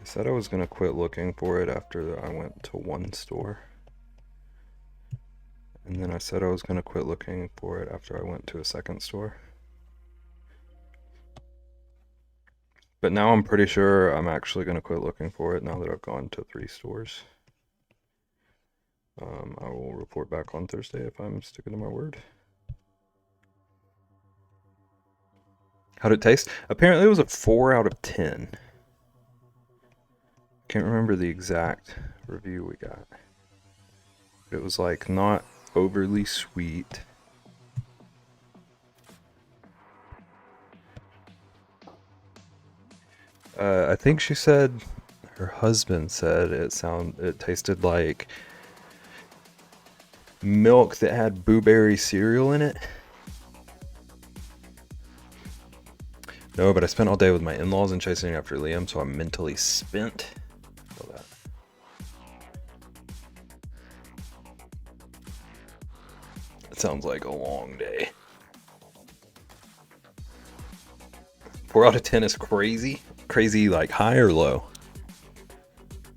I said I was gonna quit looking for it after I went to one store. And then I said I was gonna quit looking for it after I went to a second store. But now I'm pretty sure I'm actually going to quit looking for it now that I've gone to 3 stores. I will report back on Thursday if I'm sticking to my word. How'd it taste? Apparently it was a 4 out of 10. Can't remember the exact review we got. It was like not overly sweet. I think she said, her husband said it tasted like milk that had blueberry cereal in it. No, but I spent all day with my in-laws and chasing after Liam, so I'm mentally spent. Feel that. It sounds like a long day. 4 out of 10 is crazy. Crazy, like high or low?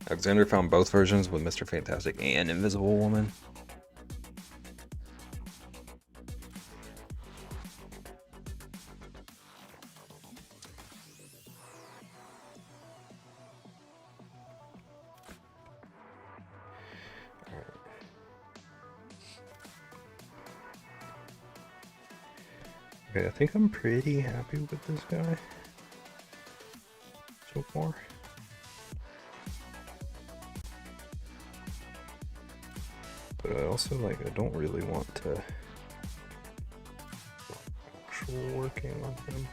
Alexander found both versions with Mr. Fantastic and Invisible Woman. Okay, I think I'm pretty happy with this guy so far. But I also I don't really want to actual working on him.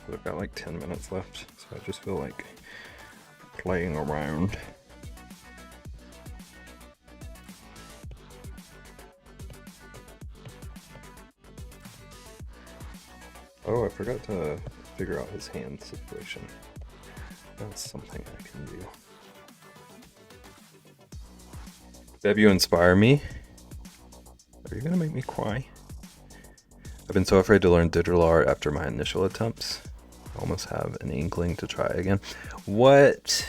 But I've got like 10 minutes left, so I just feel like playing around. Oh, I forgot to figure out his hand situation. That's something I can do. Deb, you inspire me. Are you gonna make me cry? I've been so afraid to learn digital art after my initial attempts. I almost have an inkling to try again. What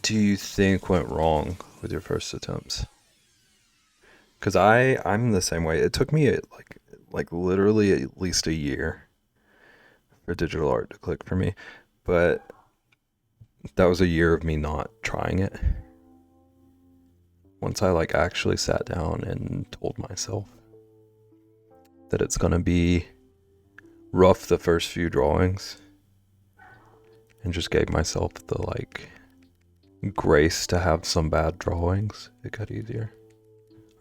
do you think went wrong with your first attempts? Because I'm the same way. It took me like literally at least a year for digital art to click for me, but that was a year of me not trying it. Once I actually sat down and told myself that it's gonna be rough the first few drawings, and just gave myself the grace to have some bad drawings, it got easier.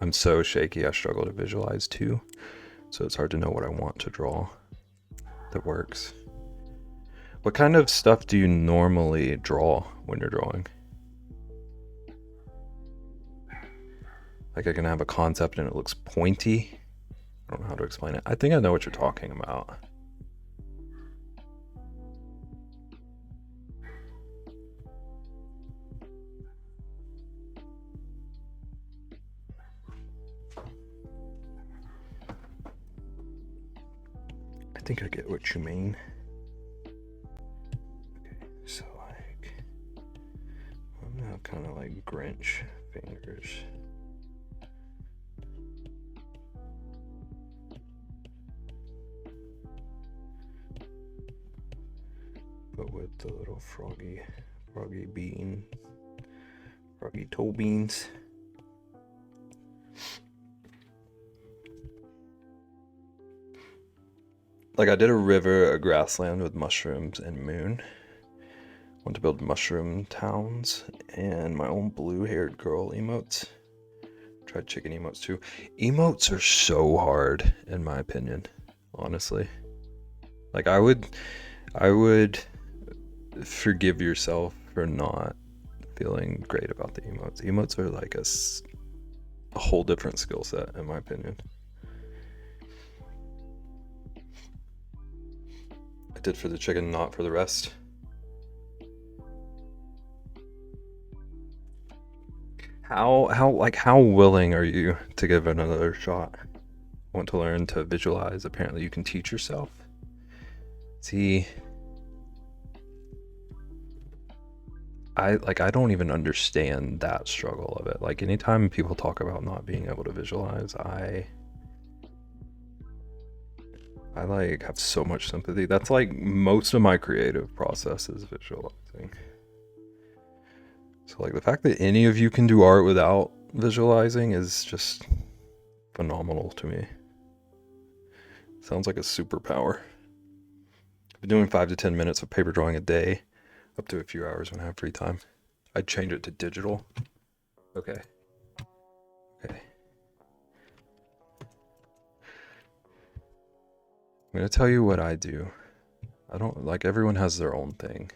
I'm so shaky, I struggle to visualize too, so it's hard to know what I want to draw that works. What kind of stuff do you normally draw when you're drawing? I can have a concept and it looks pointy. I don't know how to explain it. I think I know what you're talking about. I think I get what you mean. Okay, so I'm now kind of like Grinch fingers. But with the little froggy bean, froggy toe beans. I did a river, a grassland with mushrooms and moon. I want to build mushroom towns and my own blue-haired girl emotes. Tried chicken emotes too. Emotes are so hard, in my opinion, honestly. I would forgive yourself for not feeling great about the emotes. Emotes are a whole different skill set, in my opinion. I did for the chicken, not for the rest. How willing are you to give another shot? Want to learn to visualize? Apparently you can teach yourself. See, I don't even understand that struggle of it. Anytime people talk about not being able to visualize, I like have so much sympathy. That's like most of my creative process is visualizing. So like the fact that any of you can do art without visualizing is just phenomenal to me. Sounds like a superpower. I've been doing 5 to 10 minutes of paper drawing a day, up to a few hours when I have free time. I'd change it to digital. Okay. Okay. I'm gonna tell you what I do. I don't like, everyone has their own thing.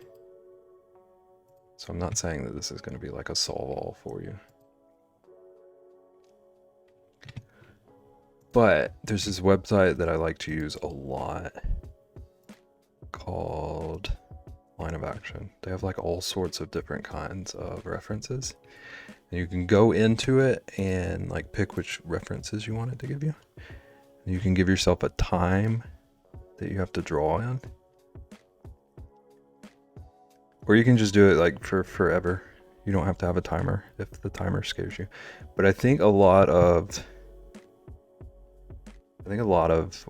So I'm not saying that this is gonna be like a solve-all for you. But there's this website that I like to use a lot called Line of Action. They have like all sorts of different kinds of references. And you can go into it and like pick which references you want it to give you. And you can give yourself a time that you have to draw in. Or you can just do it like for forever. You don't have to have a timer if the timer scares you. But I think a lot of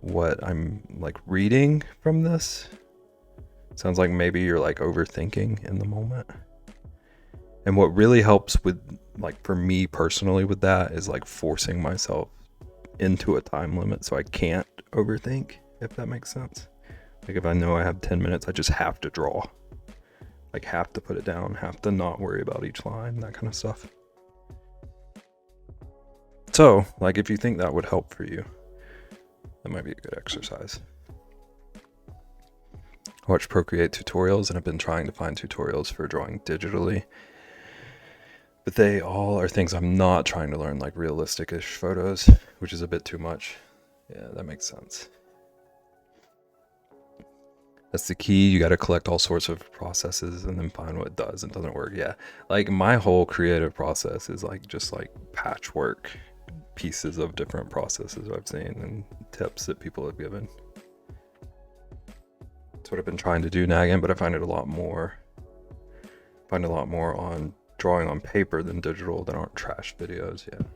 what I'm like reading from this sounds like maybe you're like overthinking in the moment. And what really helps with, like, for me personally with that is like forcing myself into a time limit so I can't overthink, if that makes sense. Like if I know I have 10 minutes, I just have to draw. Like have to put it down, have to not worry about each line, that kind of stuff. So, like if you think that would help for you, that might be a good exercise. I watch Procreate tutorials and I've been trying to find tutorials for drawing digitally. But they all are things I'm not trying to learn, like realistic-ish photos, which is a bit too much. Yeah, that makes sense. That's the key. You got to collect all sorts of processes and then find what does and doesn't work. Yeah, like my whole creative process is like just like patchwork pieces of different processes I've seen and tips that people have given. That's what I've been trying to do nagging, but I find a lot more on drawing on paper than digital that aren't trash videos. Yeah.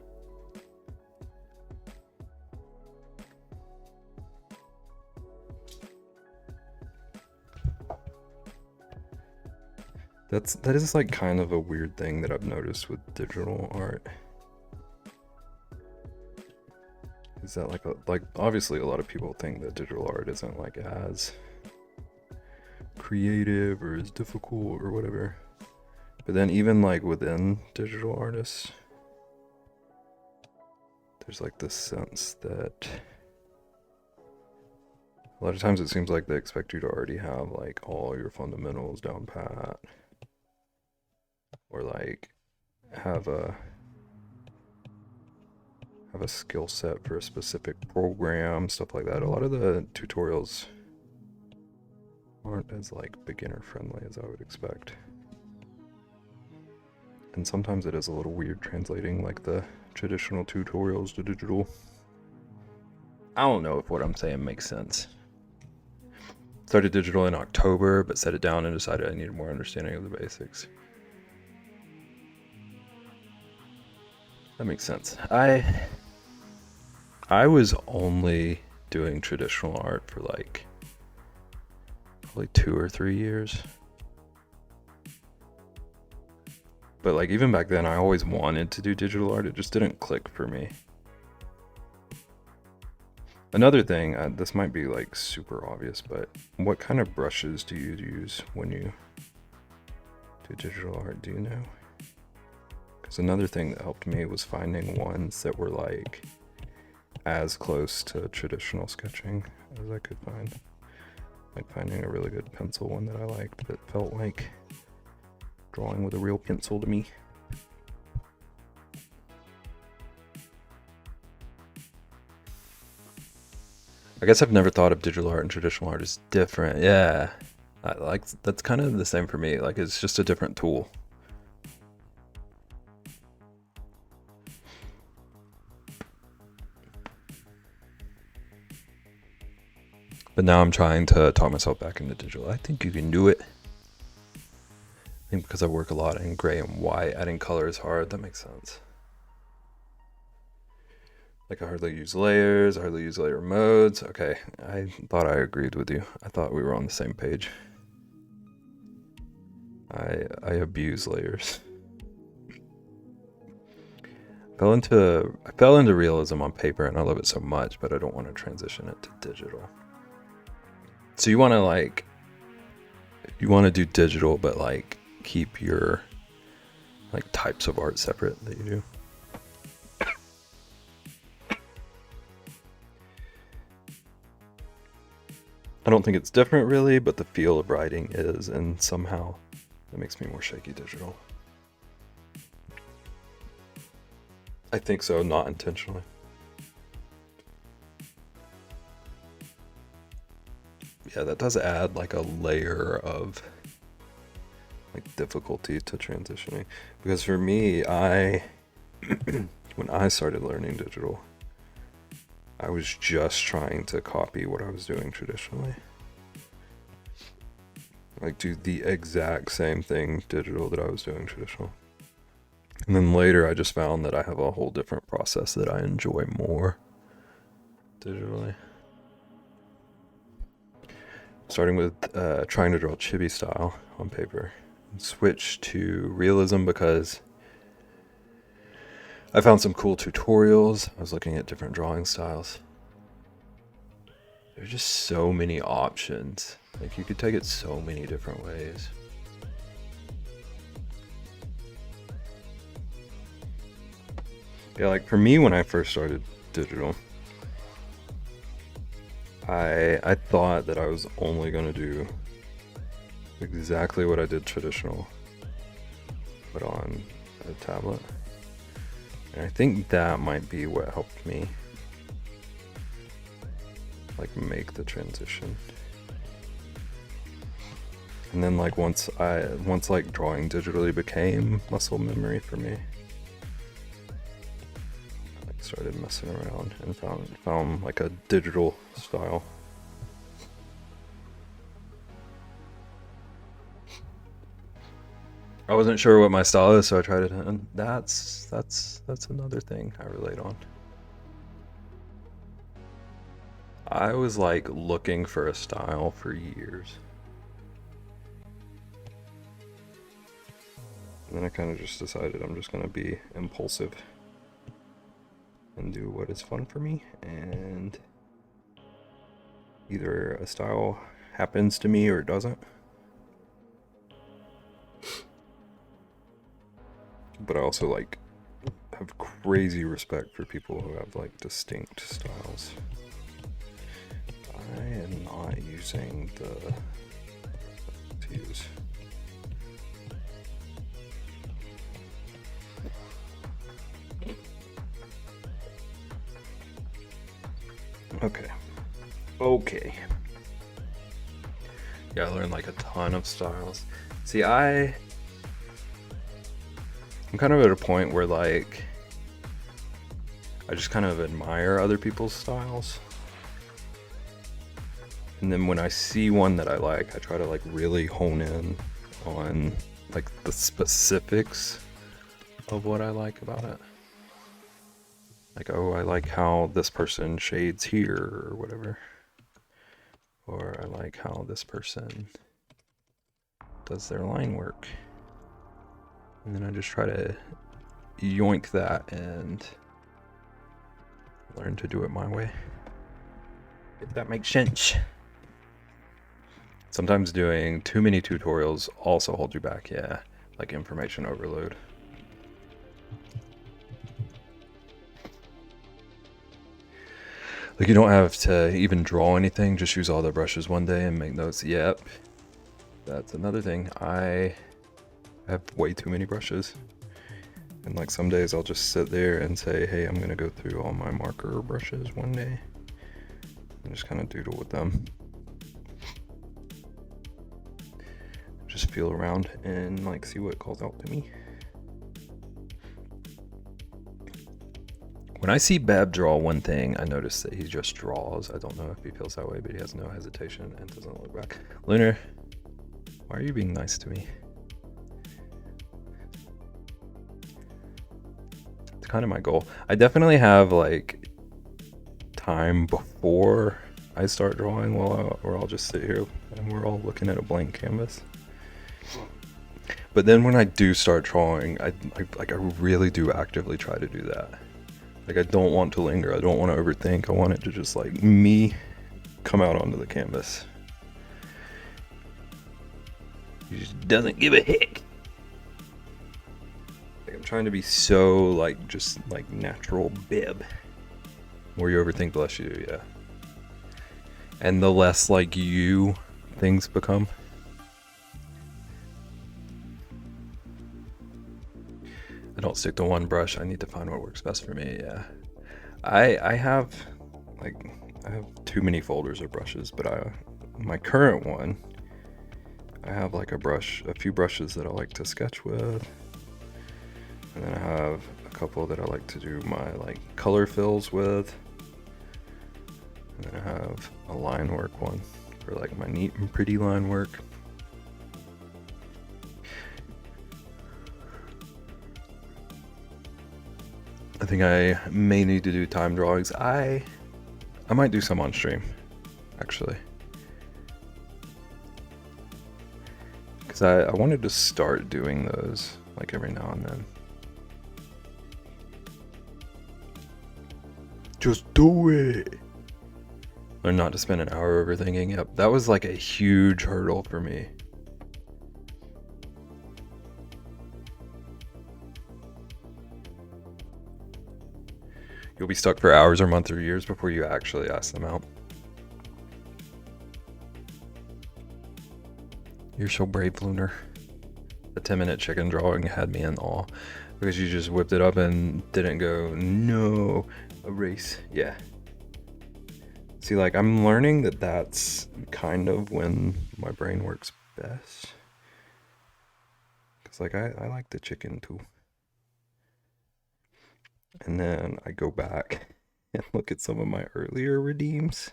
That is like kind of a weird thing that I've noticed with digital art. Is that like obviously a lot of people think that digital art isn't like as creative or as difficult or whatever. But then even like within digital artists, there's like this sense that a lot of times it seems like they expect you to already have like all your fundamentals down pat, or like have a skill set for a specific program, stuff like that. A lot of the tutorials aren't as like beginner friendly as I would expect. And sometimes it is a little weird translating like the traditional tutorials to digital. I don't know if what I'm saying makes sense. Started digital in October, but set it down and decided I needed more understanding of the basics. That makes sense. I was only doing traditional art for like probably 2 or 3 years. But like even back then I always wanted to do digital art, it just didn't click for me. Another thing, this might be like super obvious, but what kind of brushes do you use when you do digital art, do you know? Because another thing that helped me was finding ones that were like as close to traditional sketching as I could find. Like finding a really good pencil one that I liked that felt like drawing with a real pencil to me. I guess I've never thought of digital art and traditional art as different. Yeah, that's kind of the same for me. Like it's just a different tool. But now I'm trying to talk myself back into digital. I think you can do it. I think because I work a lot in gray and white, adding color is hard. That makes sense. Like I hardly use layers, I hardly use layer modes. Okay, I thought I agreed with you. I thought we were on the same page. I abuse layers. I fell into realism on paper and I love it so much, but I don't want to transition it to digital. So you want to do digital, but like keep your like types of art separate that you do. I don't think it's different really, but the feel of writing is, and somehow that makes me more shaky digital. I think so, not intentionally. Yeah, that does add like a layer of like difficulty to transitioning. Because for me, when I started learning digital, I was just trying to copy what I was doing traditionally. Like do the exact same thing digital that I was doing traditional. And then later I just found that I have a whole different process that I enjoy more digitally. Starting with trying to draw chibi style on paper. Switch to realism because I found some cool tutorials. I was looking at different drawing styles. There's just so many options. Like you could take it so many different ways. Yeah, like for me when I first started digital, I thought that I was only gonna do exactly what I did traditional, but on a tablet. And I think that might be what helped me like make the transition. And then like once like drawing digitally became muscle memory for me, I like started messing around and found like a digital style. I wasn't sure what my style is, so I tried it, and that's another thing I relate on. I was like looking for a style for years. And then I kind of just decided I'm just gonna be impulsive and do what is fun for me, and either a style happens to me or it doesn't. But I also like have crazy respect for people who have like distinct styles. I am not using the views. Okay. Yeah, I learned like a ton of styles. See, I'm kind of at a point where like I just kind of admire other people's styles. And then when I see one that I like, I try to like really hone in on like the specifics of what I like about it. Like, oh, I like how this person shades here or whatever. Or I like how this person does their line work. And then I just try to yoink that and learn to do it my way. If that makes sense. Sometimes doing too many tutorials also holds you back, yeah. Like information overload. Like you don't have to even draw anything, just use all the brushes one day and make notes. Yep. That's another thing. I have way too many brushes. And like some days I'll just sit there and say, hey, I'm gonna go through all my marker brushes one day and just kind of doodle with them. Just feel around and like see what calls out to me. When I see Bab draw one thing, I notice that he just draws. I don't know if he feels that way, but he has no hesitation and doesn't look back. Lunar, why are you being nice to me? It's kind of my goal. I definitely have like time before I start drawing, where I'll just sit here and we're all looking at a blank canvas. But then when I do start drawing, I really do actively try to do that. Like, I don't want to linger. I don't want to overthink. I want it to just, like, me come out onto the canvas. He just doesn't give a heck. Like, I'm trying to be so, like, just, like, natural bib. The more you overthink, the less you do, yeah. And the less, like, you things become. I don't stick to one brush. I need to find what works best for me, yeah. I have too many folders of brushes, but my current one, I have like a few brushes that I like to sketch with. And then I have a couple that I like to do my like color fills with. And then I have a line work one for like my neat and pretty line work. I think I may need to do time drawings. I might do some on stream, actually. Because I wanted to start doing those, like, every now and then. Just do it! Learn not to spend an hour overthinking. Yep, that was like a huge hurdle for me. You'll be stuck for hours or months or years before you actually ask them out. You're so brave, Lunar. The 10-minute chicken drawing had me in awe because you just whipped it up and didn't go, no, erase. Yeah. See, like, I'm learning that that's kind of when my brain works best. Because, like, I like the chicken too. And then I go back and look at some of my earlier redeems.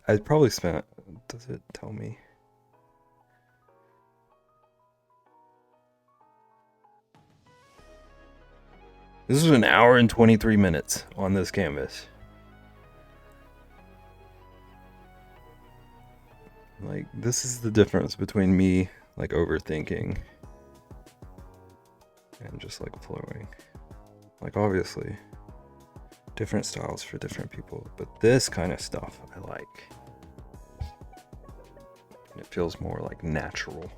I probably spent, does it tell me? This was an hour and 23 minutes on this canvas. Like, this is the difference between me, like, overthinking and just, like, flowing. Like, obviously, different styles for different people, but this kind of stuff I like. And it feels more, like, natural.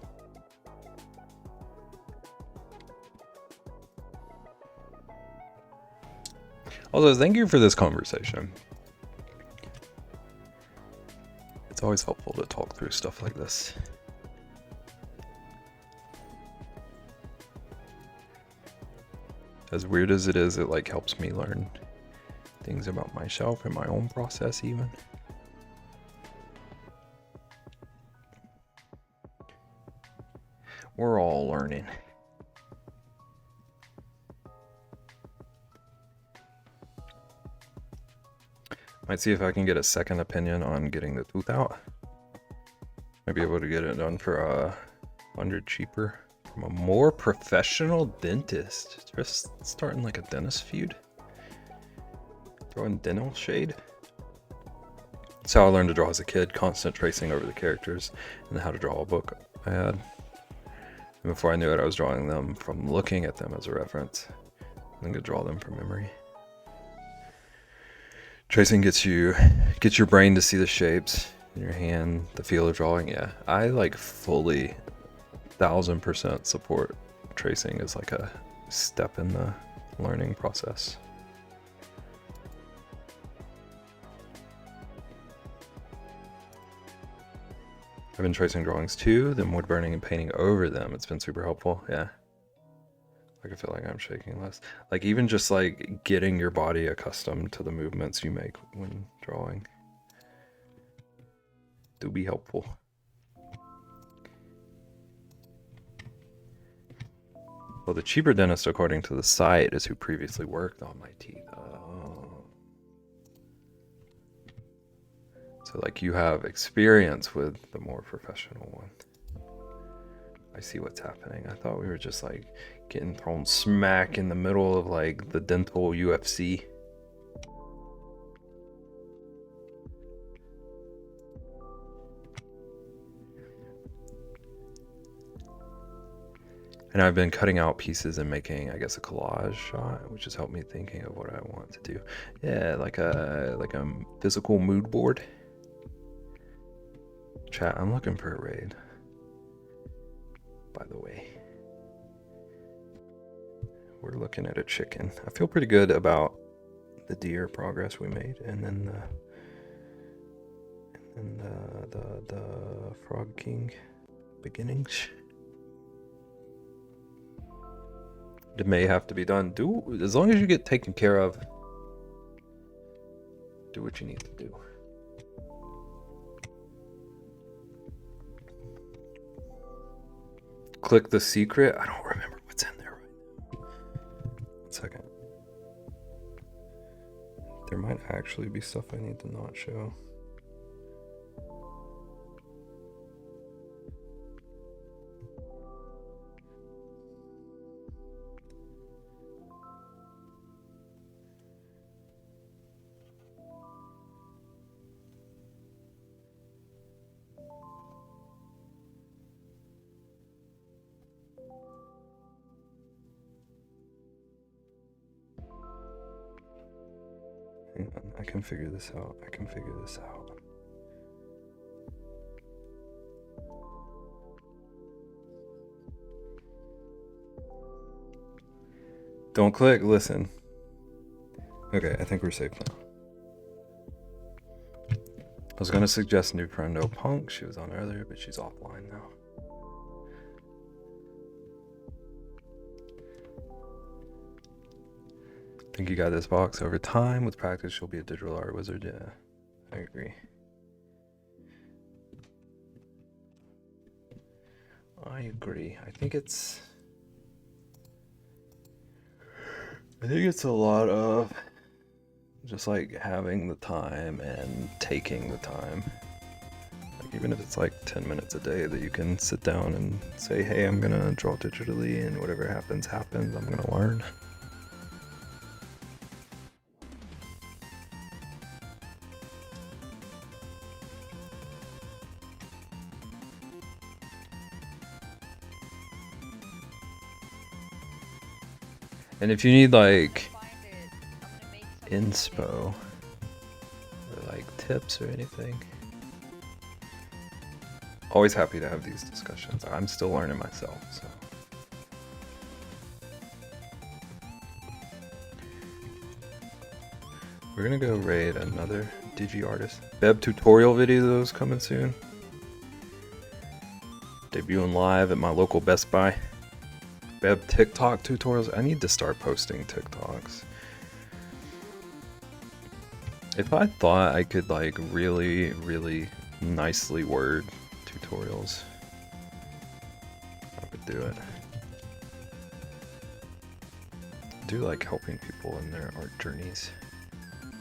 Also, thank you for this conversation. It's always helpful to talk through stuff like this. As weird as it is, it like helps me learn things about myself and my own process even. We're all learning. Might see if I can get a second opinion on getting the tooth out. Might be able to get it done for $100 cheaper from a more professional dentist. Just starting like a dentist feud. Throwing dental shade. That's how I learned to draw as a kid. Constant tracing over the characters and how to draw a book I had. And before I knew it, I was drawing them from looking at them as a reference. And could draw them from memory. Tracing gets your brain to see the shapes in your hand, the feel of drawing. Yeah, I like fully 1000% support tracing as like a step in the learning process. I've been tracing drawings too, then wood burning and painting over them. It's been super helpful. Yeah. Like, I feel like I'm shaking less. Like, even just like getting your body accustomed to the movements you make when drawing do be helpful. Well, the cheaper dentist, according to the site, is who previously worked on my teeth. Oh. So, like, you have experience with the more professional one. I see what's happening. I thought we were just, like, getting thrown smack in the middle of, like, the dental UFC. And I've been cutting out pieces and making, I guess, a collage shot, which has helped me thinking of what I want to do. Yeah, like a physical mood board. Chat, I'm looking for a raid, by the way. We're looking at a chicken. I feel pretty good about the deer progress we made, and then the Frog King beginnings. It may have to be done. Do as long as you get taken care of. Do what you need to do. Click the secret. I don't remember what's in there right now. 1 second. There might actually be stuff I need to not show. Hang on, I can figure this out. Don't click, listen. Okay, I think we're safe now. I was gonna suggest new friend No Punk. She was on earlier, but she's offline now. Think you got this box over time. With practice, you'll be a digital art wizard. Yeah, I agree. I think it's a lot of just like having the time and taking the time. Like even if it's like 10 minutes a day that you can sit down and say, hey, I'm gonna draw digitally and whatever happens, I'm gonna learn. And if you need like inspo or like tips or anything, always happy to have these discussions. I'm still learning myself, so. We're gonna go raid another Digi artist. Beb tutorial videos coming soon. Debuting live at my local Best Buy. Beb TikTok tutorials. I need to start posting TikToks. If I thought I could like really nicely word tutorials, I would do it. I do like helping people in their art journeys.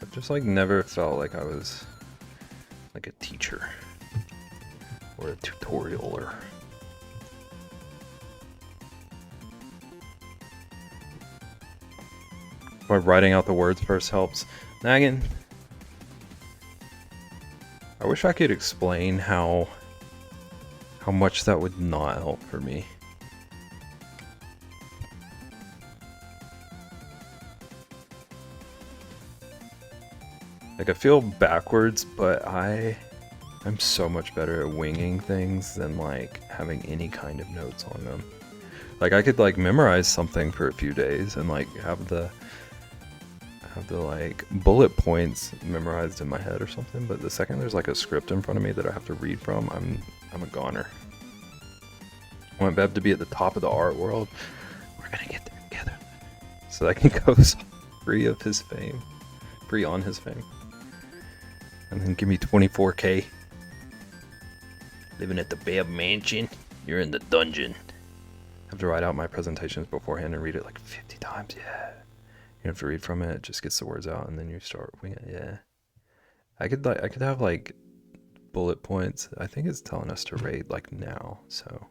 I've just like never felt like I was like a teacher or a tutorialer. But writing out the words first helps. Naggin, I wish I could explain how much that would not help for me. Like I feel backwards, but I'm so much better at winging things than like having any kind of notes on them. Like I could like memorize something for a few days and like have the like bullet points memorized in my head or something, but the second there's like a script in front of me that I have to read from, I'm a goner. I want Bev to be at the top of the art world. We're gonna get there together so that I can go free of his fame, free on his fame, and then give me 24K. Living at the Bev Mansion, you're in the dungeon. I have to write out my presentations beforehand and read it like 50 times. Yeah. You have to read from it just gets the words out, and then you start winging it. Yeah, I could have like bullet points. I think it's telling us to raid like now, so